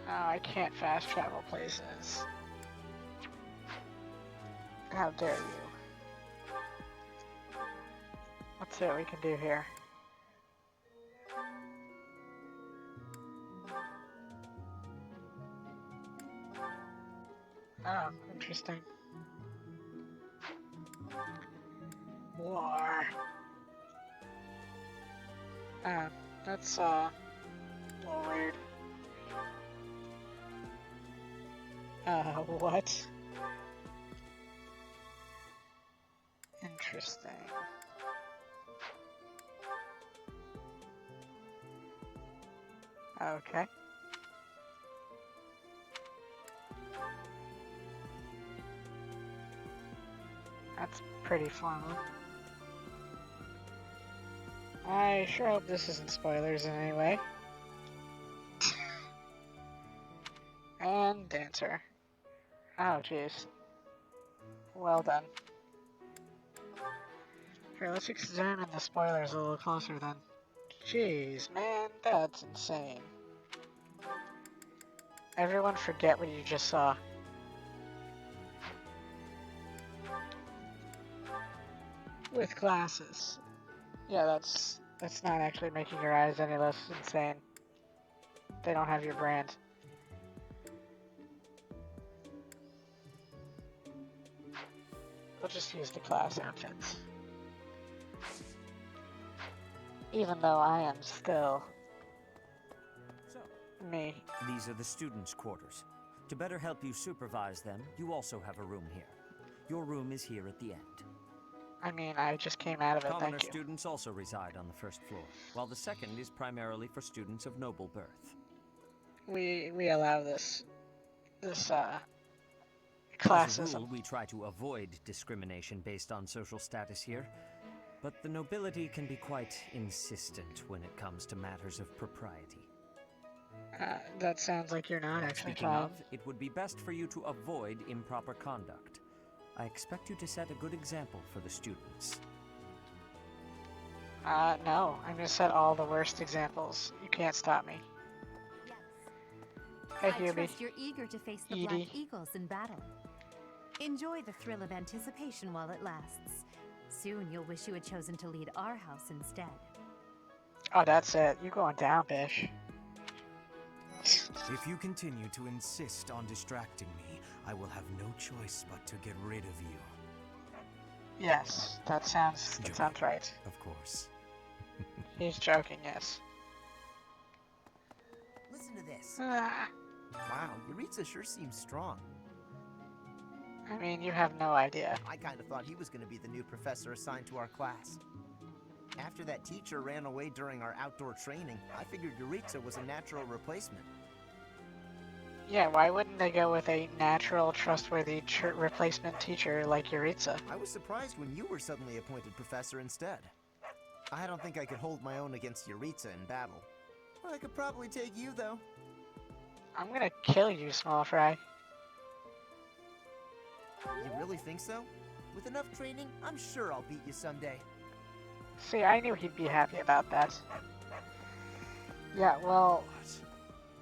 Oh, I can't fast travel places. How dare you. Let's see what we can do here. Oh, interesting. War. That's, a little weird. What? Interesting. Okay. That's pretty formal. I sure hope this isn't spoilers in any way. And dancer. Oh, jeez. Well done. Here, let's examine the spoilers a little closer then. Jeez, man, that's insane. Everyone forget what you just saw. With glasses. Yeah, that's not actually making your eyes any less insane. They don't have your brand. We'll just use the class outfits. Even though I am still... me. These are the students' quarters. To better help you supervise them, you also have a room here. Your room is here at the end. I mean, I just came out of it, Commoner thank you. students also reside on the first floor, while the second is primarily for students of noble birth. we allow this As a classism. rule, we try to avoid discrimination based on social status here, but the nobility can be quite insistent when it comes to matters of propriety. That sounds like you're not actually Speaking trying. of, it would be best for you to avoid improper conduct. I expect you to set a good example for the students. No. I'm gonna set all the worst examples. You can't stop me. Hey, I Hubie. trust you're eager to face the Edie. Black Eagles in battle. Enjoy the thrill of anticipation while it lasts. Soon you'll wish you had chosen to lead our house instead. Oh, that's it. You going down, Bish. If you continue to insist on distracting me, I will have no choice but to get rid of you. Yes, that sounds right. Of course. He's joking, yes. Listen to this. Ah, Wow, Yuritsa sure seems strong. I mean, you have no idea. I kind of thought he was going to be the new professor assigned to our class. After that teacher ran away during our outdoor training, I figured Yuritsa was a natural replacement. Yeah, why wouldn't they go with a natural, trustworthy replacement teacher like Yuritsa? I was surprised when you were suddenly appointed professor instead. I don't think I could hold my own against Yuritsa in battle. I could probably take you, though. I'm gonna kill you, small fry. You really think so? With enough training, I'm sure I'll beat you someday. See, I knew he'd be happy about that. Yeah, well,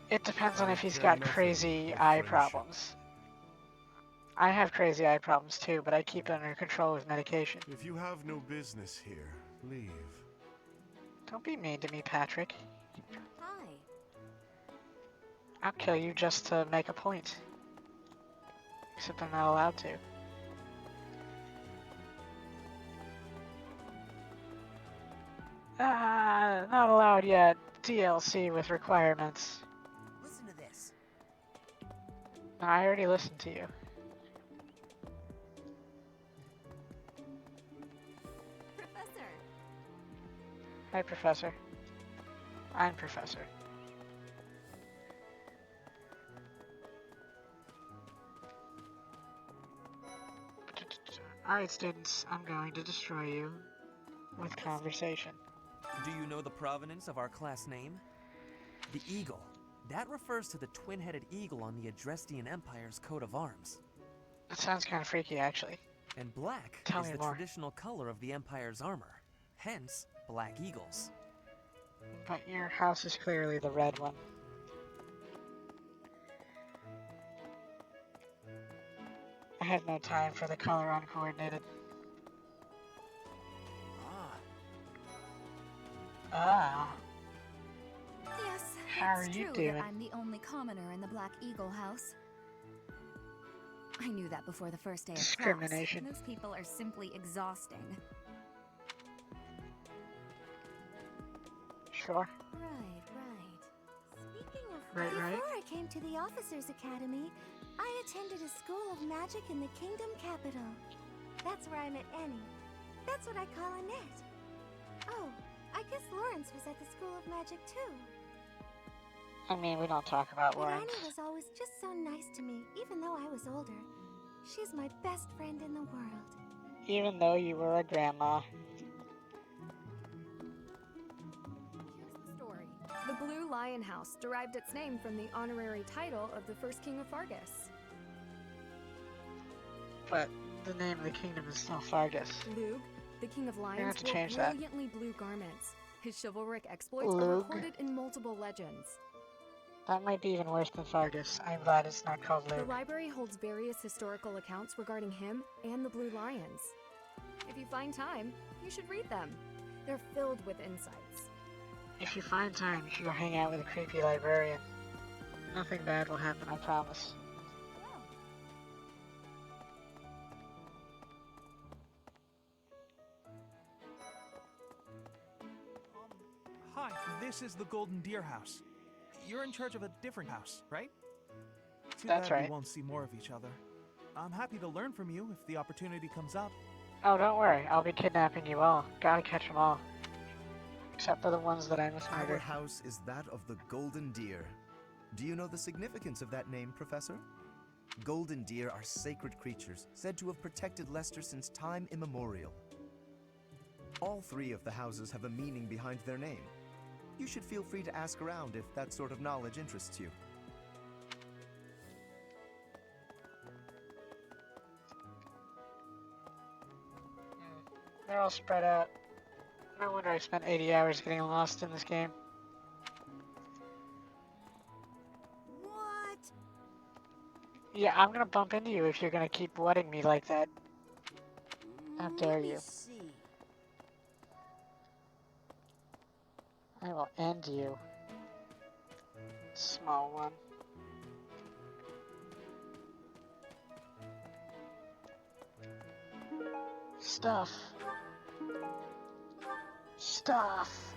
it depends on if he's got crazy eye problems. I have crazy eye problems too, but I keep it under control with medication. If you have no business here, leave. Don't be mean to me, Patrick. Hi. I'll kill you just to make a point. Except I'm not allowed to. Not allowed yet. DLC with requirements. Listen to this. No, I already listened to you. Professor. Hi, Professor. I'm Professor. Alright, students, I'm going to destroy you with conversation. Do you know the provenance of our class name? The eagle. That refers to the twin-headed eagle on the Adrestian Empire's coat of arms. That sounds kind of freaky, actually. And black Tell is me the more. traditional color of the Empire's armor. Hence, black eagles. But your house is clearly the red one. I have no time for the color uncoordinated. Ah. Yes, How it's are you true doing? that I'm the only commoner in the Black Eagle house. I knew that before the first day of Discrimination. class. Those people are simply exhausting. Sure. Right. Speaking of Right. before I came to the Officers Academy, I attended a school of magic in the Kingdom Capital. That's where I met Annie. That's what I call Annette. Oh, I guess Lawrence was at the School of Magic too. I mean, we don't talk about But Lawrence. Annie was always just so nice to me, even though I was older. She's my best friend in the world. Even though you were a grandma. Here's the story. The Blue Lion House derived its name from the honorary title of the first king of Fargus. But the name of the kingdom is still Fargus. Lug, the king of have lions, to wore change that. brilliantly blue garments. His chivalric exploits are Lug. recorded in multiple legends. That might be even worse than Fargus. I'm glad it's not called The Luke. library holds various historical accounts regarding him and the Blue Lions. If you find time, you should read them. They're filled with insights. If you find time, you should go hang out with a creepy librarian. Nothing bad will happen, I promise. Hi, this is the Golden Deer House. You're in charge of a different house, right? Too That's bad right. we won't see more of each other. I'm happy to learn from you if the opportunity comes up. Oh, don't worry. I'll be kidnapping you all. Gotta catch them all. Except for the ones that I must Our murder. house is that of the Golden Deer. Do you know the significance of that name, Professor? Golden deer are sacred creatures, said to have protected Leicester since time immemorial. All 3 of the houses have a meaning behind their name. You should feel free to ask around if that sort of knowledge interests you. They're all spread out. No wonder I spent 80 hours getting lost in this game. What? Yeah, I'm gonna bump into you if you're gonna keep wetting me like that. How dare you? See. I will end you. Small one. Stuff. Stuff.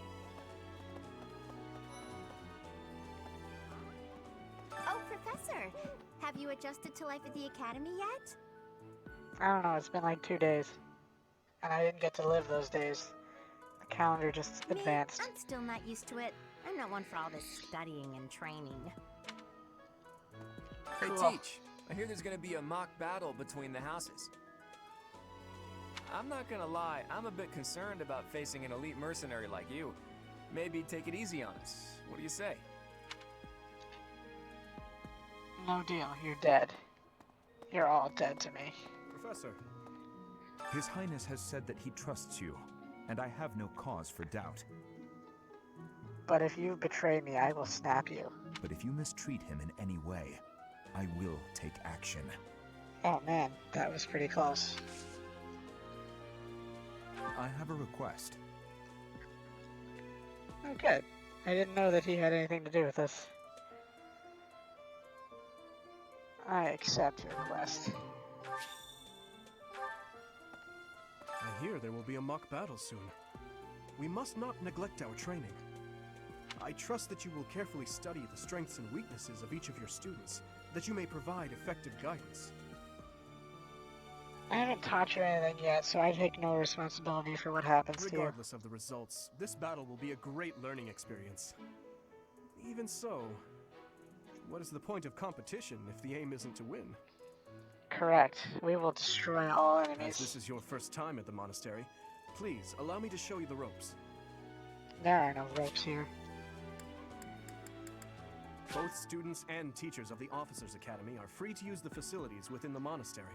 Oh, Professor! Have you adjusted to life at the Academy yet? I don't know, it's been like 2 days. And I didn't get to live those days. The calendar just advanced. I'm still not used to it. I'm not one for all this studying and training. Hey, Cool. Teach. I hear there's gonna be a mock battle between the houses. I'm not gonna lie, I'm a bit concerned about facing an elite mercenary like you. Maybe take it easy on us. What do you say? No deal, you're dead. You're all dead to me. Professor. His Highness has said that he trusts you, and I have no cause for doubt. But if you betray me, I will snap you. But if you mistreat him in any way, I will take action. Oh man, that was pretty close. I have a request. Oh good. I didn't know that he had anything to do with this. I accept your request. I hear there will be a mock battle soon. We must not neglect our training. I trust that you will carefully study the strengths and weaknesses of each of your students, that you may provide effective guidance. I haven't taught you anything yet, so I take no responsibility for what happens to you. Regardless of the results, this battle will be a great learning experience. Even so, what is the point of competition if the aim isn't to win? Correct. We will destroy all As enemies. this is your first time at the monastery, please allow me to show you the ropes. There are no ropes here. Both students and teachers of the Officers' Academy are free to use the facilities within the monastery.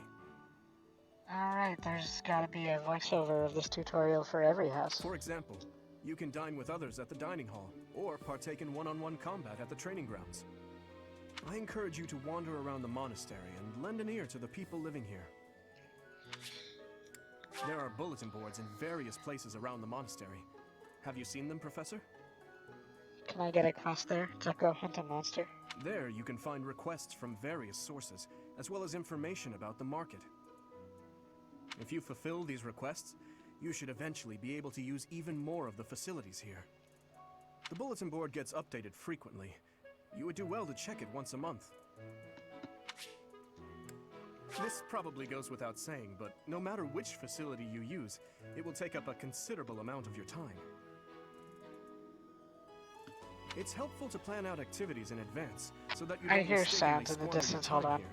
Alright, there's gotta be a voiceover of this tutorial for every house. For example, you can dine with others at the dining hall, or partake in one-on-one combat at the training grounds. I encourage you to wander around the monastery and lend an ear to the people living here. There are bulletin boards in various places around the monastery. Have you seen them, Professor? Can I get a quest there to go hunt a monster? There you can find requests from various sources, as well as information about the market. If you fulfill these requests, you should eventually be able to use even more of the facilities here. The bulletin board gets updated frequently. You would do well to check it once a month. This probably goes without saying, but no matter which facility you use, it will take up a considerable amount of your time. It's helpful to plan out activities in advance, so that you don't I hear mistakenly sounds in the squander your distance, hold time on. here.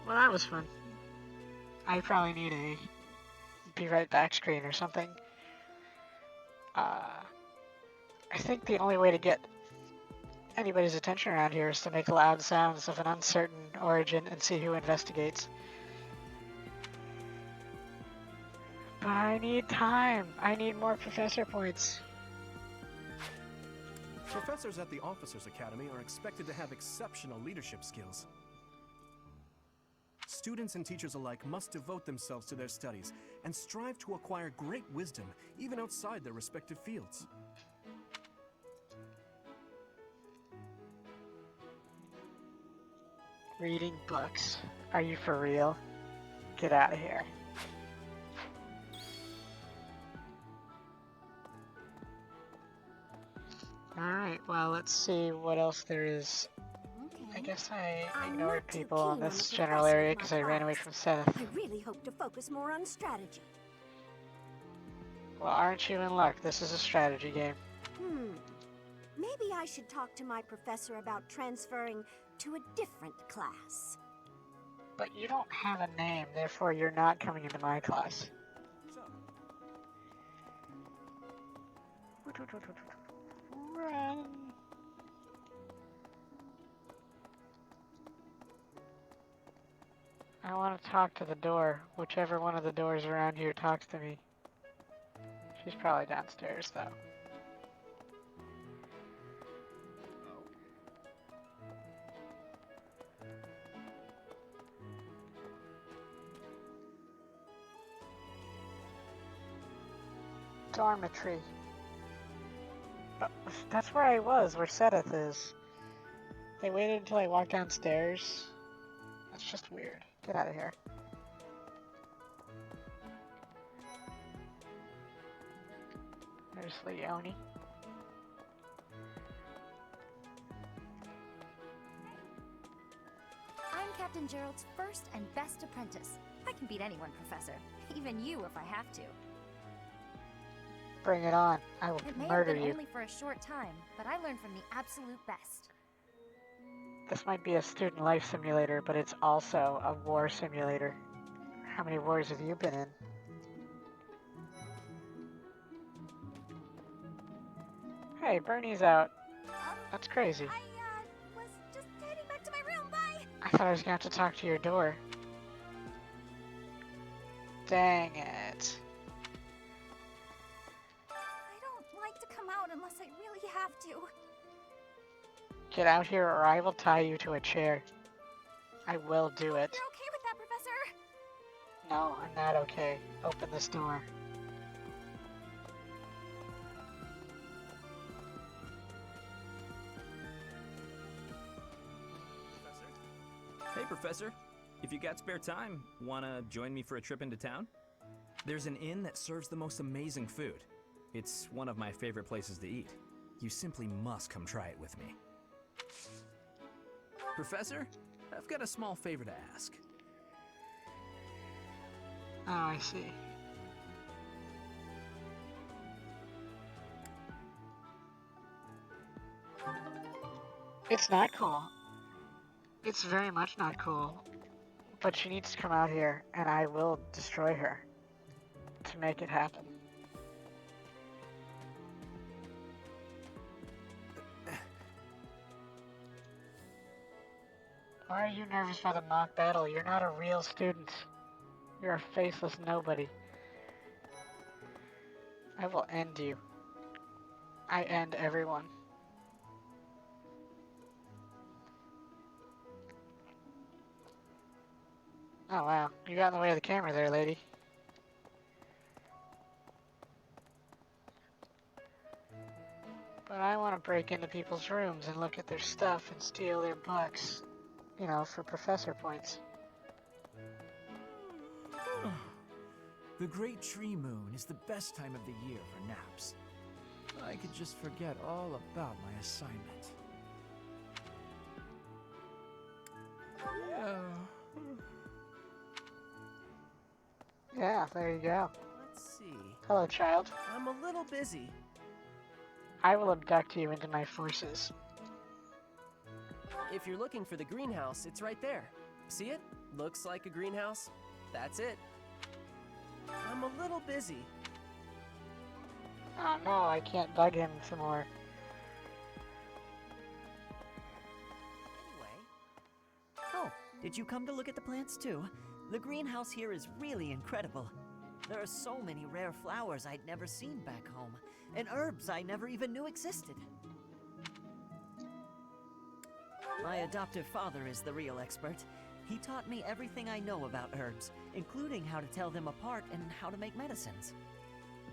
Well, that was fun. I probably need a be right back screen or something. I think the only way to get anybody's attention around here is to make loud sounds of an uncertain origin and see who investigates. But I need time. I need more professor points. Professors at the Officers Academy are expected to have exceptional leadership skills. Students and teachers alike must devote themselves to their studies and strive to acquire great wisdom even outside their respective fields. Reading books. Are you for real? Get out of here. Alright, well, let's see what else there is. I guess I ignored people in this general area because I ran away from Seth. I really hope to focus more on strategy. Well, aren't you in luck? This is a strategy game. Maybe I should talk to my professor about transferring to a different class. But you don't have a name, therefore you're not coming into my class. Run. I want to talk to the door. Whichever one of the doors around here talks to me. She's probably downstairs, though. Dormitory. That's where I was, where Sedith is. They waited until I walked downstairs. That's just weird. Get out of here. There's Leone. I'm Captain Gerald's first and best apprentice. I can beat anyone, Professor. Even you if I have to. Bring it on. I will It may murder have been you. only for a short time, but I learned from the absolute best. This might be a student life simulator, but it's also a war simulator. How many wars have you been in? Hey, Bernie's out. That's crazy. I was just heading back to my room. Bye. I thought I was gonna have to talk to your door. Dang it. I don't like to come out unless I really have to. Get out here or I will tie you to a chair. I will do it. You're okay with that, Professor? No, I'm not okay. Open this door. Hey, Professor. If you got spare time, wanna join me for a trip into town? There's an inn that serves the most amazing food. It's one of my favorite places to eat. You simply must come try it with me. Professor, I've got a small favor to ask. Oh, I see. It's not cool. It's very much not cool. But she needs to come out here, and I will destroy her to make it happen. Why are you nervous by the mock battle? You're not a real student. You're a faceless nobody. I will end you. I end everyone. Oh wow, you got in the way of the camera there, lady. But I want to break into people's rooms and look at their stuff and steal their books. You know, for professor points. The Great Tree Moon is the best time of the year for naps. I could just forget all about my assignment. Yeah, there you go. Let's see. Hello, child. I'm a little busy. I will abduct you into my forces. If you're looking for the greenhouse, it's right there. See it? Looks like a greenhouse. That's it. I'm a little busy. Oh no, I can't bug him some more. Oh, did you come to look at the plants too? The greenhouse here is really incredible. There are so many rare flowers I'd never seen back home, and herbs I never even knew existed. My adoptive father is the real expert. He taught me everything I know about herbs, including how to tell them apart and how to make medicines.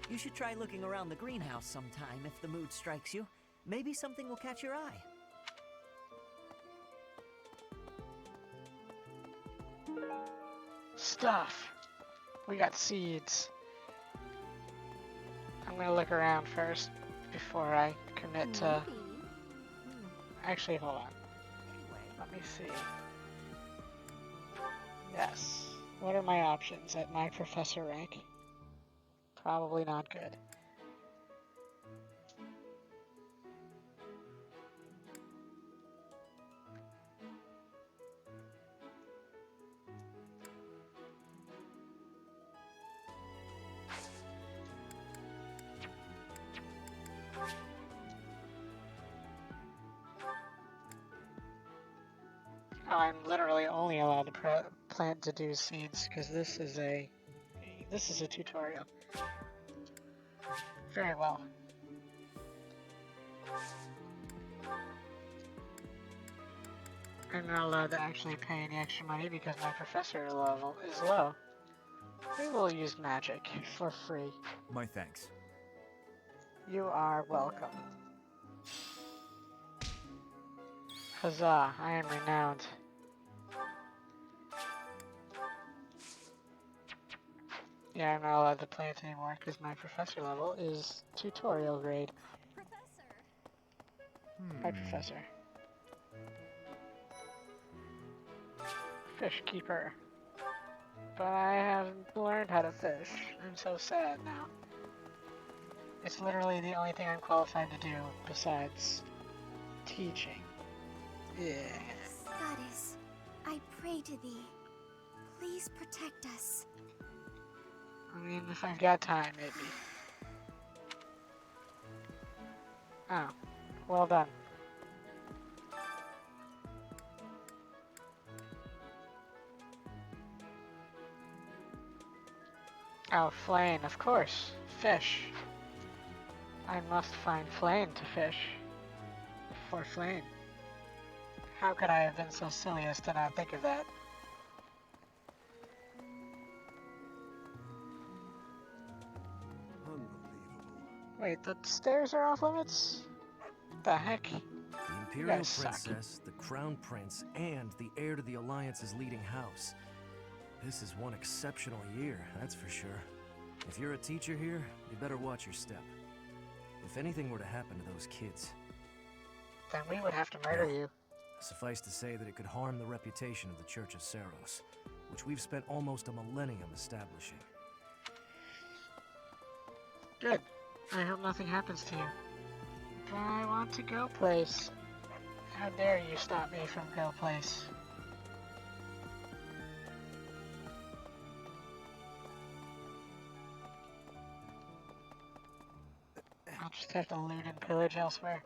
You should try looking around the greenhouse sometime if the mood strikes you. Maybe something will catch your eye. Stuff. We got seeds. I'm gonna look around first before I commit to... Actually, hold on. Let me see. Yes. What are my options at my professor rank? Probably not good. I'm literally only allowed to plant deduce seeds because this is a tutorial. Very well. I'm not allowed to actually pay any extra money because my professor level is low. We will use magic for free. My thanks. You are welcome. Huzzah, I am renowned. Yeah, I'm not allowed to plant anymore because my professor level is tutorial grade. Hi, Professor. Fish keeper. But I haven't learned how to fish. I'm so sad now. It's literally the only thing I'm qualified to do besides teaching. Yeah. Goddess, I pray to thee. Please protect us. I mean, if I've got time, maybe. Oh, well done. Oh, Flame, of course. Fish. I must find Flame to fish. For Flame. How could I have been so silly as to not think of that? Wait, the stairs are off limits? What the heck? The Imperial Princess, the Crown Prince, and the heir to the Alliance's leading house. This is one exceptional year, that's for sure. If you're a teacher here, you better watch your step. If anything were to happen to those kids... Then we would have to murder you. Suffice to say that it could harm the reputation of the Church of Seiros, which we've spent almost a millennium establishing. Good. I hope nothing happens to you. But I want to go place. How dare you stop me from go place? I'll just have to loot and pillage elsewhere.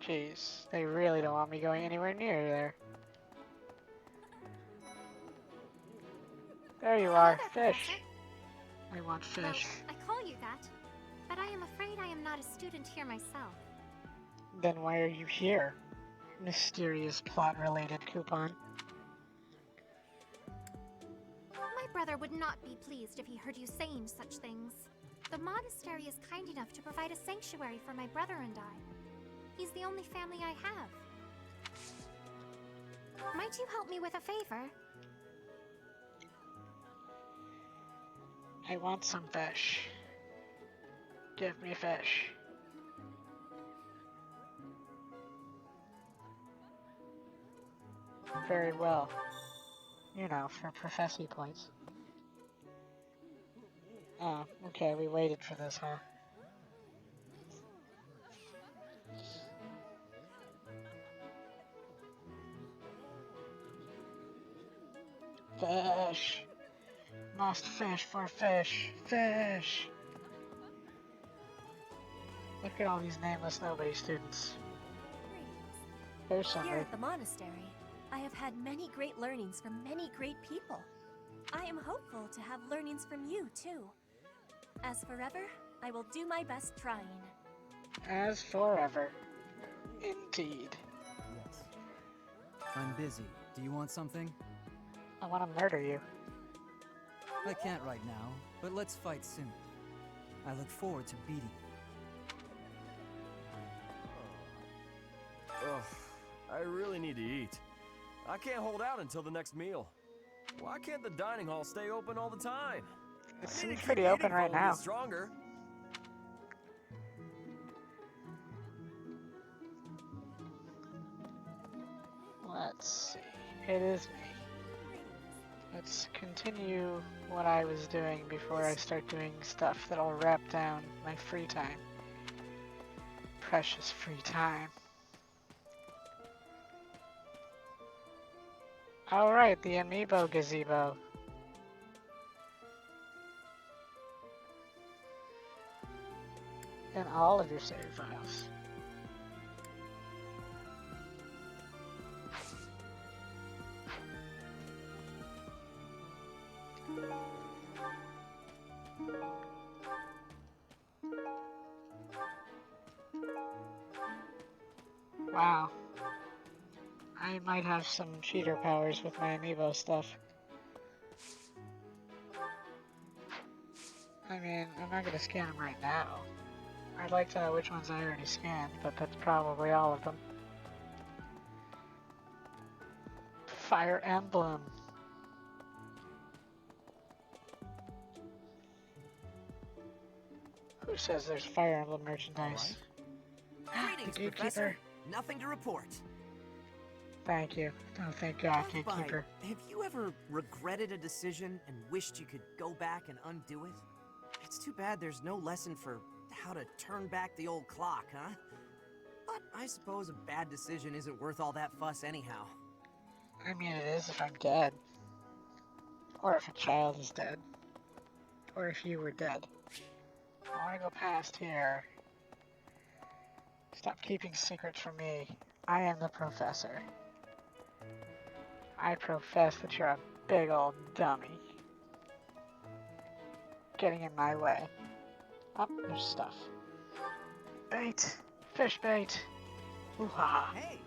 Jeez, they really don't want me going anywhere near there. There you are, fish. I want fish. Well, I call you that, but I am afraid I am not a student here myself. Then why are you here? Mysterious plot-related coupon. My brother would not be pleased if he heard you saying such things. The monastery is kind enough to provide a sanctuary for my brother and I. He's the only family I have. Might you help me with a favor? I want some fish. Give me fish. Very well. You know, for professy points. Oh, okay, we waited for this, huh? Fish! Must fish for fish! Fish! Look at all these nameless nobody students. There's Here somebody. at the monastery, I have had many great learnings from many great people. I am hopeful to have learnings from you, too. As forever, I will do my best trying. As forever. Indeed. Yes. I'm busy. Do you want something? I want to murder you. I can't right now, but let's fight soon. I look forward to beating you. Ugh, I really need to eat. I can't hold out until the next meal. Why can't the dining hall stay open all the time? It seems pretty open right now. Stronger. Let's see. It is me. Let's continue what I was doing before I start doing stuff that'll wrap down my free time. Precious free time. Alright, the amiibo gazebo. In all of your save files. Wow. I might have some cheater powers with my amiibo stuff. I mean, I'm not gonna scan them right now. I'd like to know which ones I already scanned, but that's probably all of them. Fire Emblem. Who says there's Fire Emblem merchandise? Greetings, Professor. Nothing to report. Thank you. Oh, thank God, Gatekeeper. Have you ever regretted a decision and wished you could go back and undo it? It's too bad there's no lesson for how to turn back the old clock, huh? But I suppose a bad decision isn't worth all that fuss anyhow. I mean, it is if I'm dead. Or if a child is dead. Or if you were dead. I want to go past here. Stop keeping secrets from me. I am the professor. I profess that you're a big old dummy. Getting in my way. Oh, there's stuff. Bait! Fish bait! Ooh-ha! Hey!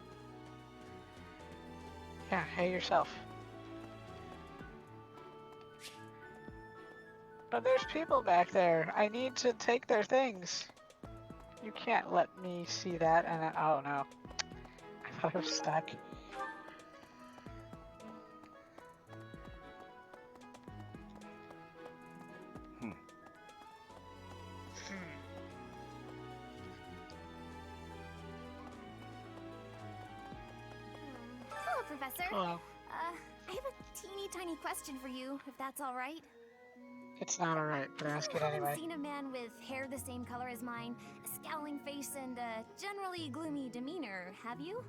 Yeah, hey yourself. But there's people back there. I need to take their things. You can't let me see that and then, oh no. I thought I was stuck. Hello, Professor. Hello. I have a teeny tiny question for you, if that's all right. It's not alright, but ask it You haven't anyway. seen a man with hair the same color as mine, a scowling face, and a generally gloomy demeanor, have you?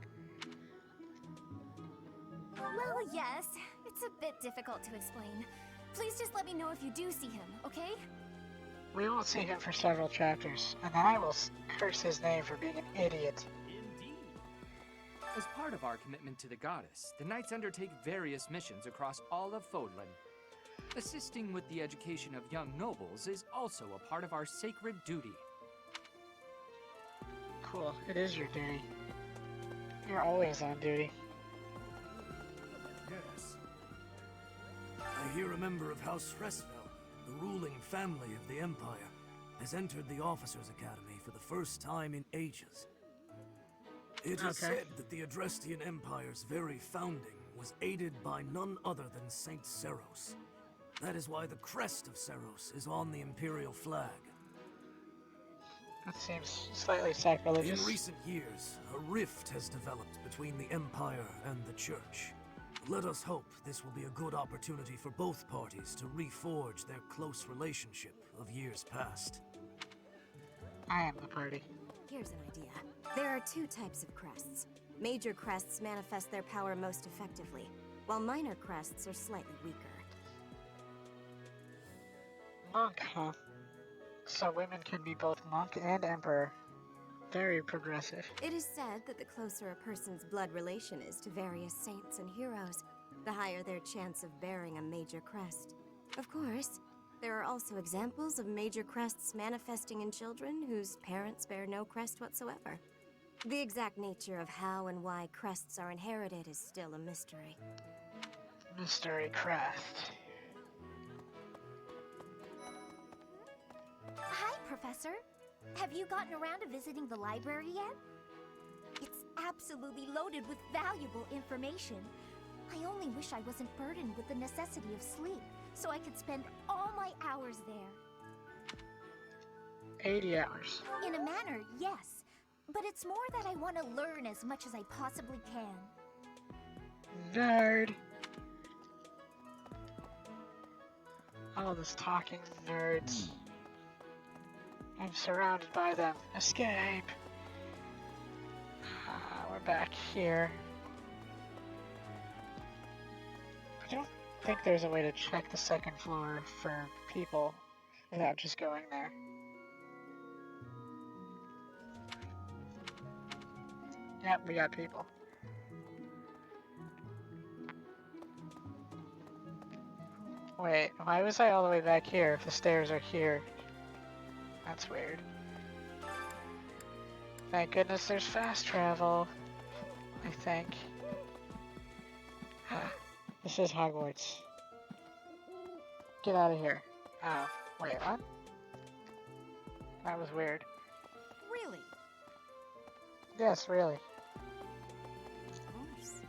Well, yes. It's a bit difficult to explain. Please just let me know if you do see him, okay? We won't see him for several chapters, and then I will curse his name for being an idiot. Indeed. As part of our commitment to the goddess, the knights undertake various missions across all of Fodlan. Assisting with the education of young nobles is also a part of our sacred duty. Cool, it is your duty. You're always on duty. Yes. I hear a member of House Fresfel, the ruling family of the Empire, has entered the Officers' Academy for the first time in ages. It is said that the Adrestian Empire's very founding was aided by none other than Saint Seros. That is why the crest of Seros is on the Imperial flag. That seems slightly sacrilegious. In recent years, a rift has developed between the Empire and the Church. Let us hope this will be a good opportunity for both parties to reforge their close relationship of years past. I am the party. Here's an idea. There are two types of crests. Major crests manifest their power most effectively, while minor crests are slightly weaker. Monk, huh? So women can be both monk and emperor. Very progressive. It is said that the closer a person's blood relation is to various saints and heroes, the higher their chance of bearing a major crest. Of course, there are also examples of major crests manifesting in children whose parents bear no crest whatsoever. The exact nature of how and why crests are inherited is still a mystery. Mystery crest. Hi, Professor. Have you gotten around to visiting the library yet? It's absolutely loaded with valuable information. I only wish I wasn't burdened with the necessity of sleep, so I could spend all my hours there. 80 hours. In a manner, yes. But it's more that I want to learn as much as I possibly can. Nerd. All this talking nerds. I'm surrounded by them. Escape! We're back here. I don't think there's a way to check the second floor for people without just going there. Yep, we got people. Wait, why was I all the way back here if the stairs are here? That's weird. Thank goodness there's fast travel, I think. This is Hogwarts. Get out of here. Oh, wait, what? That was weird. Really? Yes, really. Of course.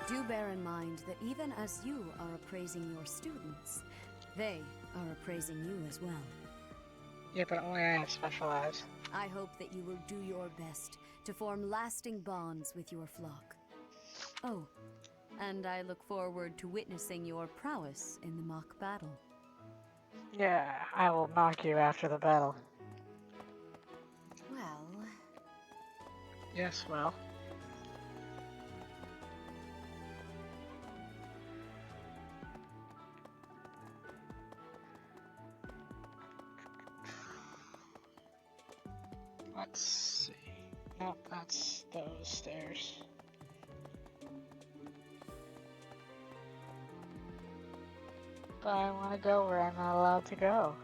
Do bear in mind that even as you are appraising your students, they are appraising you as well. Yeah, but only I have special eyes. I hope that you will do your best to form lasting bonds with your flock. Oh, and I look forward to witnessing your prowess in the mock battle. Yeah, I will mock you after the battle. Well... Yes, well. Let's see. Nope, that's those stairs. But I want to go where I'm not allowed to go.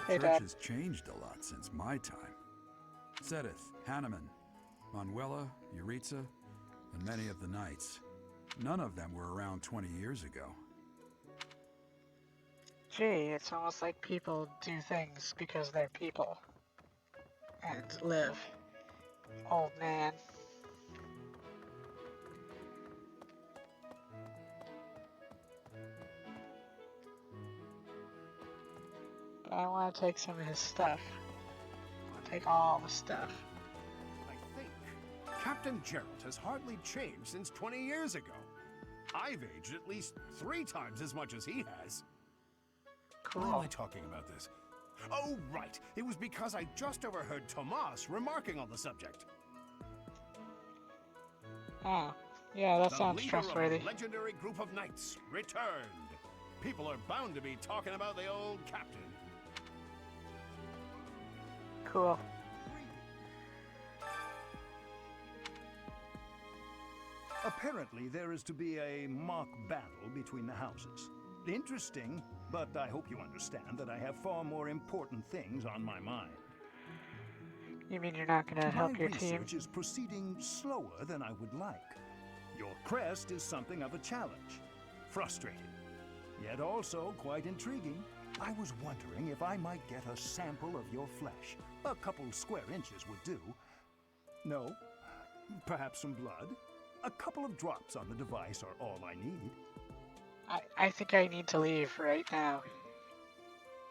The church has changed a lot since my time. Sedith, Hanneman, Manuela, Yuritsa, and many of the knights. None of them were around 20 years ago. Gee, it's almost like people do things because they're people. And live. Old man. But I want to take some of his stuff. I want to take all the stuff. I think Captain Gerald has hardly changed since 20 years ago. I've aged at least 3 times as much as he has. Cool. Why am I talking about this? Oh, right. It was because I just overheard Tomas remarking on the subject. Oh, yeah, that sounds trustworthy. The leader of a legendary group of knights returned. People are bound to be talking about the old captain. Cool. Apparently, there is to be a mock battle between the houses. Interesting, but I hope you understand that I have far more important things on my mind. You mean you're not gonna help your team? My research is proceeding slower than I would like. Your crest is something of a challenge. Frustrating, yet also quite intriguing. I was wondering if I might get a sample of your flesh. A couple square inches would do. No? Perhaps some blood? A couple of drops on the device are all I need. I think I need to leave right now.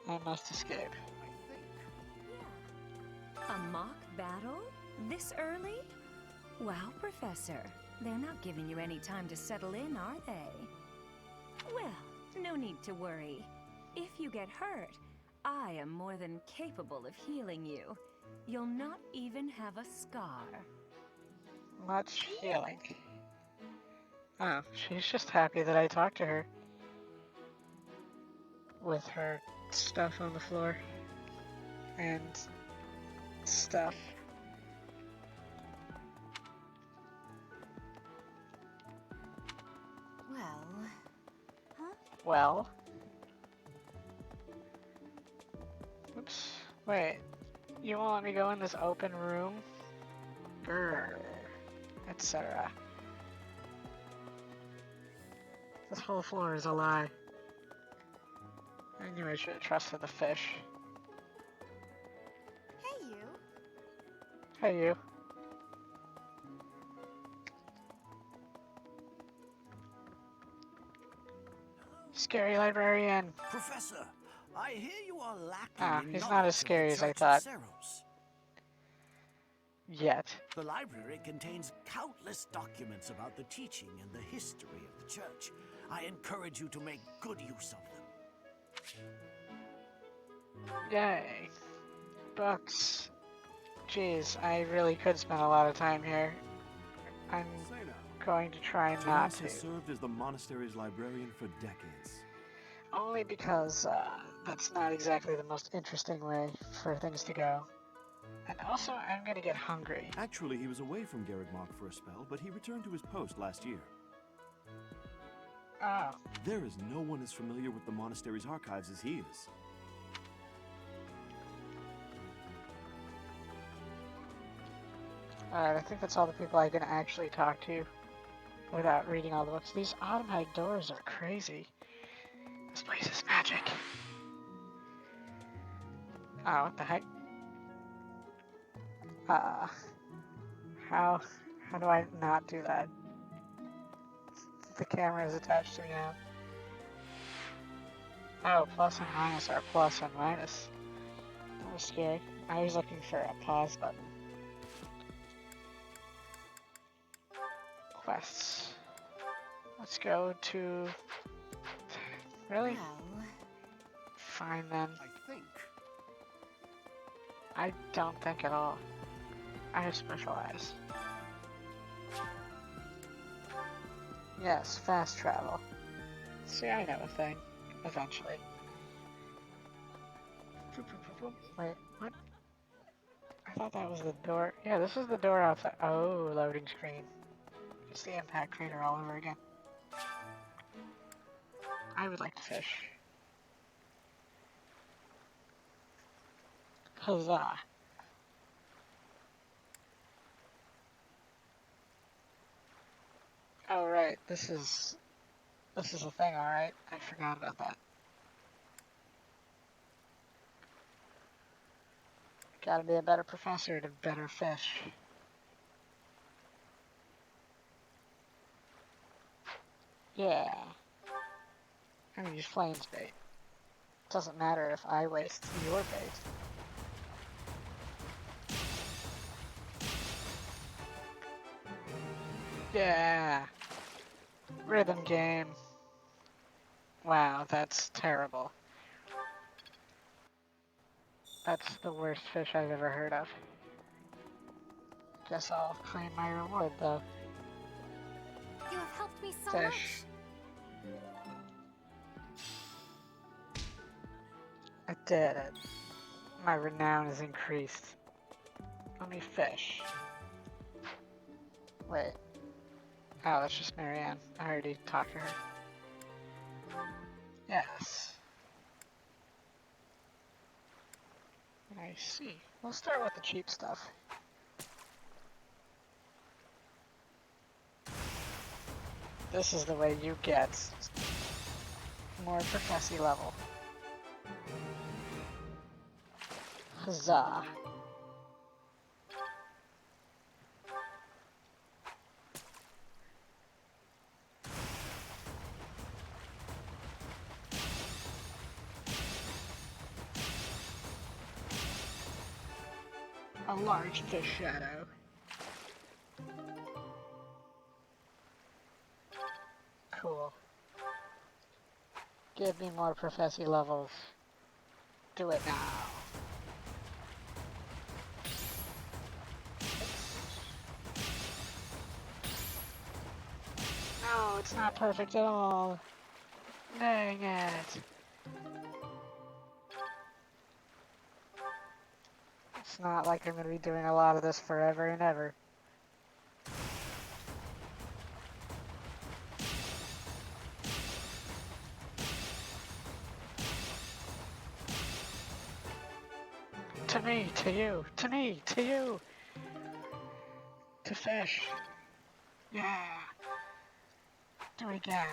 I must escape. A mock battle? This early? Wow, Professor. They're not giving you any time to settle in, are they? Well, no need to worry. If you get hurt, I am more than capable of healing you. You'll not even have a scar. Much healing. Oh, she's just happy that I talked to her. With her stuff on the floor. And stuff. Well... Huh? Well. Oops. Wait. You won't let me go in this open room? Grr. Etc. This whole floor is a lie. I knew I should have trusted the fish. Hey, you. Hey, you. Scary librarian. Professor, I hear you are lacking Ah, in he's not knowledge as scary of as the I Church thought. of Ceros. Yet. The library contains countless documents about the teaching and the history of the church. I encourage you to make good use of them. Yay. Books. Jeez, I really could spend a lot of time here. I'm going to try not Jonas to. has served as the monastery's librarian for decades. Only because that's not exactly the most interesting way for things to go. And also, I'm gonna get hungry. Actually, he was away from Garrigmark for a spell, but he returned to his post last year. Oh. There is no one as familiar with the monastery's archives as he is. Alright, I think that's all the people I can actually talk to without reading all the books. These automatic doors are crazy. This place is magic. Oh, what the heck? How do I not do that? The camera is attached to me now. Oh, plus and minus are plus and minus. That was scary. I was looking for a pause button. Quests. Let's go to... Really? Well... Fine then. I think. I don't think at all. I have special eyes. Yes, fast travel. See, I know a thing. Eventually. Wait, what? I thought that was the door. Yeah, this is the door outside. Oh, loading screen. It's the impact crater all over again. I would like to fish. Huzzah. Oh right, this is a thing, alright. I forgot about that. Gotta be a better professor to better fish. Yeah. I'm gonna use flames bait. Doesn't matter if I waste your bait. Yeah. Rhythm game. Wow, that's terrible. That's the worst fish I've ever heard of. Guess I'll claim my reward though. You have helped me so Fish. much. I did it. My renown is increased. Let me fish. Wait. Oh, that's just Marianne. I already talked to her. Yes. I see. We'll start with the cheap stuff. This is the way you get more professy level. Huzzah. A large fish shadow. Cool. Give me more professy levels. Do it now. No, it's not perfect at all. Dang it. It's not like I'm going to be doing a lot of this forever and ever. To me, to you, to me, to you. To fish. Yeah. Do it again.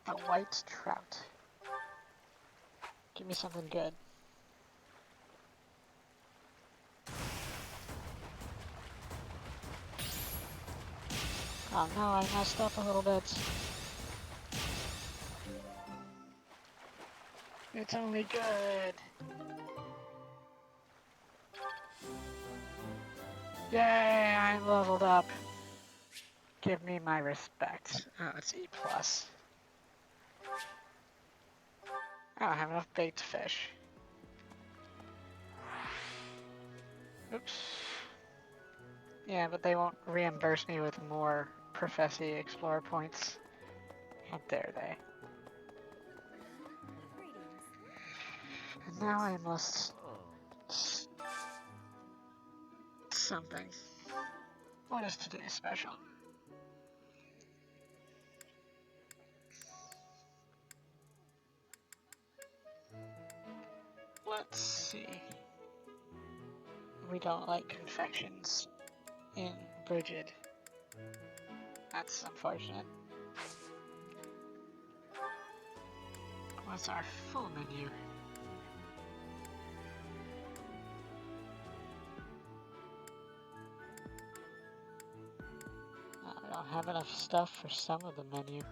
The white trout. Give me something good. Oh no, I messed up a little bit. It's only good. Yay, I'm leveled up. Give me my respect. Oh, it's E+. I don't have enough bait to fish. Oops. Yeah, but they won't reimburse me with more professy explorer points. How dare they? And now I must... something. What is today special? Let's see. We don't like confections in Brigid. That's unfortunate. What's our full menu? I don't have enough stuff for some of the menu.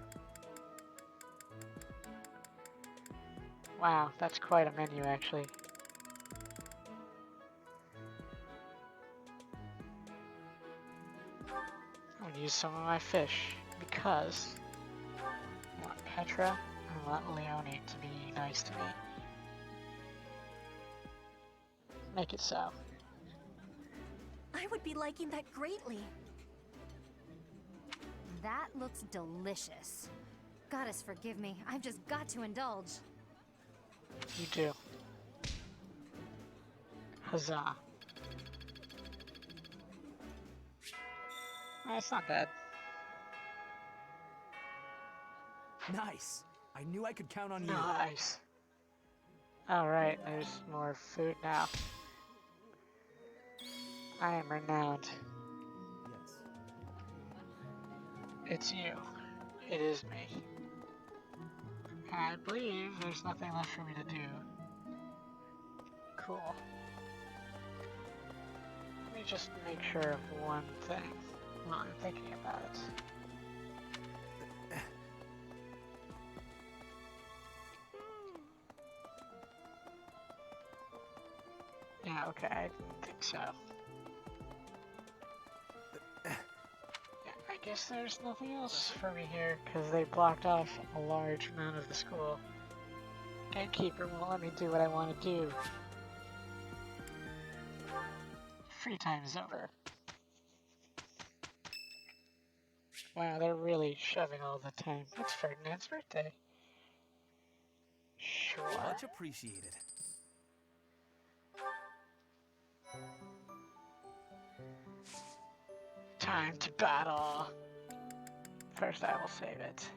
Wow, that's quite a menu actually. I'm gonna use some of my fish because I want Petra and I want Leone to be nice to me. Make it so. I would be liking that greatly. That looks delicious. Goddess forgive me, I've just got to indulge. You do. Huzzah. That's not bad. Nice. I knew I could count on you. Nice. Alright, there's more food now. I am renowned. Yes. It's you. It is me. I believe there's nothing left for me to do. Cool. Let me just make sure of one thing while I'm thinking about it. Yeah, okay, I didn't think so. Yeah, I guess there's nothing else for me here, because they blocked off a large amount of the school. Gatekeeper won't let me do what I want to do. Free time is over. Wow, they're really shoving all the time. It's Ferdinand's birthday. Sure. Much appreciated. Time to battle. First I will save it.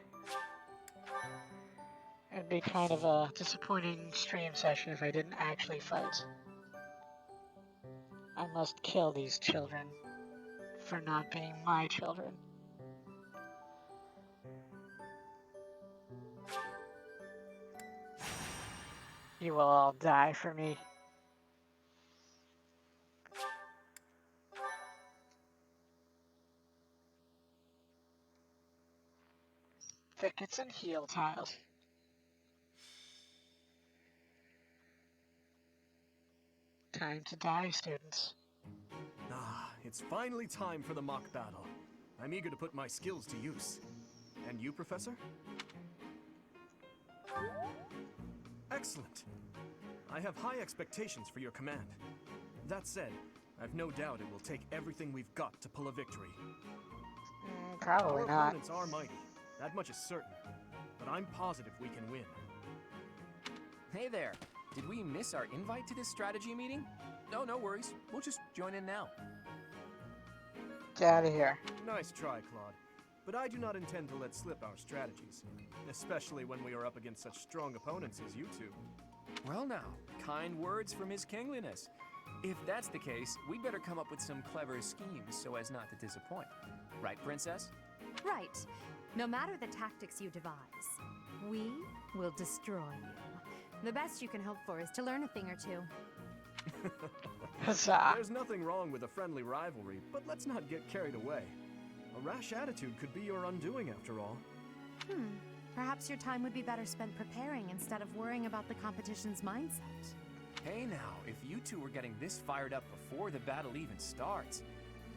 It'd be kind of a disappointing stream session if I didn't actually fight. I must kill these children for not being my children. You will all die for me. Thickets and heel tiles. Time to die, students. Ah, it's finally time for the mock battle. I'm eager to put my skills to use. And you, Professor? Excellent. I have high expectations for your command. That said, I've no doubt it will take everything we've got to pull a victory. Probably Our not. opponents are mighty, that much is certain. But I'm positive we can win. Hey there. Did we miss our invite to this strategy meeting? No, no worries. We'll just join in now. Get out of here. Nice try, Claude. But I do not intend to let slip our strategies, especially when we are up against such strong opponents as you two. Well now, kind words from His Kingliness. If that's the case, we'd better come up with some clever schemes so as not to disappoint. Right, Princess? Right. No matter the tactics you devise, we will destroy you. The best you can hope for is to learn a thing or two. Huzzah. There's nothing wrong with a friendly rivalry, but let's not get carried away. A rash attitude could be your undoing after all. Perhaps your time would be better spent preparing instead of worrying about the competition's mindset. Hey now, if you two were getting this fired up before the battle even starts,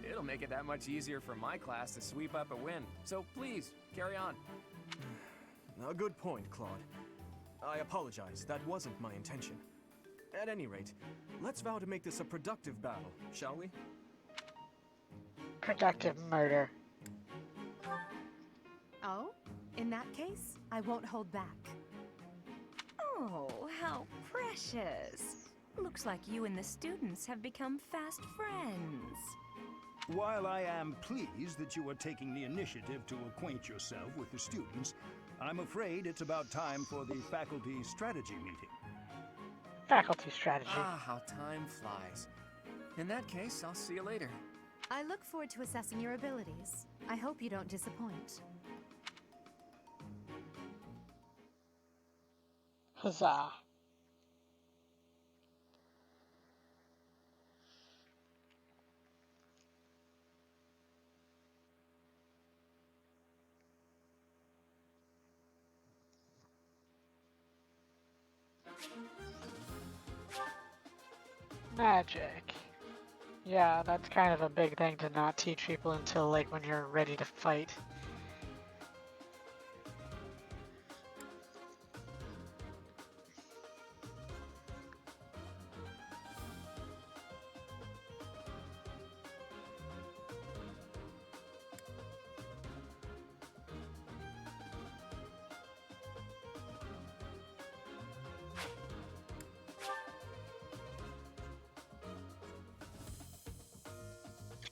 it'll make it that much easier for my class to sweep up a win. So please, carry on. A good point, Claude. I apologize, that wasn't my intention. At any rate, let's vow to make this a productive battle, shall we? Productive murder. Oh? In that case, I won't hold back. Oh, how precious. Looks like you and the students have become fast friends. While I am pleased that you are taking the initiative to acquaint yourself with the students, I'm afraid it's about time for the faculty strategy meeting. Faculty strategy. Ah, how time flies. In that case, I'll see you later. I look forward to assessing your abilities. I hope you don't disappoint. Huzzah. Magic. Yeah, that's kind of a big thing to not teach people until like when you're ready to fight.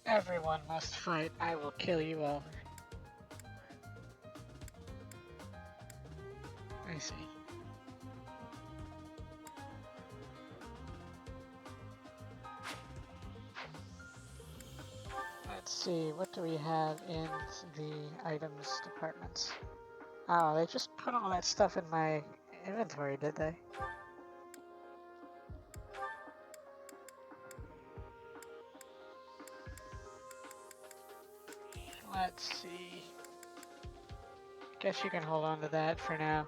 Everyone must fight. I will kill you all. I see. Let's see, what do we have in the items departments? Oh, they just put all that stuff in my inventory, did they? Let's see. Guess you can hold on to that for now.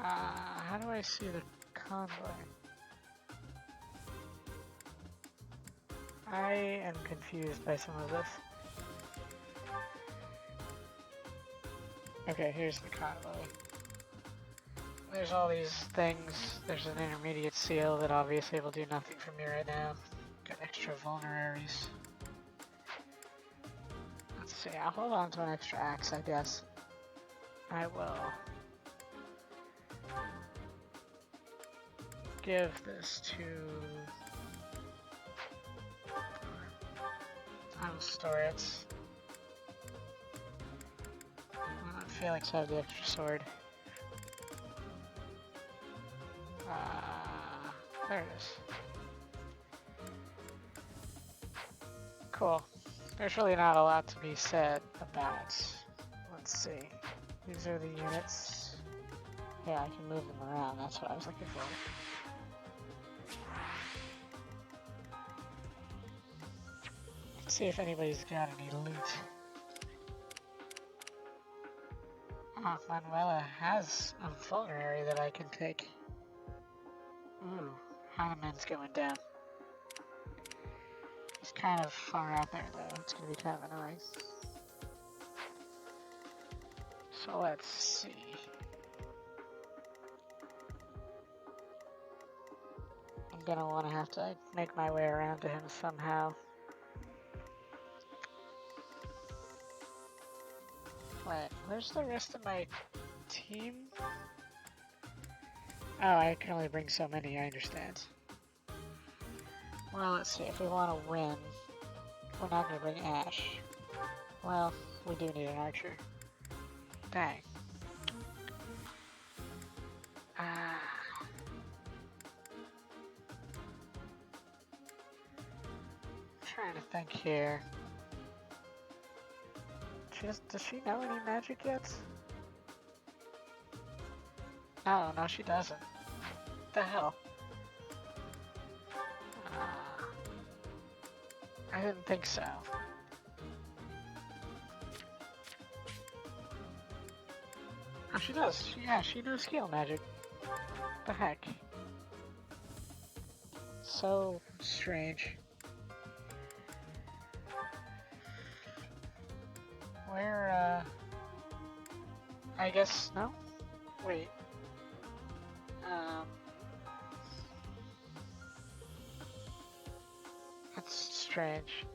How do I see the convoy? I am confused by some of this. Okay, here's the convoy. There's all these things. There's an intermediate seal that obviously will do nothing for me right now. Got extra vulneraries. Let's see, I'll hold on to an extra axe, I guess. I will give this to... I will store it. Let Felix have the extra sword. There it is. Cool. There's really not a lot to be said about. Let's see. These are the units. Yeah, I can move them around. That's what I was looking for. Let's see if anybody's got any loot. Oh, Manuela has a vulnerary that I can take. Ooh, Hanuman's going down. He's kind of far out there, though. It's gonna be kind of annoying. So let's see. I'm gonna want to have to make my way around to him somehow. Wait, where's the rest of my team? Oh, I can only bring so many, I understand. Well, let's see, if we want to win, we're not going to bring Ash. Well, we do need an archer. Dang. Trying to think here. Does she know any magic yet? No, she doesn't. What the hell? I didn't think so. Oh, she does. She knows heal magic. What the heck? So strange. Where, I guess, no? Wait. That's strange.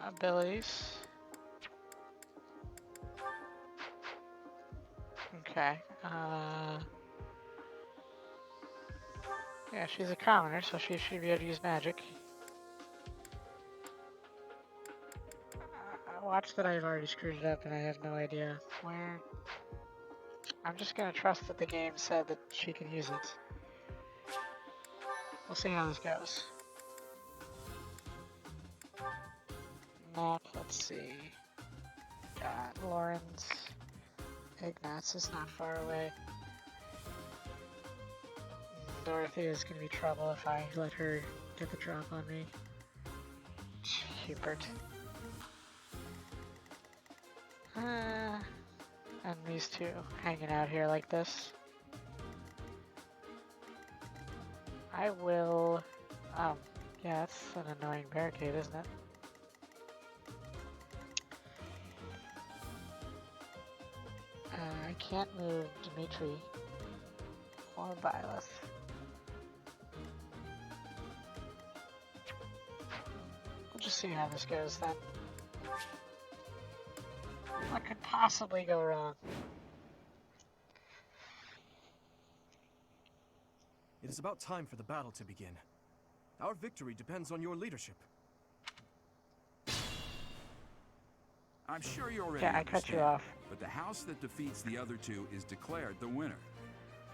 Abilities. Okay, yeah, she's a commoner, so she should be able to use magic. Watch that I've already screwed it up and I have no idea where. I'm just gonna trust that the game said that she can use it. We'll see how this goes. Map, let's see. Got Lawrence. Ignatz is not far away. Dorothy is gonna be trouble if I let her get the drop on me. Hubert. And these two hanging out here like this. I will... Oh, yeah, that's an annoying barricade, isn't it? I can't move Dimitri or Byleth. We'll just see how this goes then. What could possibly go wrong? It is about time for the battle to begin. Our victory depends on your leadership. I'm sure you already I cut you understand, off. but the house that defeats the other two is declared the winner.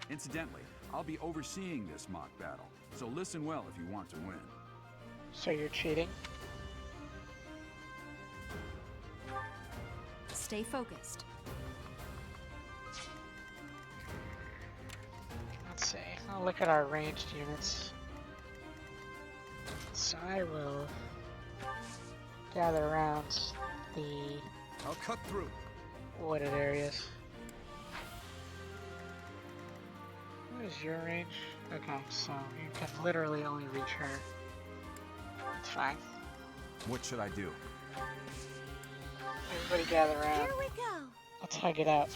Incidentally, I'll be overseeing this mock battle, so listen well if you want to win. So you're cheating? Stay focused. Let's see. I'll look at our ranged units. So I will gather around the... I'll cut through. Wooded areas. What is your range? Okay, so you can literally only reach her. It's fine. What should I do? Everybody gather around. Here we go. Let's hug it out.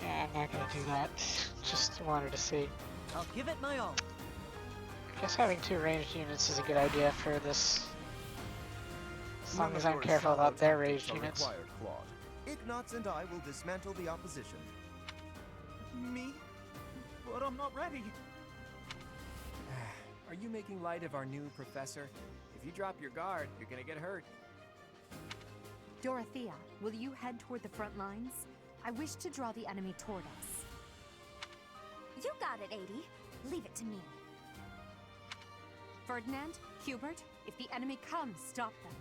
Yeah, I'm not gonna do that. Just wanted to see. I'll give it my all. I guess having two ranged units is a good idea for this. As long as I'm careful about their ranged units. Ignatz and I will dismantle the opposition. Me? But I'm not ready. Are you making light of our new professor? If you drop your guard, you're gonna get hurt. Dorothea, will you head toward the front lines? I wish to draw the enemy toward us. You got it, 80. Leave it to me. Ferdinand, Hubert, if the enemy comes, stop them.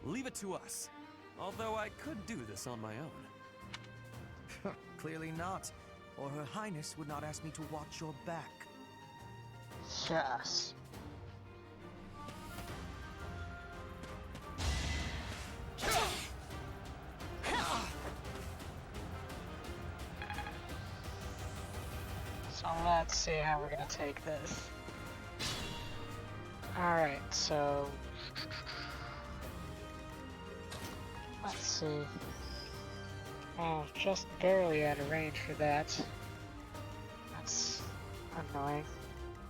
Leave it to us. Although I could do this on my own. Clearly not, or Her Highness would not ask me to watch your back. Yes. So let's see how we're gonna take this. Alright, so let's see. Oh, just barely out of range for that. That's annoying.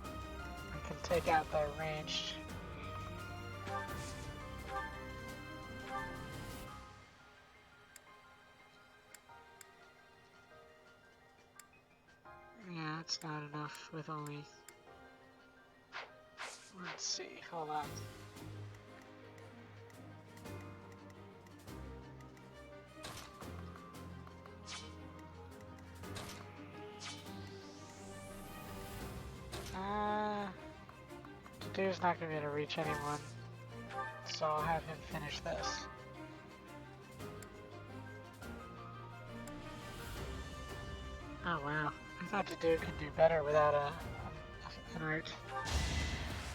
I can take out the ranged. Yeah, it's not enough with only... Let's see, hold on. Dude's not gonna be able to reach anyone, so I'll have him finish this. Oh wow, I thought the dude could do better without an art.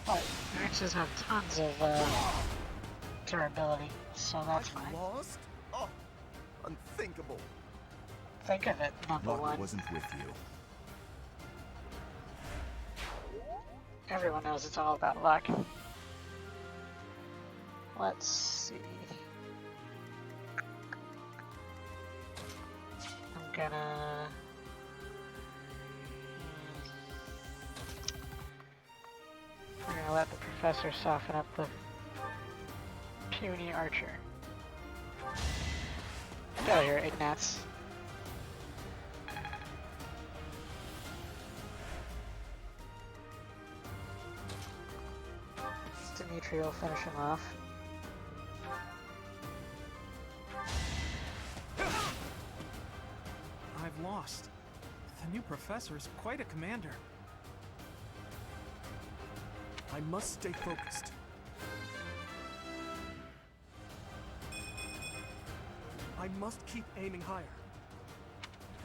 But arches have tons of durability, so that's fine. Lost? Oh, unthinkable. Think of it, number Luck one. wasn't with you. Everyone knows it's all about luck. Let's see. I'm gonna... We're gonna let the professor soften up the puny archer. Get out of here, Ignatz. Dimitri will finish him off. I've lost. The new professor is quite a commander. I must stay focused. I must keep aiming higher.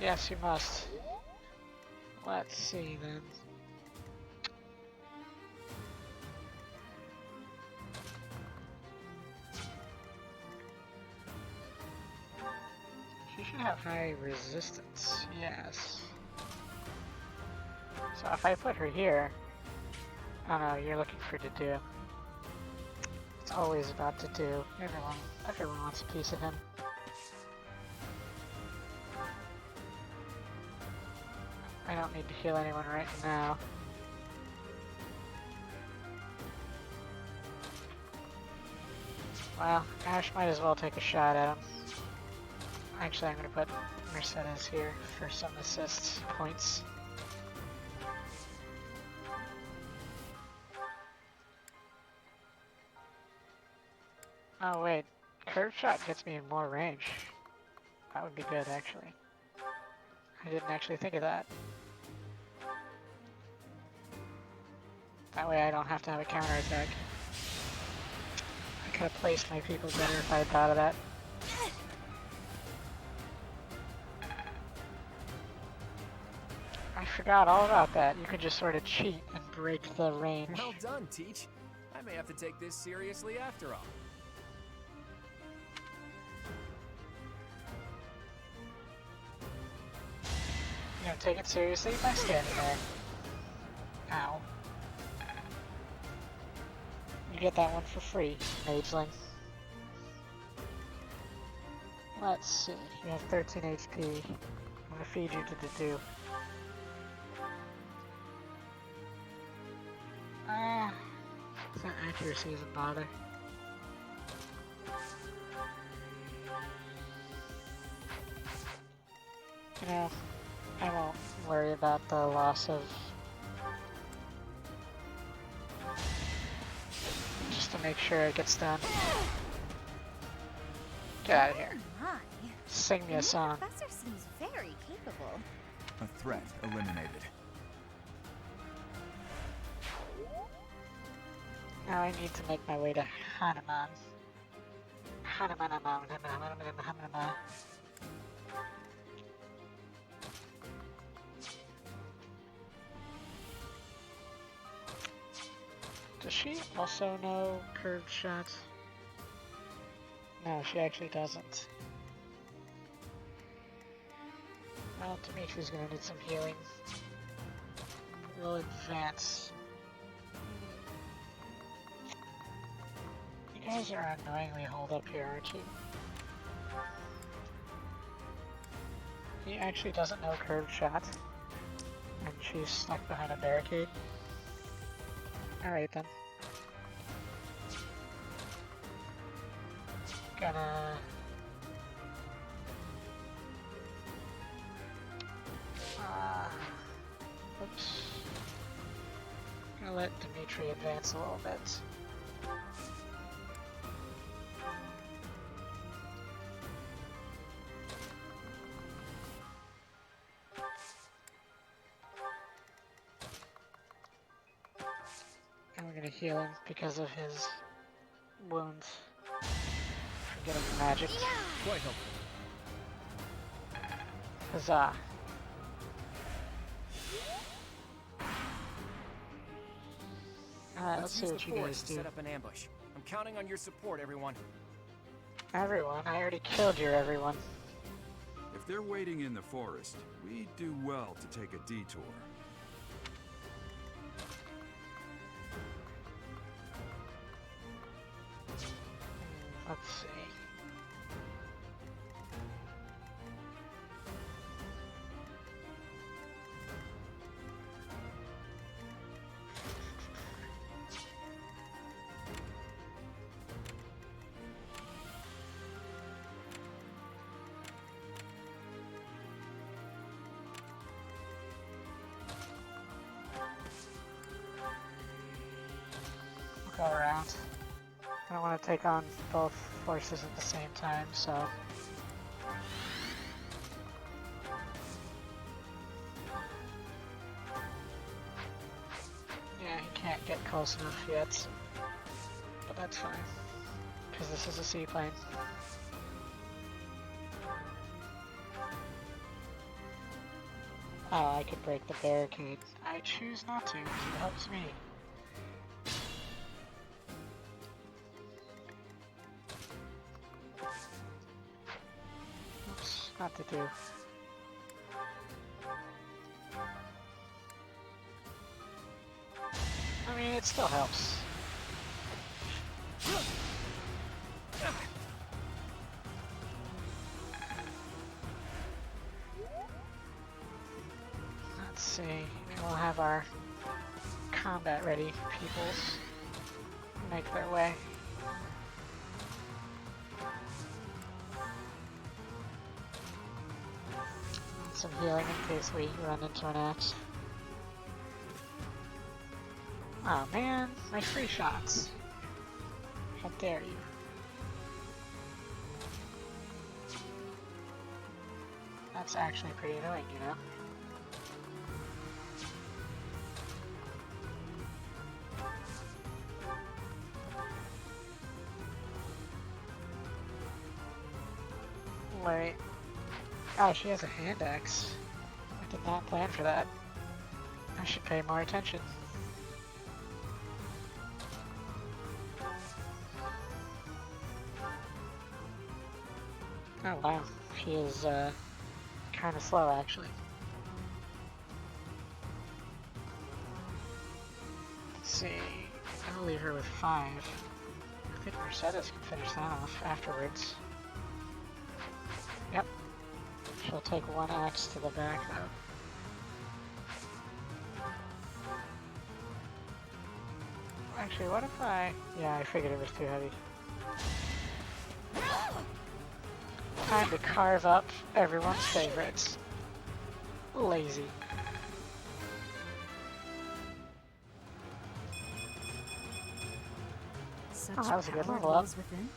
Yes, you must. Let's see then. She should have high resistance, yes. So if I put her here, oh no, you're looking for to do. It's always about to do. Everyone wants a piece of him. I don't need to heal anyone right now. Well, Ash might as well take a shot at him. Actually, I'm going to put Mercedes here for some assist points. Oh wait, curve shot gets me in more range. That would be good, actually. I didn't actually think of that. That way I don't have to have a counterattack. I could have placed my people better if I had thought of that. I forgot all about that. You could just sort of cheat and break the range. Well done, Teach. I may have to take this seriously after all. You don't take it seriously by standing there. Ow. You get that one for free, Mageling. Let's see. You have 13 HP. I'm gonna feed you to the dew. That accuracy isn't bother. You know, I won't worry about the loss of... Just to make sure it gets done. Get out of here. My. Sing me a song. The professor seems very capable. A threat eliminated. Now I need to make my way to Hanuman. Does she also know curved shots? No, she actually doesn't. Well, Dimitri's gonna need some healing. will advance. You guys are annoyingly holed up here, aren't you? He actually doesn't know curved shot. And she's stuck behind a barricade. Alright then. Gonna... oops. Gonna let Dimitri advance a little bit. And we're gonna heal him because of his wounds. From getting magic. Quite helpful. Huzzah. Alright, let's see what you guys do. Set up an ambush. I'm counting on your support, everyone. Everyone? I already killed your everyone. If they're waiting in the forest, we do well to take a detour. Let's see. Go around. I don't want to take on both forces at the same time, so... Yeah, he can't get close enough yet. But that's fine. Because this is a seaplane. Oh, I could break the barricade. I choose not to, because it helps me. Oops, not to do. I mean, it still helps. Let's see, we'll have our combat ready peoples make their way. Some healing in case we run into an axe. Oh man, my free shots. How dare you. That's actually pretty annoying, you know? Wait. Oh, she has a hand axe. I did not plan for that. I should pay more attention. Oh wow, she is kind of slow actually. Let's see, I'll leave her with 5. I think Mercedes can finish that off afterwards. Yep. She'll take 1 axe to the back though. Actually, what if I... Yeah, I figured it was too heavy. Time to carve up everyone's favorites. Lazy. Such Oh, that was a good power level up. dwells within.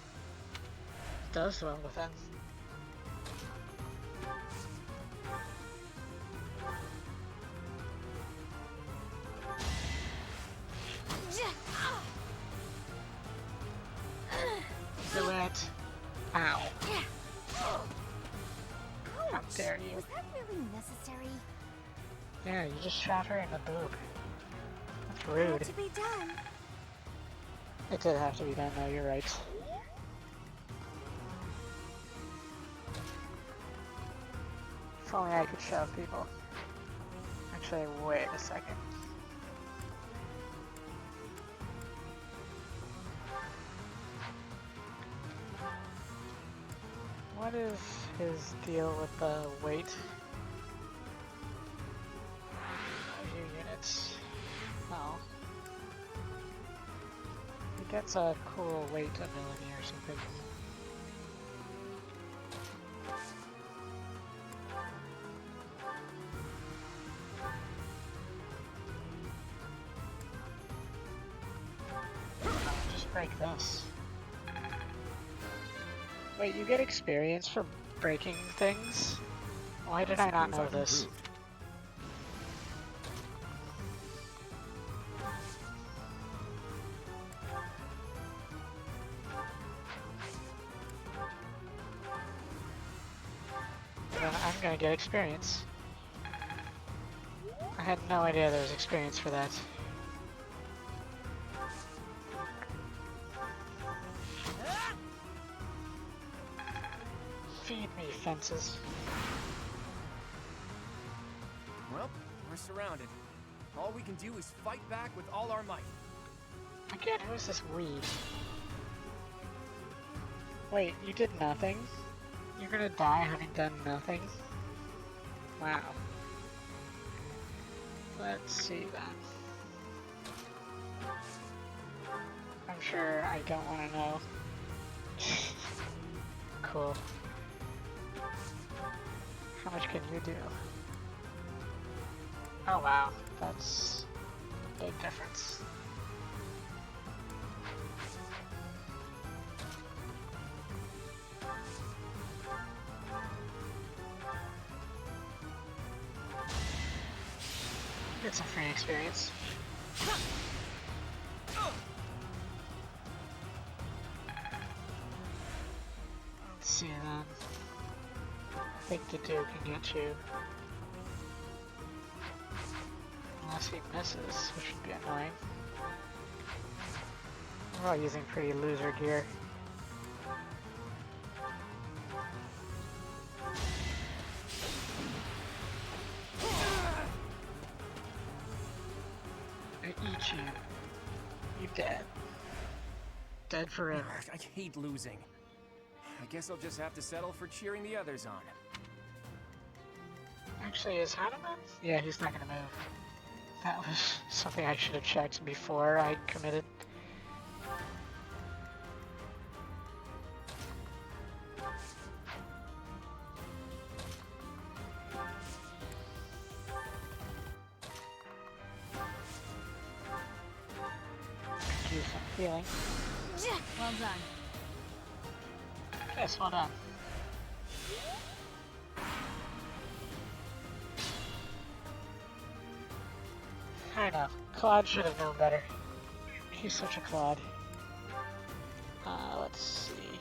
Does dwell within. Do it. Ow. How dare you. Was that really necessary? Yeah, you just shot her in the boob. That's Had rude. to be done. It did have to be done though, you're right. If only I could shove people. Actually, wait a second. What is his deal with the weight? Value units. Oh. He gets a cool weight ability or something. Just break this. Wait, you get experience for breaking things? Why did I not know this? Then I'm gonna get experience. I had no idea there was experience for that. Feed me, fences. Well, we're surrounded. All we can do is fight back with all our might. Again, who is this weed? Wait, you did nothing? You're gonna die having done nothing? Wow. Let's see then. I'm sure I don't want to know. Cool. How much can you do? Oh wow, that's a big difference. Get some free experience. Let's see then. I think the dude can get you. Unless he misses, which would be annoying. We're all using pretty loser gear. I eat you. You dead. Dead forever. I hate losing. I guess I'll just have to settle for cheering the others on. Actually, is Hanuman? Yeah, he's not gonna move. That was something I should have checked before I committed. Do some healing. Well done. Yes, well done. I know. Claude should have known better. He's such a Claude. Let's see.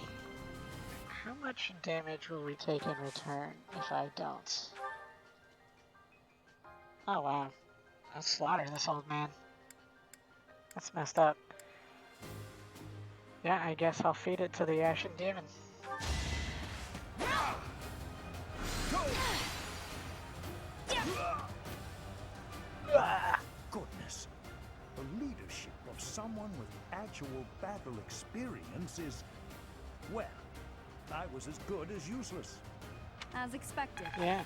How much damage will we take in return if I don't? Oh wow. I'll slaughter this old man. That's messed up. Yeah, I guess I'll feed it to the Ashen Demon. Goodness. The leadership of someone with actual battle experience is, well, I was as good as useless. As expected. Yeah.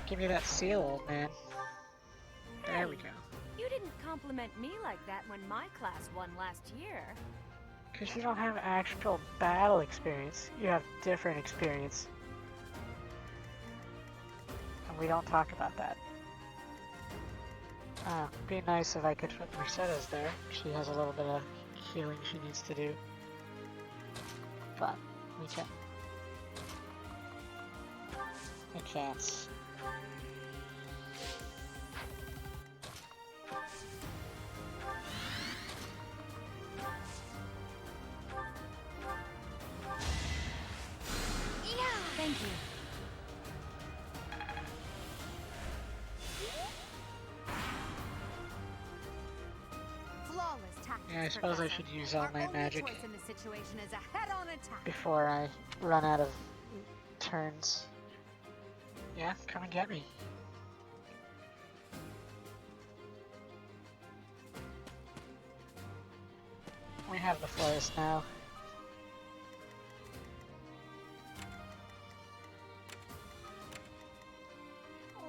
Give me that seal, old man. There we go. You didn't compliment me like that when my class won last year. Because you don't have actual battle experience. You have different experience. And we don't talk about that. Be nice if I could put Mercedes there. She has a little bit of healing she needs to do. But we can. I can't. Thank you. Yeah, I suppose I should use all my magic Choice in this situation is a head-on attack. before I run out of turns. Yeah, come and get me. We have the forest now.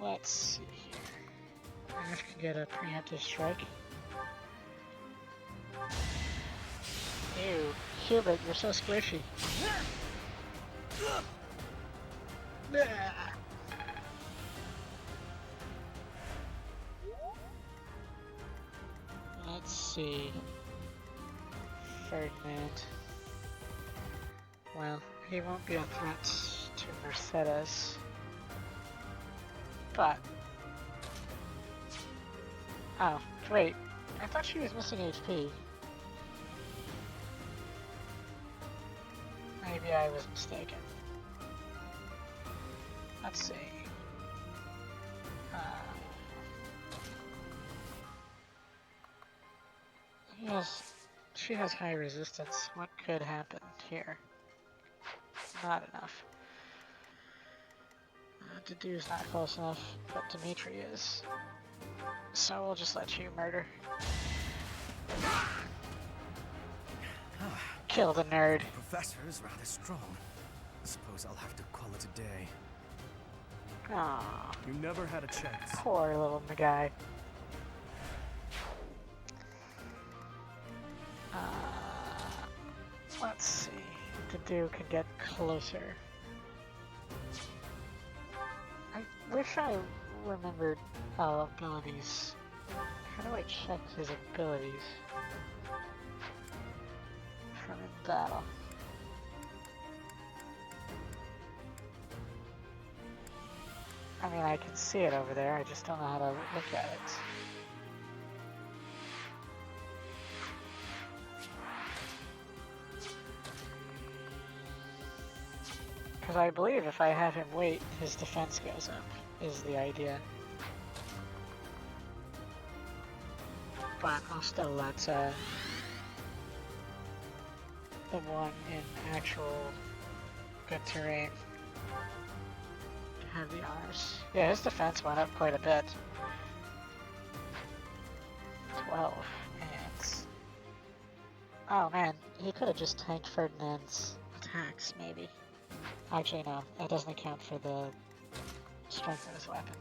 Let's see here. I can get a preemptive strike. Ew, Hubert, you're so squishy. Let's see. Ferdinand. Well, he won't be a threat to Mercedes. But... Oh, wait. I thought she was missing HP. Maybe I was mistaken. Let's see. She has high resistance. What could happen here? Not enough. Dedu's not close enough, but Dimitri is. So we'll just let you murder. Kill the nerd. The professor is rather strong. Suppose I'll have to call it a day. Aww. You never had a chance. Poor little guy. Let's see. Dedu can get closer. I wish I remembered abilities. How do I check his abilities? From in battle. I mean, I can see it over there, I just don't know how to look at it. Because I believe if I have him wait, his defense goes up, is the idea. But I'll still let the one in actual good terrain have the honors. Yeah, his defense went up quite a bit. 12. And... oh man, he could have just tanked Ferdinand's attacks, maybe. Actually, no, that doesn't account for the strength of his weapon.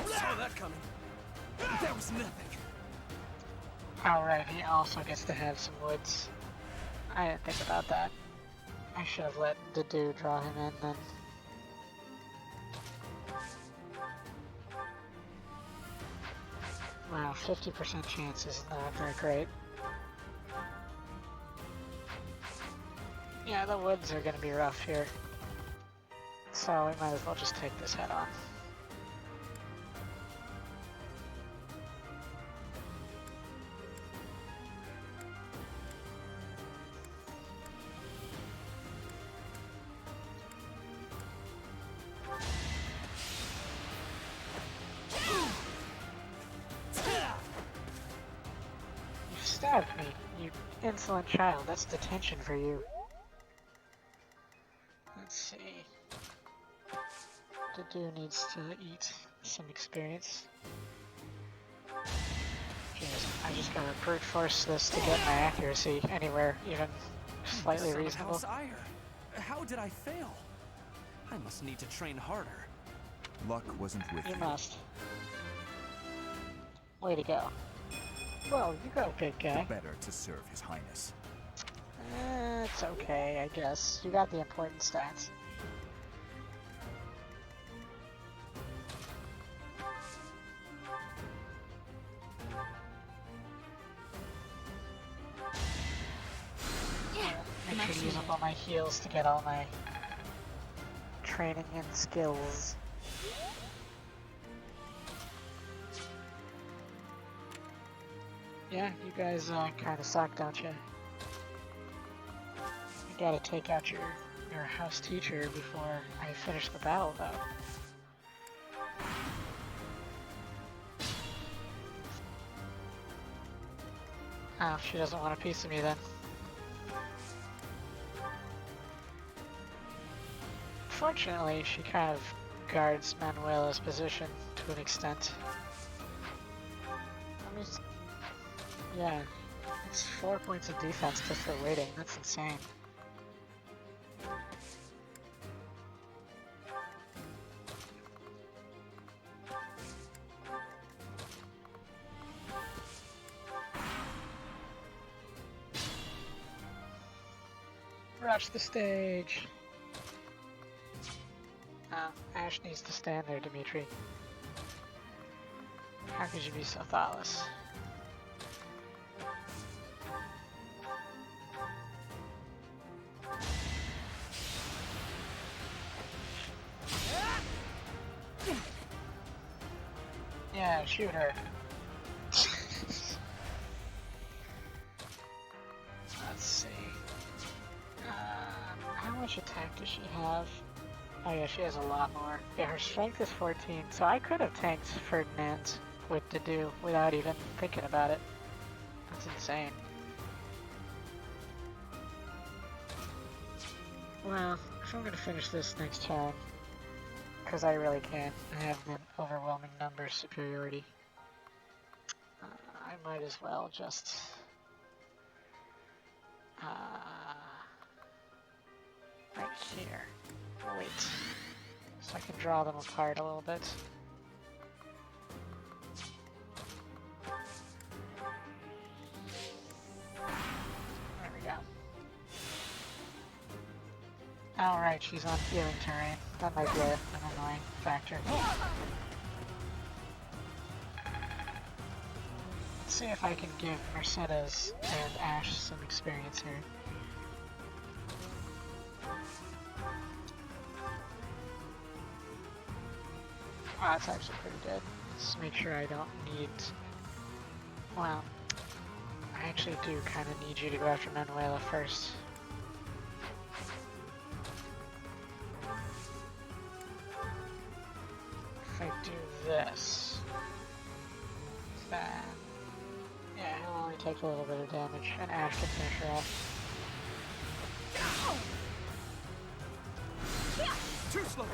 Saw that coming. That was nothing. Alright, he also gets to have some woods. I didn't think about that. I should have let Dedu draw him in then. Wow, 50% chance is not that great. Yeah, the woods are gonna be rough here. So we might as well just take this head on. Stabbed me, you insolent child. That's detention for you. Let's see. Dedu needs to eat some experience. Jeez, I just gotta brute force this to get my accuracy anywhere even slightly Son of reasonable. House Ire. How did I fail? I must need to train harder. Luck wasn't with you. You must. Way to go. Well, you go, big guy. The better to serve His Highness. It's okay, I guess. You got the important stats. Make sure to use up all my heals to get all my training and skills. Yeah, you guys kind of suck, don't you? You gotta take out your house teacher before I finish the battle, though. Oh, she doesn't want a piece of me then. Fortunately, she kind of guards Manuela's position to an extent. Yeah, It's 4 points of defense just for waiting. That's insane. Rush the stage. Ash needs to stand there, Dimitri. How could you be so thoughtless? Yeah, shoot her. Let's see. How much attack does she have? Oh yeah, she has a lot more. Yeah, her strength is 14, so I could have tanked Ferdinand with Dedu without even thinking about it. That's insane. Well, if I'm gonna finish this next turn, because I really can't, I have the overwhelming numbers superiority, I might as well just... right here. Wait. So I can draw them apart a little bit. There we go. Alright, she's on healing terrain. That might be an annoying factor. Let's see if I can give Mercedes and Ash some experience here. Oh, that's actually pretty good. Let's make sure I don't need... Well, I actually do kind of need you to go after Manuela first. If I do this, then... Yeah, he'll only take a little bit of damage, and Ash can finish her off. Too slow!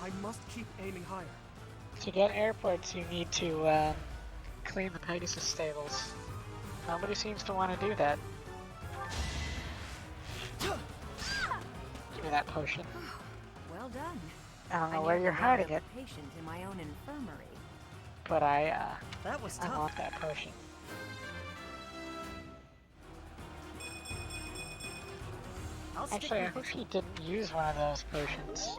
I must keep aiming higher. To get airports, you need to clean the Pegasus stables. Nobody seems to want to do that. Give me that potion. Well done. I don't know where you're hiding it, Patient in my own infirmary. but I was I tough. want that potion. Actually, I hope he didn't use one of those potions.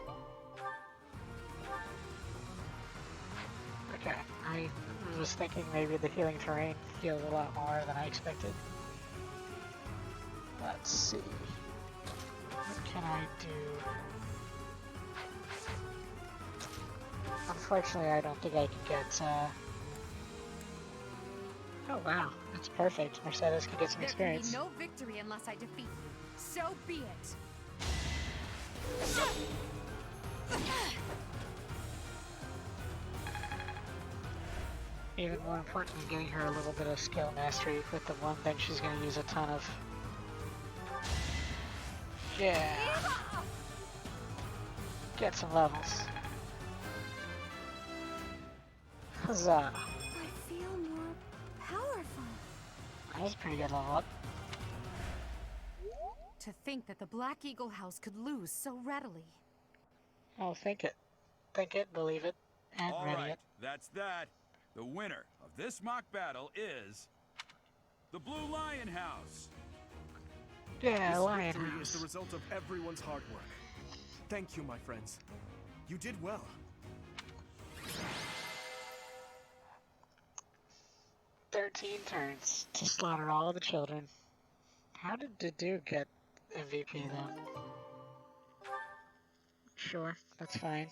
Okay, I was thinking maybe the healing terrain healed a lot more than I expected. Let's see. What can I do? Unfortunately, I don't think I can get, Oh wow, that's perfect. Mercedes can get some experience. There can be no victory unless I defeat you. So be it. Even more important than getting her a little bit of skill mastery with the one thing she's going to use a ton of. Yeah. Get some levels. Huzzah. I feel more powerful. That was a pretty good level up. To think that the Black Eagle House could lose so readily. Oh, think it. Think it, believe it, and All ready right, it. that's that. The winner of this mock battle is the Blue Lion House. Yeah, This Lion victory House. is the result of everyone's hard work. Thank you, my friends. You did well. 13 turns to slaughter all of the children. How did Dedu get MVP though? Sure, that's fine.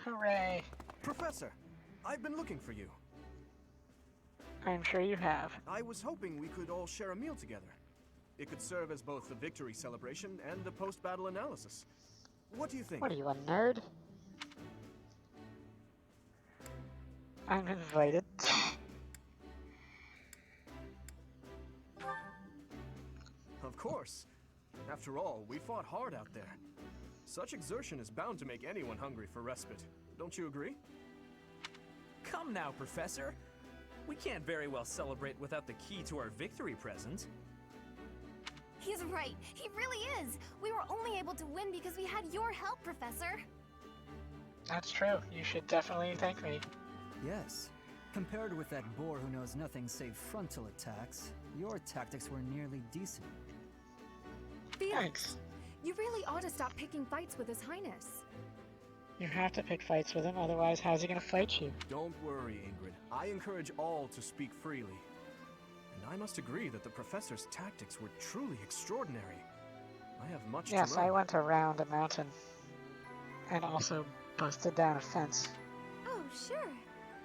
Hooray! Professor, I've been looking for you. I'm sure you have. I was hoping we could all share a meal together. It could serve as both the victory celebration and a post-battle analysis. What do you think? What are you, a nerd? I'm invited. After all, we fought hard out there. Such exertion is bound to make anyone hungry for respite. Don't you agree? Come now, Professor. We can't very well celebrate without the key to our victory present. He's right. He really is. We were only able to win because we had your help, Professor. That's true. You should definitely thank me. Yes. Compared with that boar who knows nothing save frontal attacks, your tactics were nearly decent. Thanks. You really ought to stop picking fights with His Highness. You have to pick fights with him, otherwise how's he gonna fight you? Don't worry, Ingrid. I encourage all to speak freely. And I must agree that the professor's tactics were truly extraordinary. I have much to learn. Yes, I went around a mountain. And also busted down a fence. Oh, sure.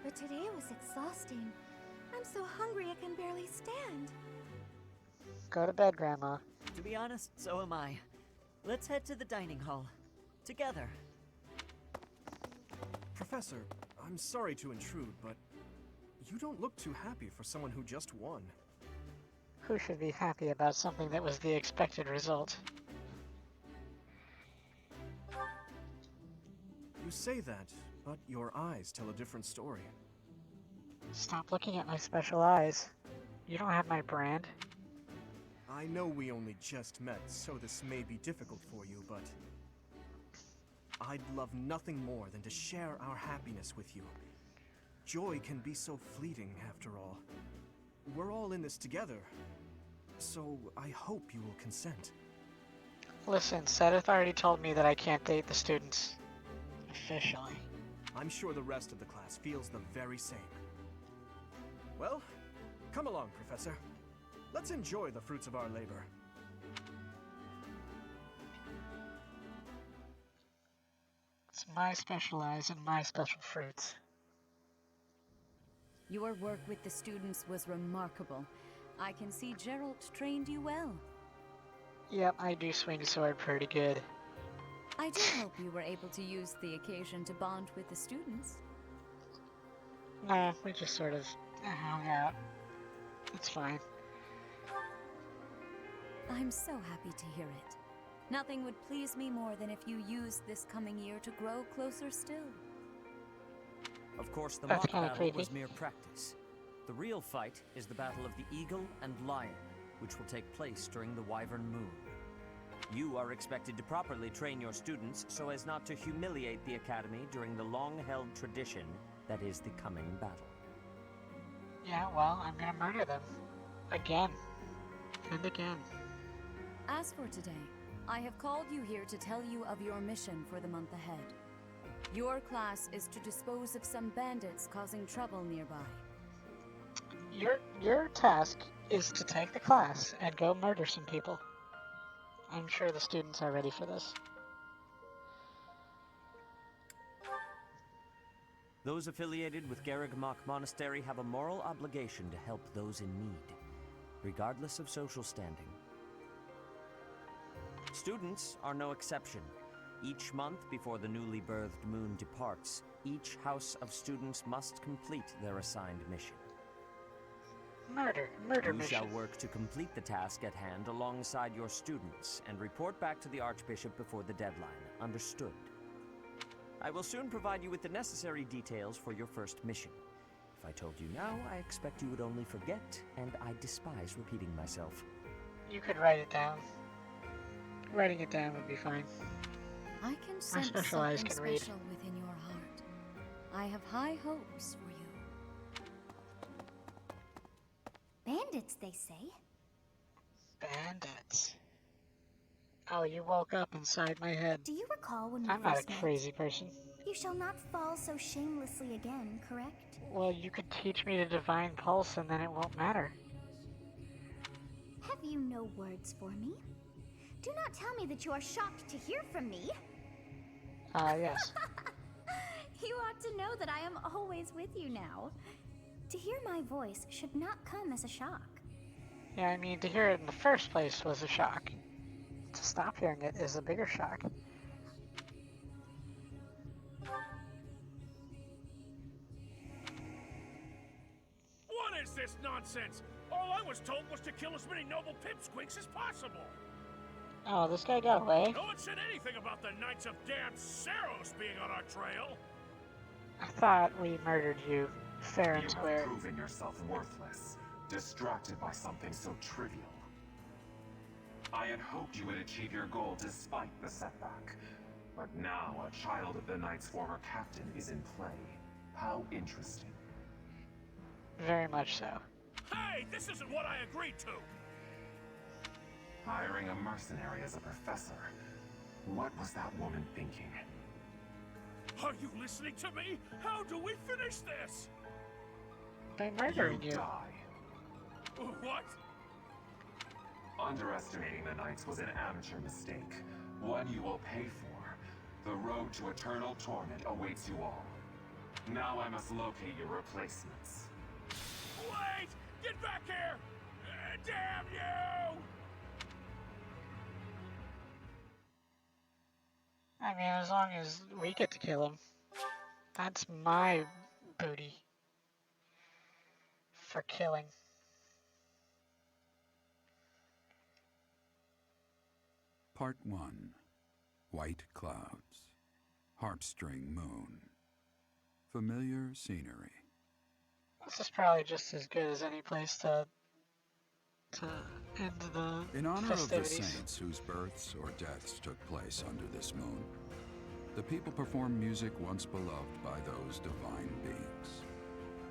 But today was exhausting. I'm so hungry I can barely stand. Go to bed, Grandma. To be honest, so am I. Let's head to the dining hall. Together. Professor, I'm sorry to intrude, but you don't look too happy for someone who just won. Who should be happy about something that was the expected result? You say that, but your eyes tell a different story. Stop looking at my special eyes. You don't have my brand. I know we only just met, so this may be difficult for you, but I'd love nothing more than to share our happiness with you. Joy can be so fleeting, after all. We're all in this together, so I hope you will consent. Listen, Sedith already told me that I can't date the students. Officially. I'm sure the rest of the class feels the very same. Well, come along, Professor. Let's enjoy the fruits of our labor. It's my special eyes and my special fruits. Your work with the students was remarkable. I can see Gerald trained you well. Yep, I do swing a sword pretty good. I do hope you were able to use the occasion to bond with the students. No, we just sort of hung out. It's fine. I'm so happy to hear it. Nothing would please me more than if you used this coming year to grow closer still. Of course, the That's mock kinda battle creepy. was mere practice. The real fight is the battle of the Eagle and Lion, which will take place during the Wyvern Moon. You are expected to properly train your students so as not to humiliate the Academy during the long-held tradition that is the coming battle. Yeah, well, I'm gonna murder them. Again. And again. As for today, I have called you here to tell you of your mission for the month ahead. Your class is to dispose of some bandits causing trouble nearby. Your task is to take the class and go murder some people. I'm sure the students are ready for this. Those affiliated with Garrigmach Monastery have a moral obligation to help those in need, regardless of social standing. Students are no exception. Each month before the newly birthed moon departs, each house of students must complete their assigned mission. Murder You mission. shall work to complete the task at hand alongside your students and report back to the Archbishop before the deadline. Understood? I will soon provide you with the necessary details for your first mission. If I told you now, I expect you would only forget, and I despise repeating myself. You could write it down. Writing it down would be fine. I can sense special eyes something can read. special within your heart. I have high hopes for you. Bandits, they say. Bandits. Oh, you woke up inside my head. Do you recall when we I'm not a first met? crazy person. You shall not fall so shamelessly again, correct? Well, you could teach me to divine pulse and then it won't matter. Have you no words for me? Do not tell me that you are shocked to hear from me. Yes. You ought to know that I am always with you now. To hear my voice should not come as a shock. Yeah, I mean, to hear it in the first place was a shock. To stop hearing it is a bigger shock. What is this nonsense? All I was told was to kill as many noble pipsqueaks as possible. Oh, this guy got away? No one said anything about the Knights of Damned Saros being on our trail. I thought we murdered you, fair and You square. have proven yourself worthless, distracted by something so trivial. I had hoped you would achieve your goal despite the setback. But now a child of the Knight's former captain is in play. How interesting. Very much so. Hey, this isn't what I agreed to! Hiring a mercenary as a professor. What was that woman thinking? Are you listening to me? How do we finish this? By murdering you. Die. What? Underestimating the Knights was an amateur mistake. One you will pay for. The road to eternal torment awaits you all. Now I must locate your replacements. Wait! Get back here! Damn you! I mean, as long as we get to kill him. That's my booty. For killing. Part 1. White clouds. Harpstring moon. Familiar scenery. This is probably just as good as any place to end the In honor festivities. of the saints whose births or deaths took place under this moon, the people perform music once beloved by those divine beings.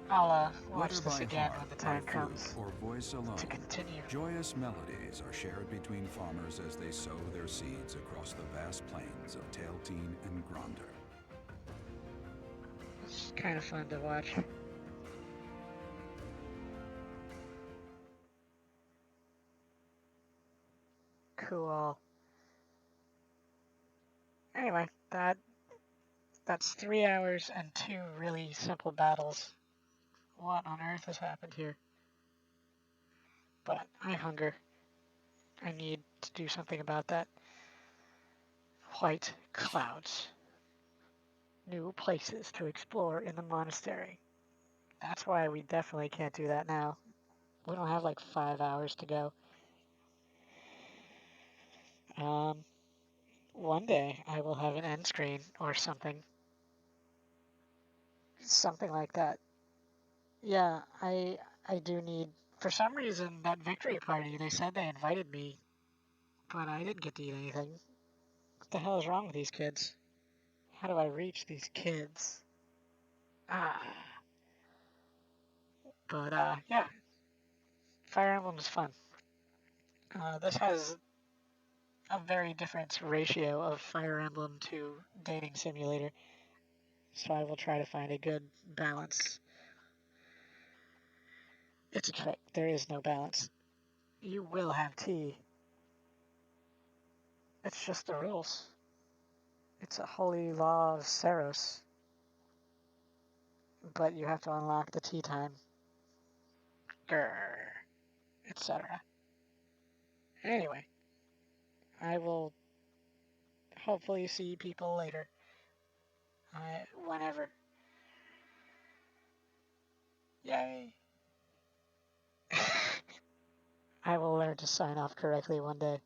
I'll watch Whether this by again harp, when the by time flute, comes or voice alone, to continue. joyous melodies are shared between farmers as they sow their seeds across the vast plains of Tailteen and Gronder. It's kind of fun to watch. Cool. Anyway, that's 3 hours and 2 really simple battles. What on earth has happened here? But I hunger. I need to do something about that. White clouds. New places to explore in the monastery. That's why we definitely can't do that now. We don't have like 5 hours to go. One day I will have an end screen or something. Something like that. Yeah, I do need... For some reason, that victory party, they said they invited me, but I didn't get to eat anything. What the hell is wrong with these kids? How do I reach these kids? But, yeah. Fire Emblem is fun. This has a very different ratio of Fire Emblem to Dating Simulator, so I will try to find a good balance. It's a trick. There is no balance. You will have tea. It's just the rules. It's a holy law of Saros. But you have to unlock the tea time. Grrr. Etc. Anyway. I will hopefully see people later. Whenever. Yay. I will learn to sign off correctly one day.